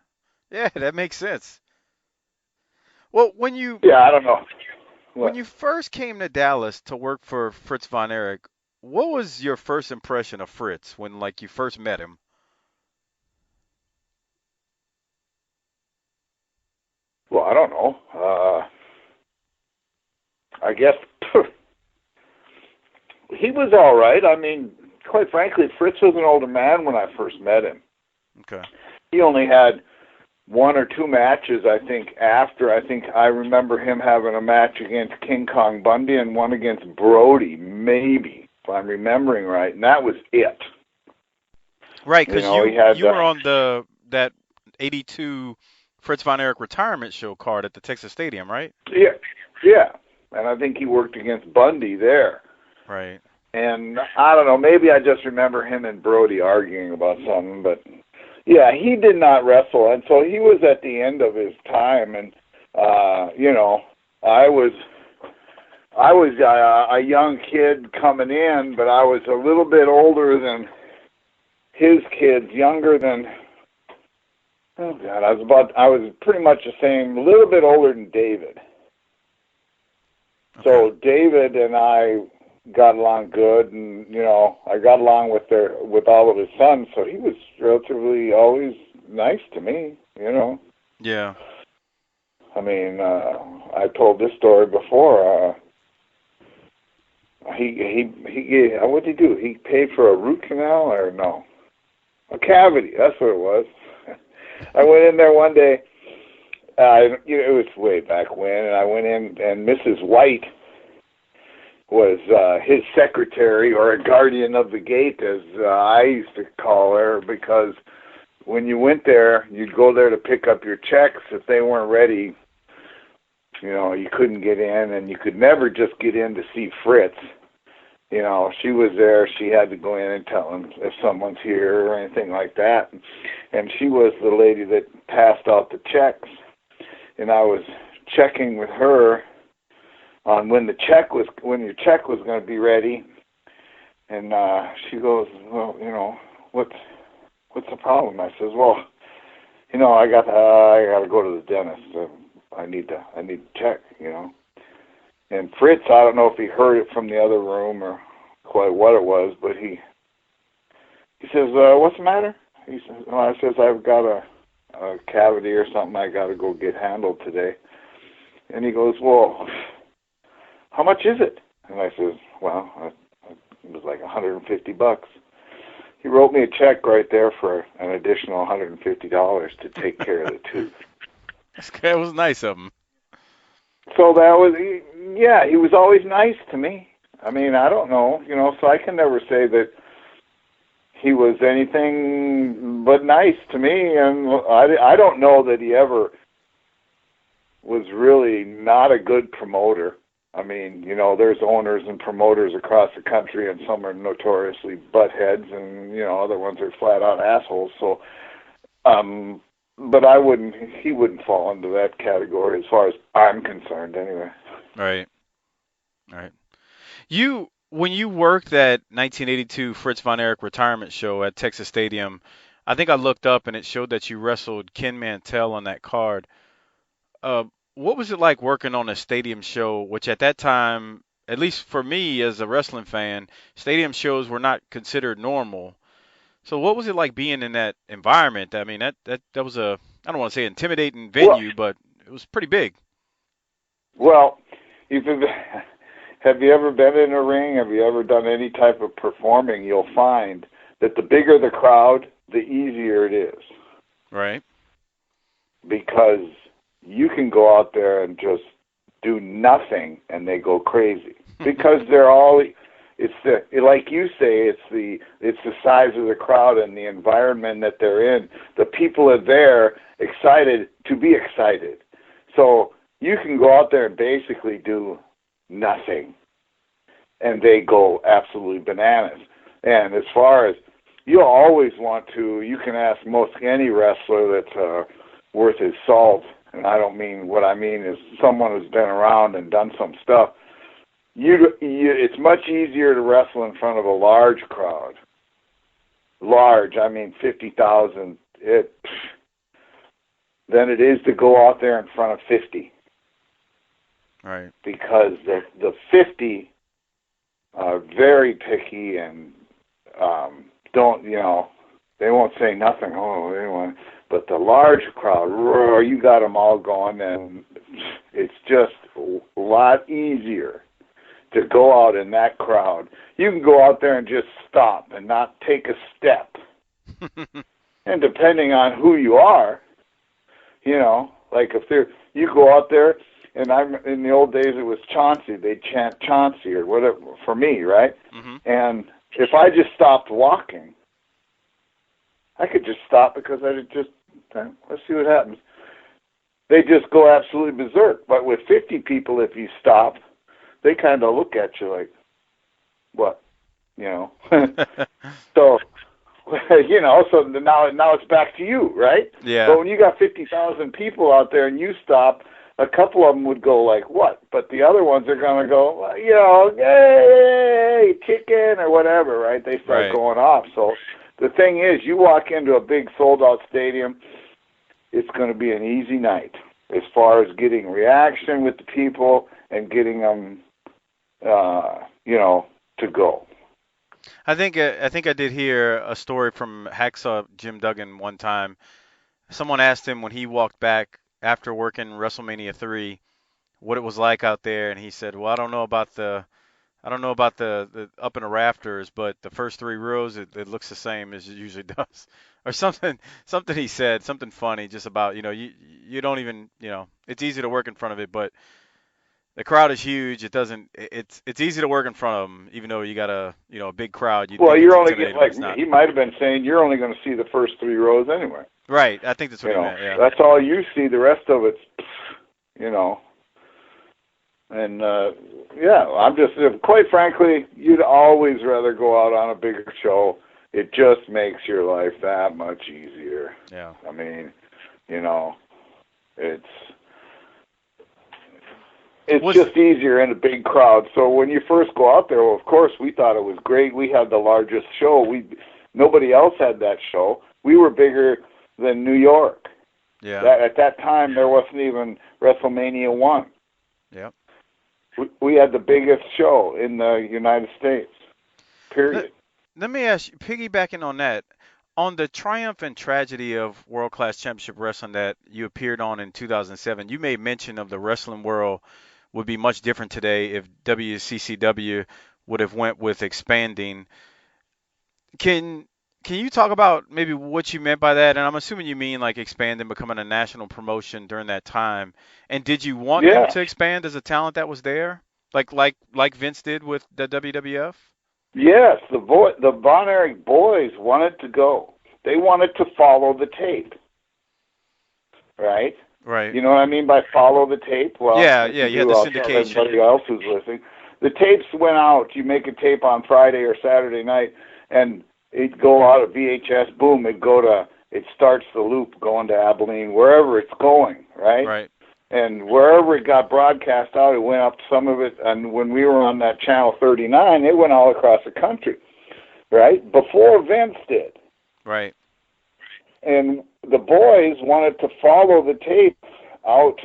S5: Yeah, that makes sense. Well,
S14: Yeah, I don't know.
S5: When you first came to Dallas to work for Fritz von Erich, what was your first impression of Fritz when, you first met him?
S14: Well, I don't know. I guess he was all right. I mean, quite frankly, Fritz was an older man when I first met him.
S5: Okay.
S14: He only had 1 or 2 matches, I think, after. I think I remember him having a match against King Kong Bundy and one against Brody, maybe, if I'm remembering right, and that was it.
S5: Right, because you
S14: had
S5: were on that '82 Fritz von Erich retirement show card at the Texas Stadium, right?
S14: Yeah, and I think he worked against Bundy there.
S5: Right.
S14: And I don't know, maybe I just remember him and Brody arguing about something, but yeah, he did not wrestle, and so he was at the end of his time, and I was a young kid coming in, but I was a little bit older than his kids, younger than. Oh God, I was pretty much the same, a little bit older than David. Okay. So David and I got along good, and I got along with all of his sons, so he was relatively always nice to me,
S5: Yeah.
S14: I mean, I told this story before. What did he do? He paid for a root canal or no? A cavity. That's what it was. I went in there one day. It was way back when, and I went in, and Mrs. White was his secretary, or a guardian of the gate, as I used to call her, because when you went there, you'd go there to pick up your checks. If they weren't ready, you couldn't get in, and you could never just get in to see Fritz. She was there. She had to go in and tell him if someone's here or anything like that. And she was the lady that passed out the checks. And I was checking with her on when your check was going to be ready. And she goes, well, what's the problem? I says, well, I got to go to the dentist. I need to check, And Fritz, I don't know if he heard it from the other room or quite what it was, but he says, what's the matter? He says, I says, I've got a cavity or something I got to go get handled today. And he goes, well, how much is it? And I says, well, it was like $150. He wrote me a check right there for an additional $150 to take care of the tooth.
S5: That was nice of him.
S14: So he was always nice to me. I mean, I don't know, so I can never say that he was anything but nice to me, and I don't know that he ever was really not a good promoter. I mean, there's owners and promoters across the country, and some are notoriously buttheads, and, other ones are flat-out assholes, so, but he wouldn't fall into that category as far as I'm concerned, anyway.
S5: Right. When you worked that 1982 Fritz von Erich retirement show at Texas Stadium, I think I looked up and it showed that you wrestled Ken Mantell on that card. What was it like working on a stadium show, which at that time, at least for me as a wrestling fan, stadium shows were not considered normal. So what was it like being in that environment? I mean, that was I don't want to say intimidating venue, but it was pretty big.
S14: Well, have you ever been in a ring? Have you ever done any type of performing? You'll find that the bigger the crowd, the easier it is.
S5: Right.
S14: Because you can go out there and just do nothing and they go crazy. Because they're all, like you say, it's the size of the crowd and the environment that they're in. The people are there excited to be excited. So you can go out there and basically do nothing, and they go absolutely bananas. And as far as you'll always want to, you can ask most any wrestler that's worth his salt, and what I mean is someone who's been around and done some stuff. It's much easier to wrestle in front of a large crowd. Large, I mean 50,000, than it is to go out there in front of 50.
S5: Right.
S14: Because the 50 are very picky and they won't say nothing. Oh, anyone. But the large crowd, you got them all going, and it's just a lot easier to go out in that crowd. You can go out there and just stop and not take a step. And depending on who you are, like if you go out there. And in the old days, it was Chauncey. They'd chant Chauncey or whatever for me, right?
S5: Mm-hmm.
S14: And if I just stopped walking, I could just stop because let's see what happens. They just go absolutely berserk. But with 50 people, if you stop, they kind of look at you like, what? So, so now it's back to you, right?
S5: Yeah.
S14: But when you got 50,000 people out there and you stop, a couple of them would go like, what? But the other ones are going to go, yay, chicken or whatever, right? They start going off. So the thing is, you walk into a big sold-out stadium, it's going to be an easy night as far as getting reaction with the people and getting them, to go.
S5: I think I did hear a story from Hacksaw Jim Duggan one time. Someone asked him when he walked back after working WrestleMania 3 what it was like out there, and he said, "Well, I don't know about the up in the rafters, but the first 3 rows it looks the same as it usually does." Or something he said, something funny just about, you don't even, it's easy to work in front of it, but the crowd is huge. It's easy to work in front of them, even though you got a big crowd.
S14: You're only getting, he might have been saying you're only going to see the first 3 rows anyway.
S5: Right. I think that's what he meant. Yeah.
S14: That's all you see. The rest of it's, and I'm just, quite frankly, you'd always rather go out on a bigger show. It just makes your life that much easier.
S5: Yeah.
S14: I mean, it's just easier in a big crowd. So when you first go out there, well, of course, we thought it was great. We had the largest show. Nobody else had that show. We were bigger than New York.
S5: Yeah.
S14: At that time, there wasn't even WrestleMania 1.
S5: Yep.
S14: We had the biggest show in the United States, period.
S5: Let me ask you, piggybacking on that, on the triumph and tragedy of World Class Championship Wrestling that you appeared on in 2007, you made mention of the wrestling world would be much different today if WCCW would have went with expanding. Can you talk about maybe what you meant by that? And I'm assuming you mean like expanding, becoming a national promotion during that time. And did you want them to expand as a talent that was there, like Vince did with the WWF?
S14: Yes, the Von Erich boys wanted to go. They wanted to follow the tape, right?
S5: Right.
S14: You know what I mean by follow the tape? Well,
S5: you had the syndication.
S14: Everybody else who's listening, the tapes went out. You make a tape on Friday or Saturday night, and it'd go out of VHS. Boom! It starts the loop going to Abilene, wherever it's going, right?
S5: Right.
S14: And wherever it got broadcast out, it went up some of it. And when we were on that Channel 39, it went all across the country, right? Before Vince did.
S5: Right.
S14: And the boys wanted to follow the tape out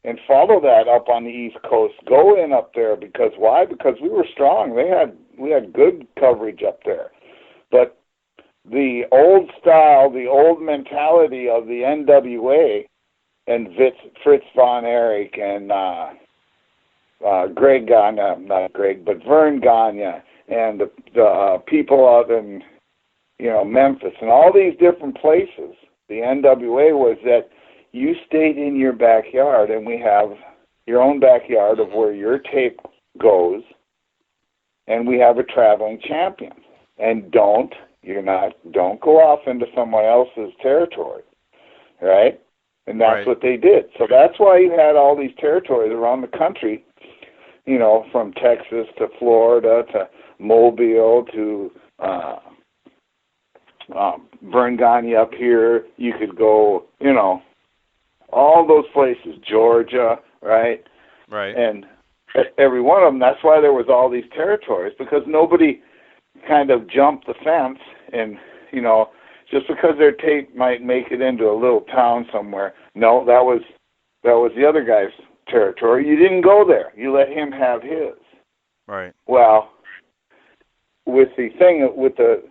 S14: and follow that up on the East Coast, go in up there. Because why? Because we were strong. We had good coverage up there. But the old style, the old mentality of the NWA and Fritz Von Erich and Greg Gagne, not Greg, but Vern Gagne, and the people out in Memphis and all these different places. The NWA was that you stayed in your backyard, and we have your own backyard of where your tape goes, and we have a traveling champion. And don't go off into someone else's territory, right? And that's what they did. So that's why you had all these territories around the country, from Texas to Florida to Mobile to Vern Gagne up here. You could go, all those places, Georgia, right?
S5: Right.
S14: And every one of them, that's why there was all these territories, because nobody kind of jumped the fence and, just because their tape might make it into a little town somewhere. No, that was the other guy's territory. You didn't go there. You let him have his.
S5: Right.
S14: Well, with the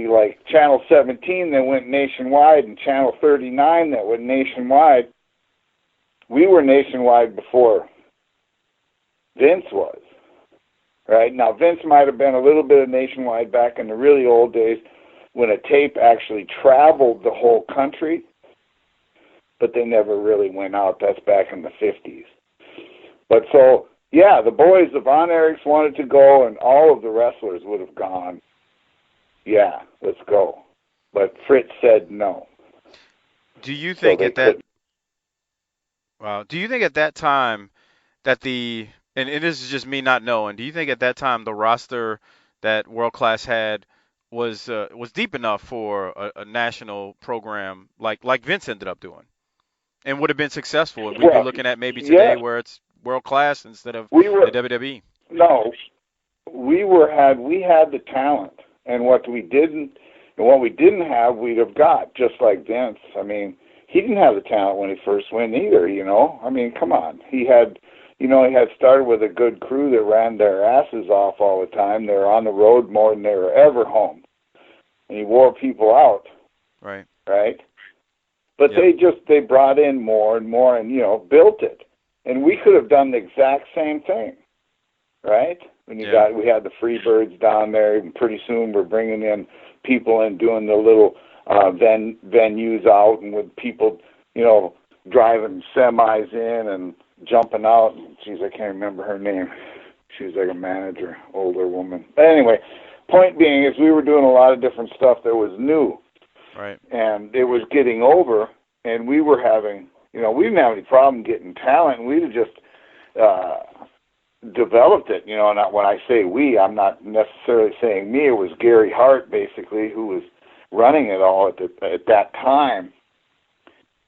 S14: like Channel 17 that went nationwide and Channel 39 that went nationwide, we were nationwide before Vince was. Right? Now, Vince might have been a little bit of nationwide back in the really old days when a tape actually traveled the whole country, but they never really went out. That's back in the 50s. But so, yeah, the boys, the Von Erichs wanted to go, and all of the wrestlers would have gone, yeah, let's go. but Fritz said no.
S5: Do you think at that? Wow. Do you think at that time that and this is just me not knowing. Do you think at that time the roster that World Class had was deep enough for a national program like Vince ended up doing, and would have been successful? And we'd be looking at maybe today where it's World Class instead of the WWE.
S14: No, we had the talent, and what we didn't have, we'd have got, just like Vince. I mean, he didn't have the talent when he first went either, you know. I mean, come on. He had started with a good crew that ran their asses off all the time. They were on the road more than they were ever home. And he wore people out.
S5: Right.
S14: Right? But they brought in more and more and, built it. And we could have done the exact same thing. Right? When we had the Freebirds down there, and pretty soon we're bringing in people and doing the little venues out, and with people, driving semis in and jumping out. Geez, I can't remember her name. She was like a manager, older woman. But anyway, point being is we were doing a lot of different stuff that was new.
S5: Right.
S14: And it was getting over, and we were having, we didn't have any problem getting talent, and we'd have just developed it. And when I say we, I'm not necessarily saying me. It was Gary Hart, basically, who was running it all at that time.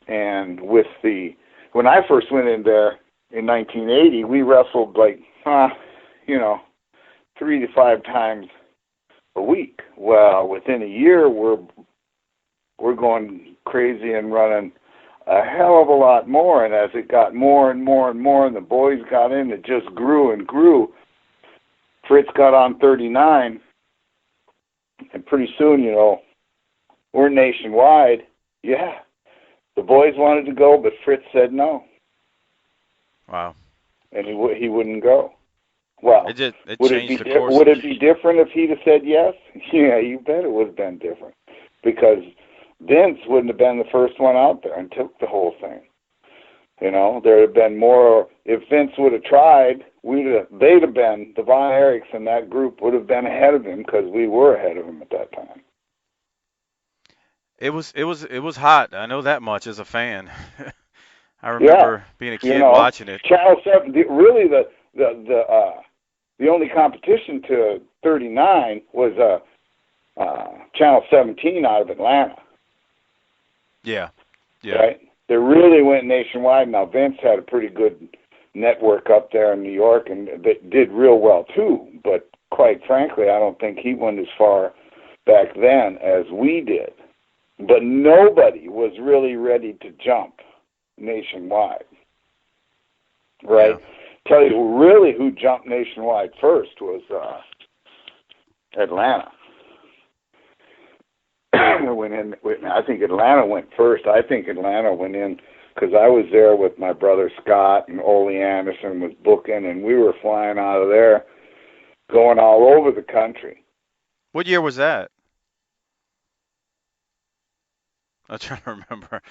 S14: And when I first went in there in 1980, we wrestled 3 to 5 times a week. Well, within a year, we're going crazy and running a hell of a lot more. And as it got more and more and more, and the boys got in, it just grew and grew. Fritz got on 39, and pretty soon, we're nationwide. Yeah, the boys wanted to go, but Fritz said no.
S5: Wow.
S14: And he wouldn't go. Well,
S5: would
S14: it be different if he'd have said yes? Yeah, you bet it would have been different, because Vince wouldn't have been the first one out there and took the whole thing. There would have been more. If Vince would have tried, they'd have been, the Von Erichs and that group would have been ahead of him, because we were ahead of him at that time.
S5: It was hot. I know that much as a fan. I remember being a kid watching it.
S14: Channel 7, really the only competition to 39 was Channel 17 out of Atlanta.
S5: Yeah.
S14: Right? They really went nationwide. Now, Vince had a pretty good network up there in New York, and they did real well, too. But quite frankly, I don't think he went as far back then as we did. But nobody was really ready to jump nationwide. Right?
S5: Yeah.
S14: Tell you really who jumped nationwide first was Atlanta. I think Atlanta went first. I think Atlanta went in because I was there with my brother Scott, and Ole Anderson was booking, and we were flying out of there, going all over the country.
S5: What year was that? I'm trying to remember.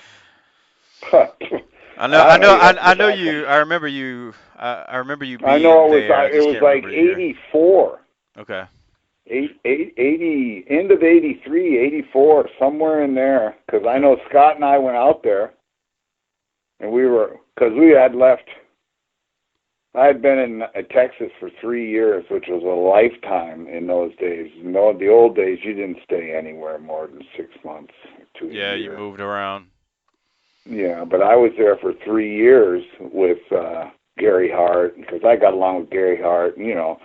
S5: I know you. I remember you. I remember you being
S14: I know
S5: there.
S14: It was like 84.
S5: Okay.
S14: 80, end of 83, 84, somewhere in there. Because I know Scott and I went out there, and because we had left. I had been in Texas for 3 years, which was a lifetime in those days. The old days, you didn't stay anywhere more than 6 months, 2 years.
S5: Yeah, you moved around.
S14: Yeah, but I was there for 3 years with Gary Hart, because I got along with Gary Hart, and,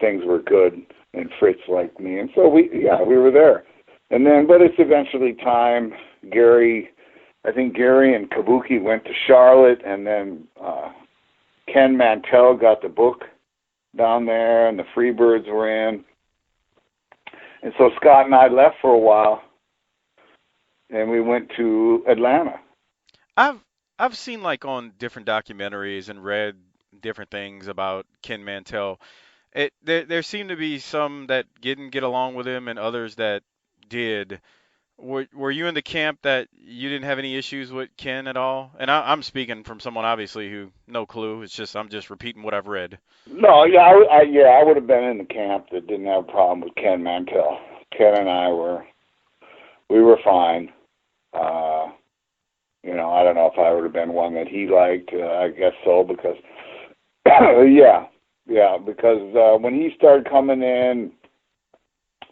S14: things were good, and Fritz liked me, and so we were there. And then, but it's eventually time. I think Gary and Kabuki went to Charlotte, and then Ken Mantell got the book down there, and the Freebirds were in. And so Scott and I left for a while, and we went to Atlanta.
S5: I've seen on different documentaries and read different things about Ken Mantell. There seemed to be some that didn't get along with him and others that did. Were you in the camp that you didn't have any issues with Ken at all? And I'm speaking from someone obviously who no clue. It's just I'm just repeating what I've read.
S14: No, I would have been in the camp that didn't have a problem with Ken Mantell. Ken and I were we were fine. You know, I don't know if I would have been one that he liked. I guess so, because because when he started coming in,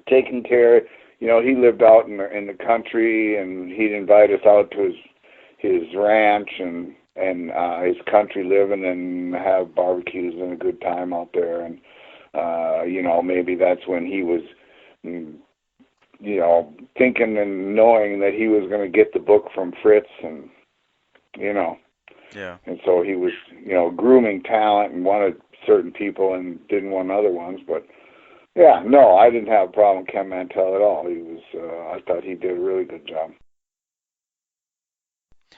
S14: taking care, you know, he lived out in the country, and he'd invite us out to his ranch and his country living, and have barbecues and a good time out there. And you know, maybe that's when he was, you know, thinking and knowing that he was going to get the book from Fritz, and you know, and so he was, you know, grooming talent and wanted certain people and didn't want other ones. But yeah, no, I didn't have a problem with Ken Mantell at all. He was, I thought he did a really good job.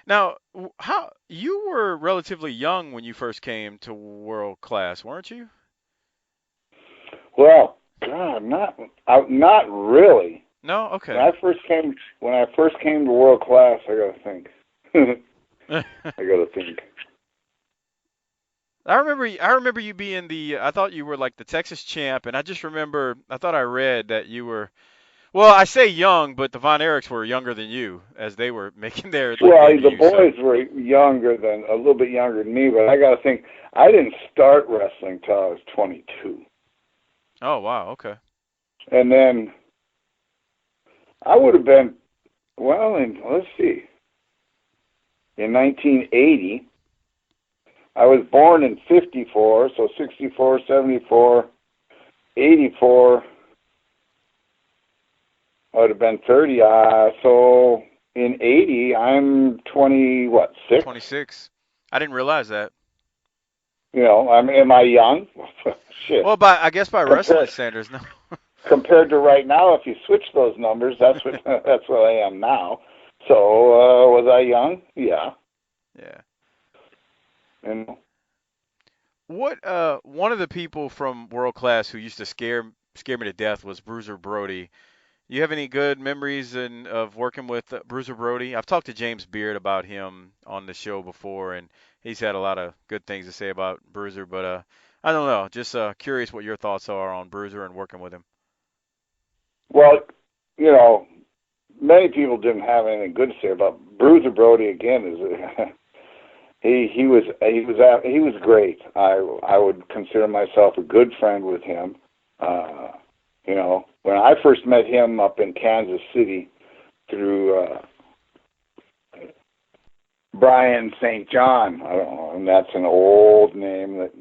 S5: Now, how you were relatively young when you first came to World Class, weren't you?
S14: Well, God, not really.
S5: No, okay.
S14: When I first came to World Class, I got to think.
S5: I remember you being I thought you were like the Texas champ, and I just remember, I thought I read that you were, well, I say young, but the Von Erichs were younger than you as they were making their
S14: Well, the boys were a little bit younger than me, but I got to think, I didn't start wrestling till I was 22.
S5: Oh, wow, okay.
S14: And then I would have been, well, let's see, in 1980, I was born in 54, so 64, 74, 84, I would have been 30. So in 80, I'm 6?
S5: 26. I didn't realize that.
S14: You know, am I young? Shit.
S5: Well, I guess by wrestling standards, no.
S14: Compared to right now, if you switch those numbers, that's what that's what I am now. So was I young? Yeah.
S5: Yeah.
S14: And
S5: what one of the people from World Class who used to scare me to death was Bruiser Brody. You have any good memories of working with Bruiser Brody? I've talked to James Beard about him on the show before, and he's had a lot of good things to say about Bruiser. But I don't know. Just curious what your thoughts are on Bruiser and working with him.
S14: Well, you know, many people didn't have anything good to say about Bruiser Brody. Again, he was great. I would consider myself a good friend with him. You know, when I first met him up in Kansas City through Brian St. John, I don't know, and that's an old name that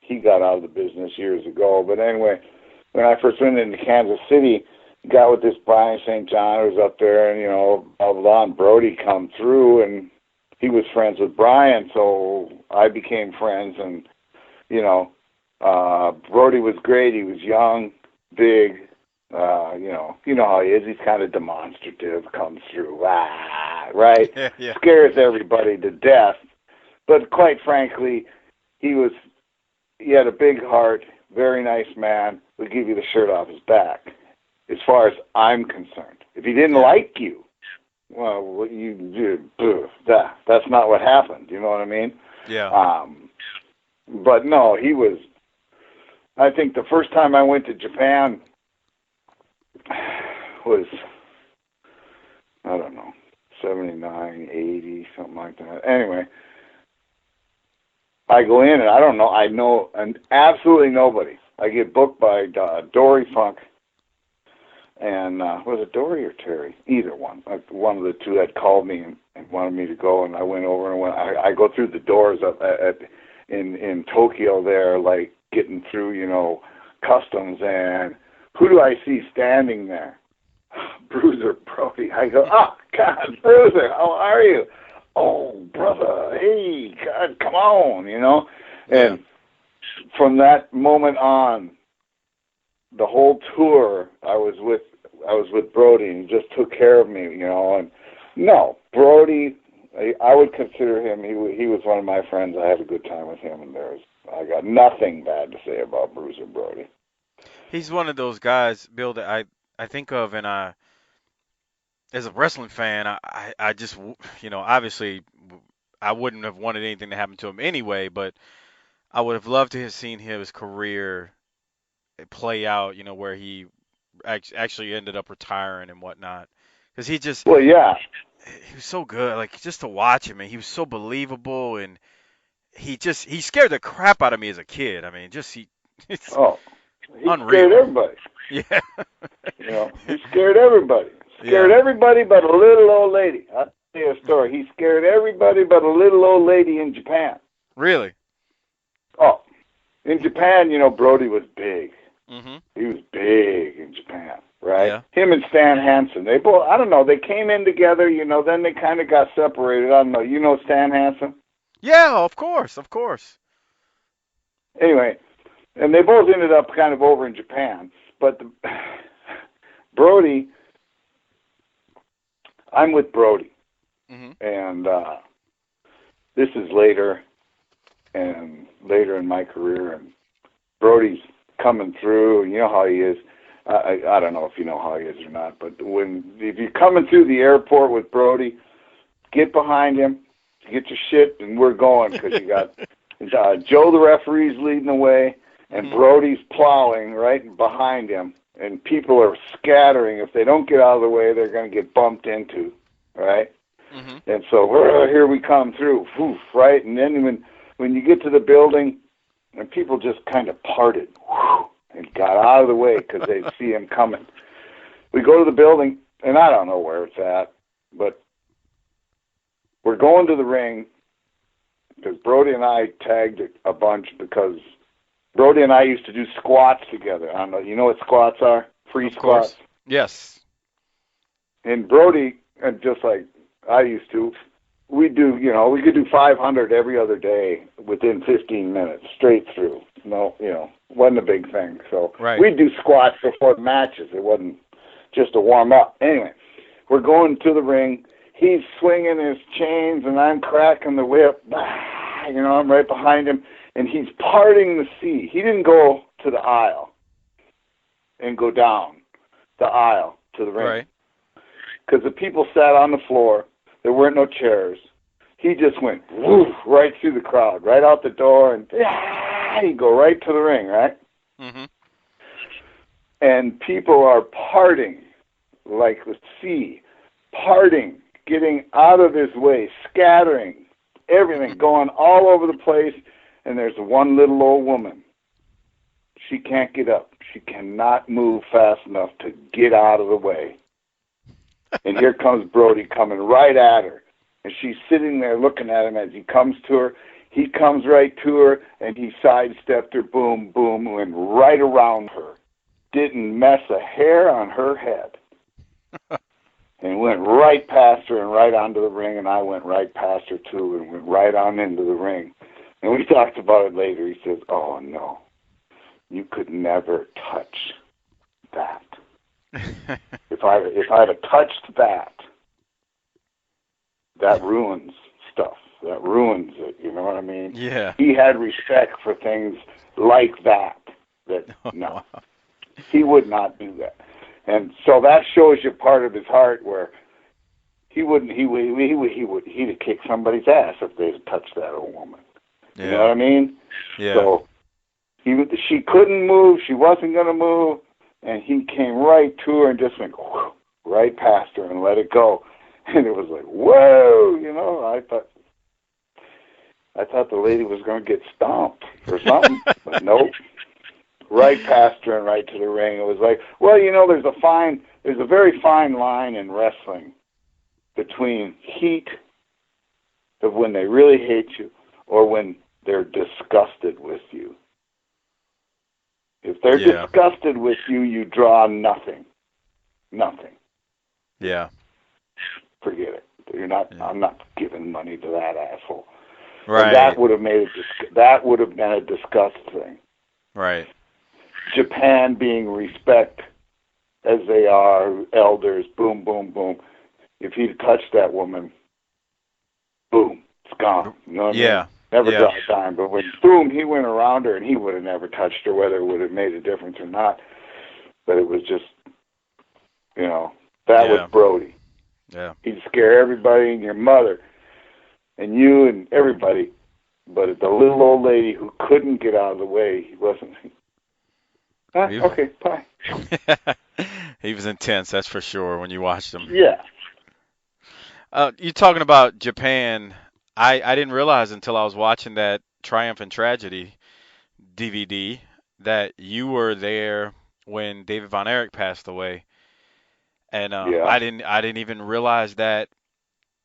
S14: he got out of the business years ago. But anyway, when I first went into Kansas City, got with this Brian St. John who was up there, and, you know, blah, blah, blah, and Brody come through, and he was friends with Brian, so I became friends, and, you know, Brody was great. He was young, big, you know how he is. He's kind of demonstrative, comes through, right?
S5: Yeah.
S14: Scares everybody to death. But quite frankly, he had a big heart, very nice man, would give you the shirt off his back, as far as I'm concerned. If he didn't like you, well, what you do, that's not what happened. You know what I mean?
S5: Yeah.
S14: But no, he was. I think the first time I went to Japan was, I don't know, 79, 80, something like that. Anyway, I go in and I don't know. I know absolutely nobody. I get booked by Dory Funk. And was it Dory or Terry? Either one. One of the two had called me and wanted me to go, and I went over and I go through the doors up in Tokyo there, like getting through, you know, customs, and who do I see standing there? Bruiser Brody. I go, oh God, Bruiser, how are you? Oh brother, hey, God, come on, you know. And from that moment on, the whole tour, I was with Brody, and he just took care of me, you know. And no, Brody, I would consider him. He was one of my friends. I had a good time with him, and I got nothing bad to say about Bruiser Brody.
S5: He's one of those guys, Bill, that I think of, and as a wrestling fan, I just, you know, obviously I wouldn't have wanted anything to happen to him anyway, but I would have loved to have seen his career play out, you know, where he actually ended up retiring and whatnot, because he just
S14: Well, yeah.
S5: he was so good. Like just to watch him, and he was so believable, and he scared the crap out of me as a kid. I mean, he unreal.
S14: Scared everybody.
S5: Yeah.
S14: You know, he scared everybody. Scared everybody but a little old lady. I'll tell you a story. He scared everybody but a little old lady in Japan.
S5: Really?
S14: Oh, in Japan, you know, Brody was big.
S5: Mm-hmm.
S14: He was big in Japan, right?
S5: Yeah.
S14: Him and Stan Hansen. They both, I don't know, they came in together, you know, then they kind of got separated. I don't know. You know Stan Hansen?
S5: Yeah, of course.
S14: Anyway, and they both ended up kind of over in Japan. But Brody, I'm with Brody.
S5: Mm-hmm.
S14: And this is later in my career, and Brody's coming through, and you know how he is. I don't know if you know how he is or not, but if you're coming through the airport with Brody, get behind him, get your shit, and we're going, because you got Joe the referee's leading the way, and Brody's plowing right behind him, and people are scattering. If they don't get out of the way, they're going to get bumped into, right?
S5: Mm-hmm.
S14: And so here we come through, right? And then when you get to the building, and people just kind of parted and got out of the way because they see him coming. We go to the building, and I don't know where it's at, but we're going to the ring because Brody and I tagged a bunch because Brody and I used to do squats together. I don't know. You know what squats are? Free squats.
S5: Yes.
S14: And Brody, and just like I used to, we could do 500 every other day within 15 minutes, straight through. Wasn't a big thing. So we'd do squats before matches. It wasn't just a warm up. Anyway, we're going to the ring. He's swinging his chains, and I'm cracking the whip. I'm right behind him, and he's parting the sea. He didn't go to the aisle and go down the aisle to the ring.
S5: Right.
S14: Because the people sat on the floor. There weren't no chairs. He just went woof, right through the crowd, right out the door, and he'd go right to the ring, right?
S5: Mm-hmm.
S14: And people are parting like the sea, parting, getting out of his way, scattering, everything going all over the place, and there's one little old woman. She can't get up. She cannot move fast enough to get out of the way. And here comes Brody coming right at her. And she's sitting there looking at him as he comes to her. He comes right to her, and he sidestepped her, boom, boom, went right around her. Didn't mess a hair on her head. And went right past her and right onto the ring, and I went right past her too and went right on into the ring. And we talked about it later. He says, "Oh, no, you could never touch that. If I'd have touched that, that ruins stuff. That ruins it, you know what I mean?"
S5: Yeah.
S14: He had respect for things like that. No, he would not do that. And so that shows you part of his heart where he'd have kicked somebody's ass if they'd have touched that old woman.
S5: Yeah.
S14: You know what I mean?
S5: Yeah.
S14: So she couldn't move. She wasn't going to move. And he came right to her and just went right past her and let it go. And it was like, whoa, I thought the lady was going to get stomped or something. But nope. Right past her and right to the ring. It was like, well, there's a very fine line in wrestling between heat of when they really hate you or when they're disgusted with you. If they're disgusted with you, you draw nothing. Nothing.
S5: Yeah.
S14: Forget it. I'm not giving money to that asshole.
S5: Right.
S14: And that would have been a disgust thing.
S5: Right.
S14: Japan being respect as they are, elders, boom, boom, boom. If he'd touched that woman, boom, it's gone. You know what I mean? Never draw a dime. But when, boom, he went around her and he would have never touched her, whether it would have made a difference or not. But it was just, that was Brody.
S5: Yeah.
S14: He'd scare everybody and your mother and you and everybody. But the little old lady who couldn't get out of the way, he wasn't. Okay, bye.
S5: He was intense, that's for sure, when you watched him.
S14: Yeah.
S5: You talking about Japan. I didn't realize until I was watching that Triumph and Tragedy DVD that you were there when David Von Erich passed away. And
S14: Yeah.
S5: I didn't even realize that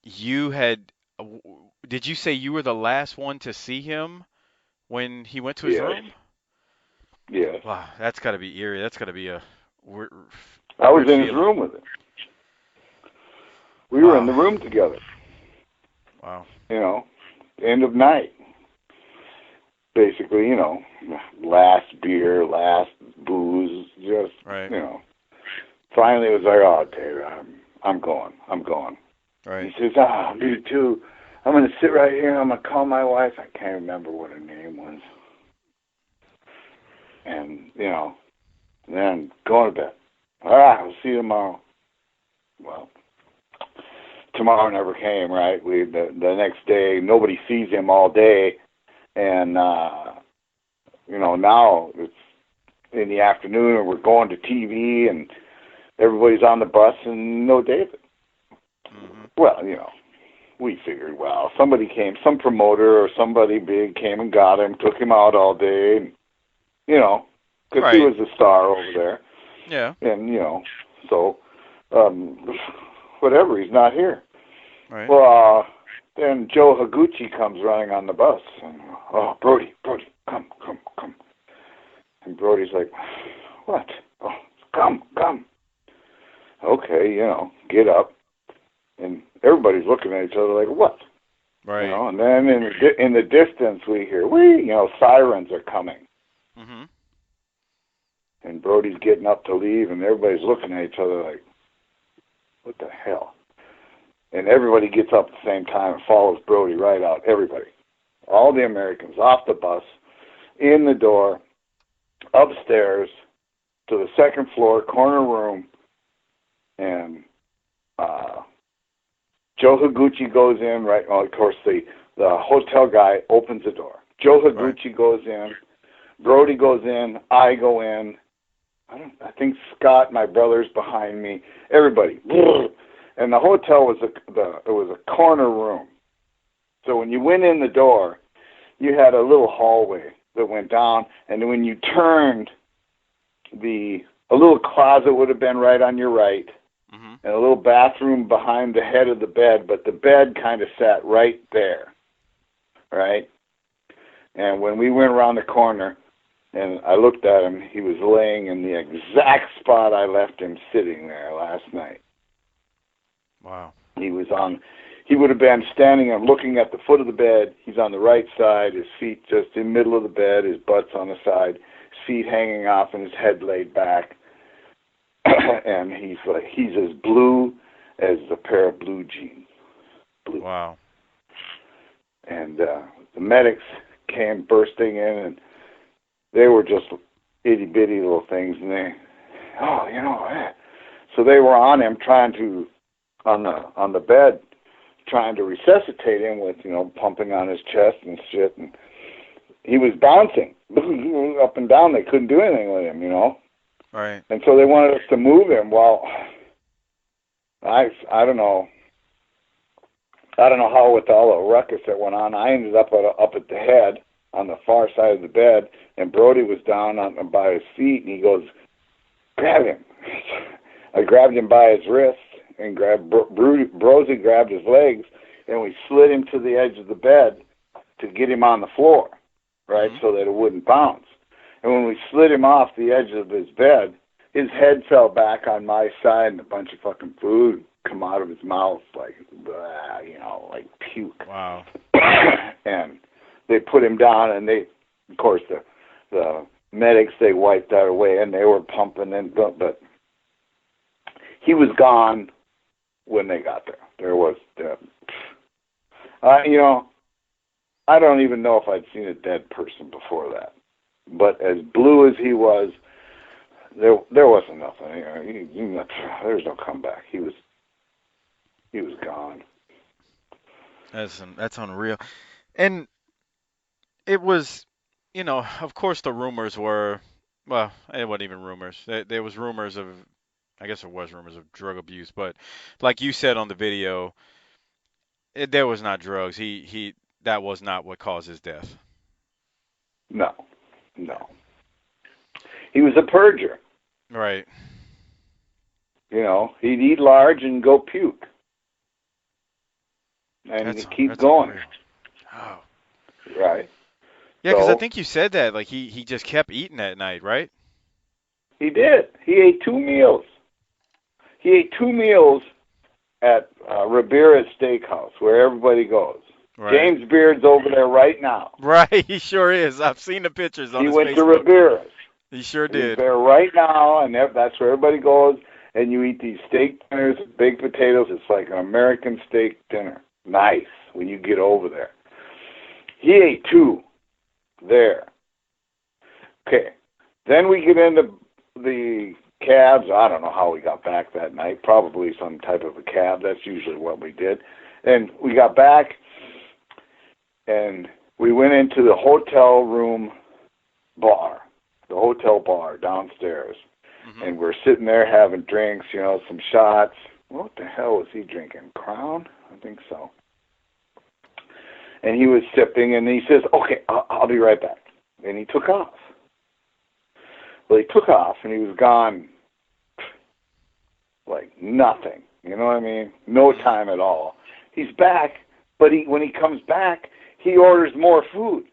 S5: you had. Did you say you were the last one to see him when he went to his
S14: Yes.
S5: room?
S14: Yes.
S5: Wow, that's got to be eerie. That's got to be a weird,
S14: I was
S5: weird
S14: in his
S5: feeling.
S14: room with him. We were in the room together.
S5: Wow.
S14: You know, end of night. Basically, you know, last beer, last booze, just,
S5: Right.
S14: you know. Finally, it was like, oh, David, I'm going.
S5: Right.
S14: He says, me too. I'm going to sit right here. I'm going to call my wife. I can't remember what her name was. And, you know, then going to bed. All right, I'll see you tomorrow. Well, tomorrow never came, right? The next day, nobody sees him all day. And, you know, now it's in the afternoon and we're going to TV and everybody's on the bus and no David.
S5: Mm-hmm.
S14: Well, you know, we figured, well, somebody came, some promoter or somebody big came and got him, took him out all day, and, you know, because he was a star over there.
S5: Yeah.
S14: And, you know, so, whatever, he's not here.
S5: Right.
S14: Well, then Joe Higuchi comes running on the bus. And, oh, Brody, come. And Brody's like, what? Oh, come. Okay, you know, get up. And everybody's looking at each other like, what?
S5: Right.
S14: You know, and then in the distance we hear, you know, sirens are coming.
S5: Mm-hmm.
S14: And Brody's getting up to leave, and everybody's looking at each other like, what the hell? And everybody gets up at the same time and follows Brody right out. Everybody. All the Americans off the bus, in the door, upstairs, to the second floor, corner room, and Joe Higuchi goes in, right? Well, of course, the hotel guy opens the door. Joe Higuchi goes in. Brody goes in. I go in. I think Scott, my brother's behind me. Everybody. And the hotel was a corner room. So when you went in the door, you had a little hallway that went down, and when you turned, a little closet would have been right on your right, and a little bathroom behind the head of the bed, but the bed kind of sat right there, right? And when we went around the corner, and I looked at him, he was laying in the exact spot I left him sitting there last night.
S5: Wow.
S14: He would have been standing and looking at the foot of the bed. He's on the right side, his feet just in the middle of the bed, his butt's on the side, his feet hanging off and his head laid back. And he's as blue as a pair of blue jeans. Blue.
S5: Wow.
S14: And the medics came bursting in, and they were just itty-bitty little things, and so they were on him on the bed, trying to resuscitate him with, pumping on his chest and shit, and he was bouncing up and down. They couldn't do anything with him,
S5: Right.
S14: And so they wanted us to move him. Well, I don't know. I don't know how, with all the ruckus that went on, I ended up at the head on the far side of the bed, and Brody was down by his feet, and he goes, grab him. I grabbed him by his wrist, and Brody grabbed his legs, and we slid him to the edge of the bed to get him on the floor, right, so that it wouldn't bounce. And when we slid him off the edge of his bed, his head fell back on my side, and a bunch of fucking food come out of his mouth like, like puke.
S5: Wow.
S14: And they put him down, and they, of course, the medics, they wiped that away, and they were pumping, but he was gone when they got there. There was, I don't even know if I'd seen a dead person before that. But as blue as he was, there wasn't nothing. There's no comeback. He was gone.
S5: That's unreal. And it was, of course the rumors were, well, it wasn't even rumors. There was rumors of I guess there was rumors of drug abuse, but like you said on the video, there was not drugs. That was not what caused his death.
S14: No. He was a purger.
S5: Right.
S14: You know, he'd eat large and go puke. And he'd keep going.
S5: Oh.
S14: Right.
S5: Yeah, because I think you said that. Like, he just kept eating that night, right?
S14: He did. He ate 2 meals. He ate 2 meals at Ribera's Steakhouse, where everybody goes.
S5: Right.
S14: James Beard's over there right now.
S5: Right, he sure is. I've seen the pictures on his Facebook.
S14: He went to Ribera's.
S5: He sure did.
S14: He's there right now, and that's where everybody goes, and you eat these steak dinners with baked potatoes. It's like an American steak dinner. Nice when you get over there. He ate 2 there. Okay. Then we get into the cabs. I don't know how we got back that night. Probably some type of a cab. That's usually what we did. And we got back, and we went into the hotel room bar, the hotel bar downstairs. Mm-hmm. And we're sitting there having drinks, you know, some shots. What the hell was he drinking? Crown? I think so. And he was sipping, and he says, okay, I'll be right back. And he took off. Well, he took off, and he was gone like nothing. You know what I mean? No time at all. He's back, but when he comes back, he orders more food.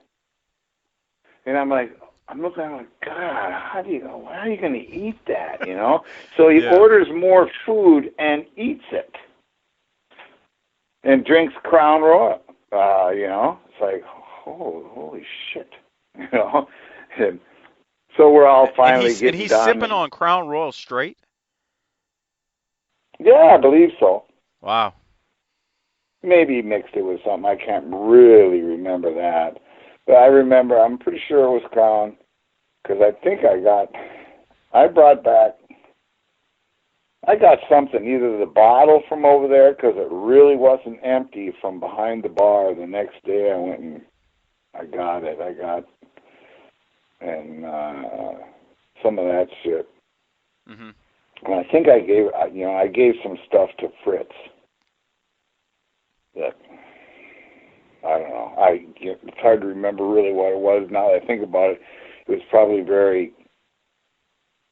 S14: And I'm looking at him like, God, how are you going to eat that, you know? So he orders more food and eats it. And drinks Crown Royal, you know? It's like, holy shit, you know? And so we're all finally getting done.
S5: And he's sipping on Crown Royal straight?
S14: Yeah, I believe so.
S5: Wow.
S14: Maybe he mixed it with something. I can't really remember that. But I'm pretty sure it was Crown, because I think I got something, either the bottle from over there, because it really wasn't empty from behind the bar. The next day I went and I got it. And some of that shit.
S5: Mm-hmm.
S14: And I think I gave some stuff to Fritz. That, I don't know. It's hard to remember really what it was. Now that I think about it, it was probably very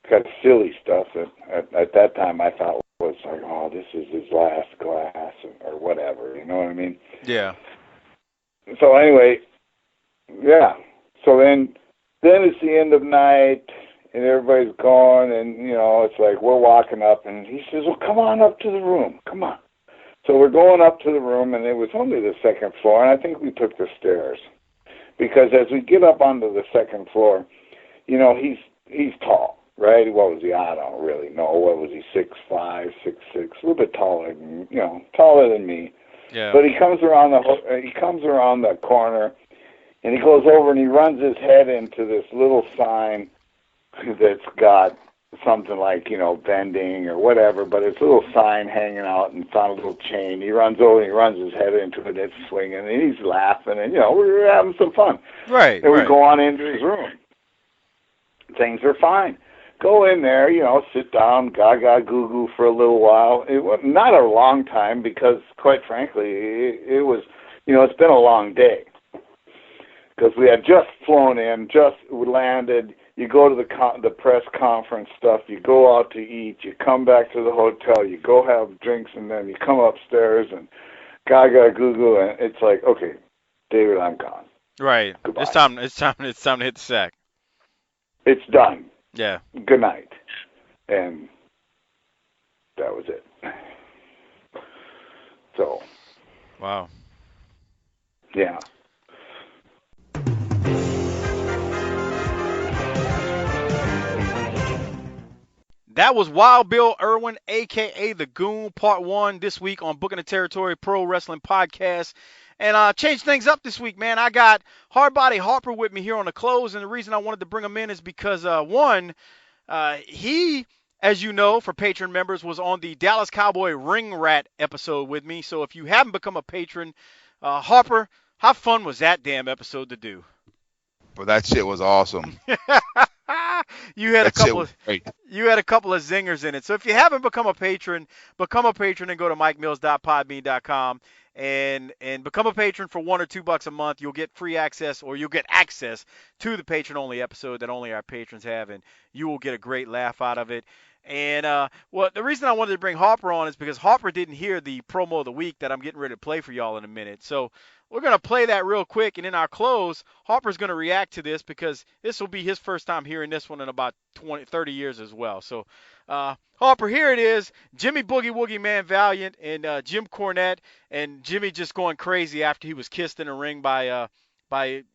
S14: kind of silly stuff that at that time I thought was like, oh, this is his last glass or whatever. You know what I mean?
S5: Yeah.
S14: So anyway, yeah. So then it's the end of night, and everybody's gone, and, you know, it's like we're walking up, and he says, well, come on up to the room. Come on. So we're going up to the room, and it was only the second floor, and I think we took the stairs. Because as we get up onto the second floor, you know, he's tall, right? What was he? I don't really know. What was he, 6'5", 6'6", a little bit taller than me.
S5: Yeah.
S14: But he comes around the corner, and he goes over and he runs his head into this little sign that's got something like, you know, vending or whatever, but it's a little sign hanging out and it's on a little chain. He runs over and he runs his head into it, and it's swinging, and he's laughing, and, you know, we're having some fun.
S5: Right.
S14: And we go on into his room. Things are fine. Go in there, you know, sit down, gaga goo goo for a little while. It was not a long time because, quite frankly, it was, you know, it's been a long day. Because we had just flown in, just landed. You go to the press conference stuff. You go out to eat. You come back to the hotel. You go have drinks, and then you come upstairs and gaga goo goo. And it's like, okay, David, I'm gone.
S5: Right.
S14: Goodbye.
S5: It's time to hit the sack.
S14: It's done.
S5: Yeah.
S14: Good night. And that was it. So.
S5: Wow.
S14: Yeah.
S5: That was Wild Bill Irwin, a.k.a. The Goon, Part 1 this week on Booking the Territory Pro Wrestling Podcast. And changed things up this week, man. I got Hardbody Harper with me here on the close, and the reason I wanted to bring him in is because, he, as you know, for patron members, was on the Dallas Cowboy Ring Rat episode with me. So if you haven't become a patron, Harper, how fun was that damn episode to do?
S7: But that shit was awesome.
S5: you had a
S7: That shit
S5: couple
S7: was
S5: of
S7: great.
S5: you had a couple of zingers in it. So if you haven't become a patron and go to mikemills.podbean.com and become a patron for $1 or $2 a month. You'll get free access, or you'll get access to the patron only episode that only our patrons have, and you will get a great laugh out of it. And well, the reason I wanted to bring Harper on is because Harper didn't hear the promo of the week that I'm getting ready to play for y'all in a minute. So we're going to play that real quick, and in our close, Harper's going to react to this because this will be his first time hearing this one in about 30 years as well. So, Harper, here it is. Jimmy Boogie Woogie Man Valiant and Jim Cornette, and Jimmy just going crazy after he was kissed in the ring by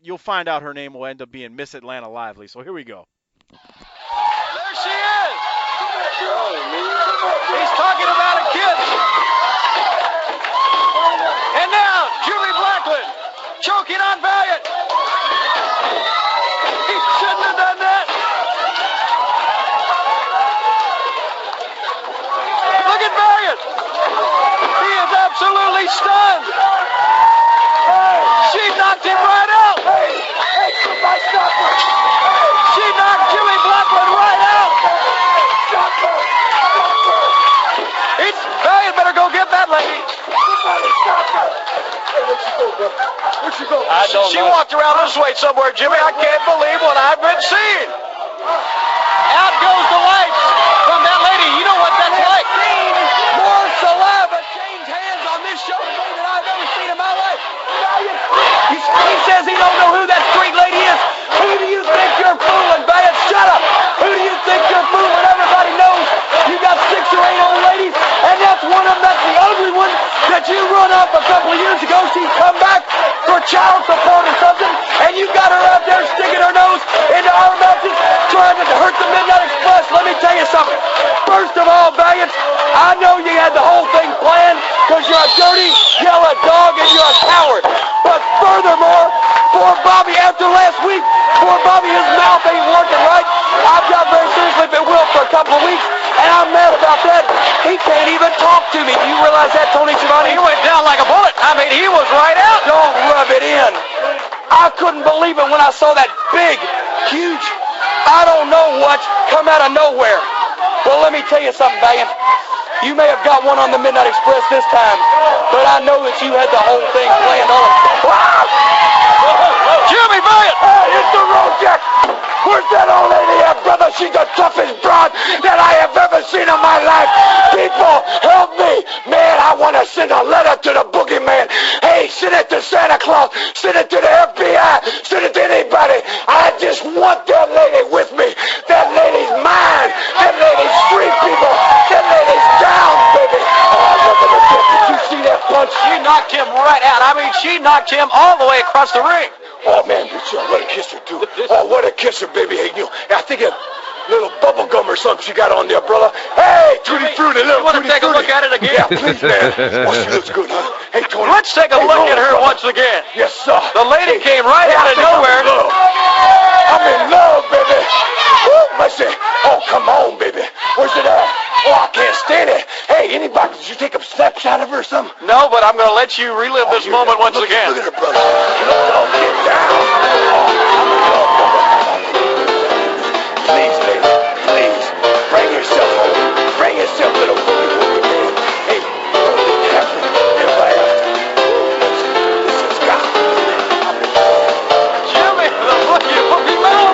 S5: you'll find out her name will end up being Miss Atlanta Lively. So here we go.
S8: There she is. He's talking about a kid. And now, Julie Blackland choking on Valiant. He shouldn't have done that. Look at Valiant. He is absolutely stunned. She knocked him right out. Hey, somebody stop her. She knocked Julie Blackland right out. Stop her. Valiant better go get that lady. Somebody stop her. Hey, where'd she go, bro? Where'd she go? She walked around this way somewhere, Jimmy. I can't believe what I've been seeing. Out goes the lights from that lady. You know what that's like. More saliva change hands on this show today than I've ever seen in my life. He says he don't know who that street lady is. Who do you think you're fooling, Valiant? Shut up. Who do you think you're fooling? Everybody knows you got 6 or 8 old ladies, and that's one of them. That's the ugly one that you run up a couple of years ago. She's come back for child support or something, and you got her out there sticking her nose into our matches, trying to hurt the Midnight Express. Let me tell you something. First of all, Valiant, I know you had the whole thing planned because you're a dirty, yellow dog and you're a coward. But furthermore, poor Bobby, after last week, poor Bobby, his mouth ain't working right. I've got very seriously if it will for a couple of weeks, and I'm mad about that. He can't even talk to me. Do you realize that, Tony Schiavone? He went down like a bullet. I mean, he was right out. Don't rub it in. I couldn't believe it when I saw that big, huge, I don't know what, come out of nowhere. Well, let me tell you something, Valiant. You may have got one on the Midnight Express this time, but I know that you had the whole thing planned on. Jimmy Valiant! Hey, it's the road, Jack! Where's that old lady at, brother? She's the toughest broad that I have ever seen in my life. People, help me. Man, I want to send a letter to the boogeyman. Hey, send it to Santa Claus. Send it to the FBI. Send it to anybody. I just want that lady with me. That lady's mine. That lady's street people. That lady's down, baby. Oh, look at the dip. Did you see that punch? She knocked him right out. I mean, she knocked him all the way across the ring. Oh, man, what a kisser, too. Oh, what a kisser, baby. Hey, you know, I think a little bubble gum or something she got on there, brother. Hey, Tutti Frutti, little Tutti Frutti. You want to take a look at it again? Yeah, please, man. Oh, she looks good, huh? Hey, Tony. Let's take a look at her once again. Yes, sir. The lady came right out of nowhere. I'm in love, baby. Woo, let's see. Oh, come on, baby. Where's it at? Oh, I can't stand it. Hey, anybody, did you take a snapshot of her or something? No, but I'm going to let you relive this moment once again. Look at her, brother. Look, get down. Please, baby, please. Bring yourself home. Bring yourself, little boogie woogie man. Hey, don't be careful. Everybody else. This is God. Jimmy, the boogie woogie man.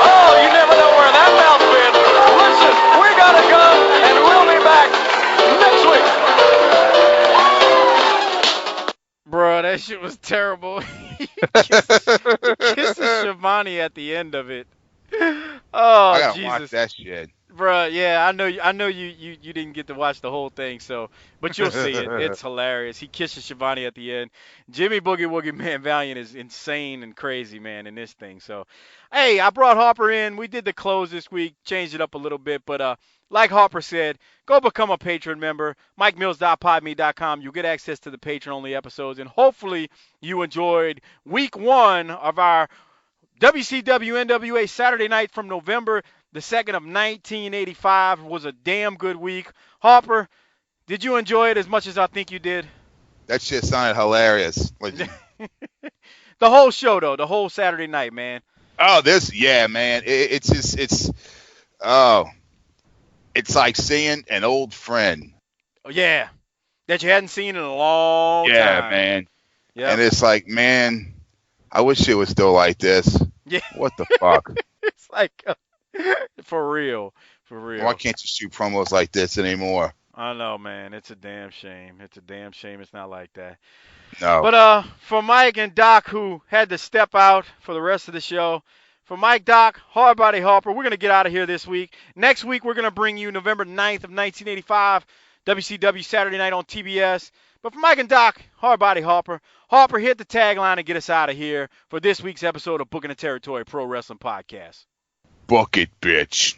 S8: Oh, you never know where that mouth's been. Listen, we gotta go, and we'll be back next week.
S5: Bro, that shit was terrible. He kisses Schiavone at the end of it. Oh,
S7: I gotta
S5: Jesus.
S7: watch that shit.
S5: Bruh, yeah, I know you didn't get to watch the whole thing, but you'll see it. It's hilarious. He kisses Schiavone at the end. Jimmy Boogie Woogie Man Valiant is insane and crazy, man, in this thing. So, hey, I brought Harper in. We did the close this week, changed it up a little bit, but like Harper said, go become a patron member. MikeMills.podme.com. You'll get access to the patron-only episodes, and hopefully you enjoyed week 1 of our WCW NWA Saturday night from November the 2nd of 1985. Was a damn good week. Harper, did you enjoy it as much as I think you did?
S7: That shit sounded hilarious.
S5: The whole show, though, the whole Saturday night, man.
S7: Oh, man. It's like seeing an old friend.
S5: Oh, yeah. That you hadn't seen in a long time.
S7: Yeah, man.
S5: Yeah.
S7: And it's like, man, I wish it was still like this.
S5: Yeah.
S7: What the fuck?
S5: It's like, for real.
S7: Why can't you shoot promos like this anymore?
S5: I know, man. It's a damn shame. It's not like that.
S7: No.
S5: But for Mike and Doc, who had to step out for the rest of the show, for Mike, Doc, Hardbody Harper, we're going to get out of here this week. Next week, we're going to bring you November 9th of 1985, WCW Saturday Night on TBS. But for Mike and Doc, Hardbody Harper, hit the tagline and get us out of here for this week's episode of Booking the Territory Pro Wrestling Podcast.
S7: Book it, bitch.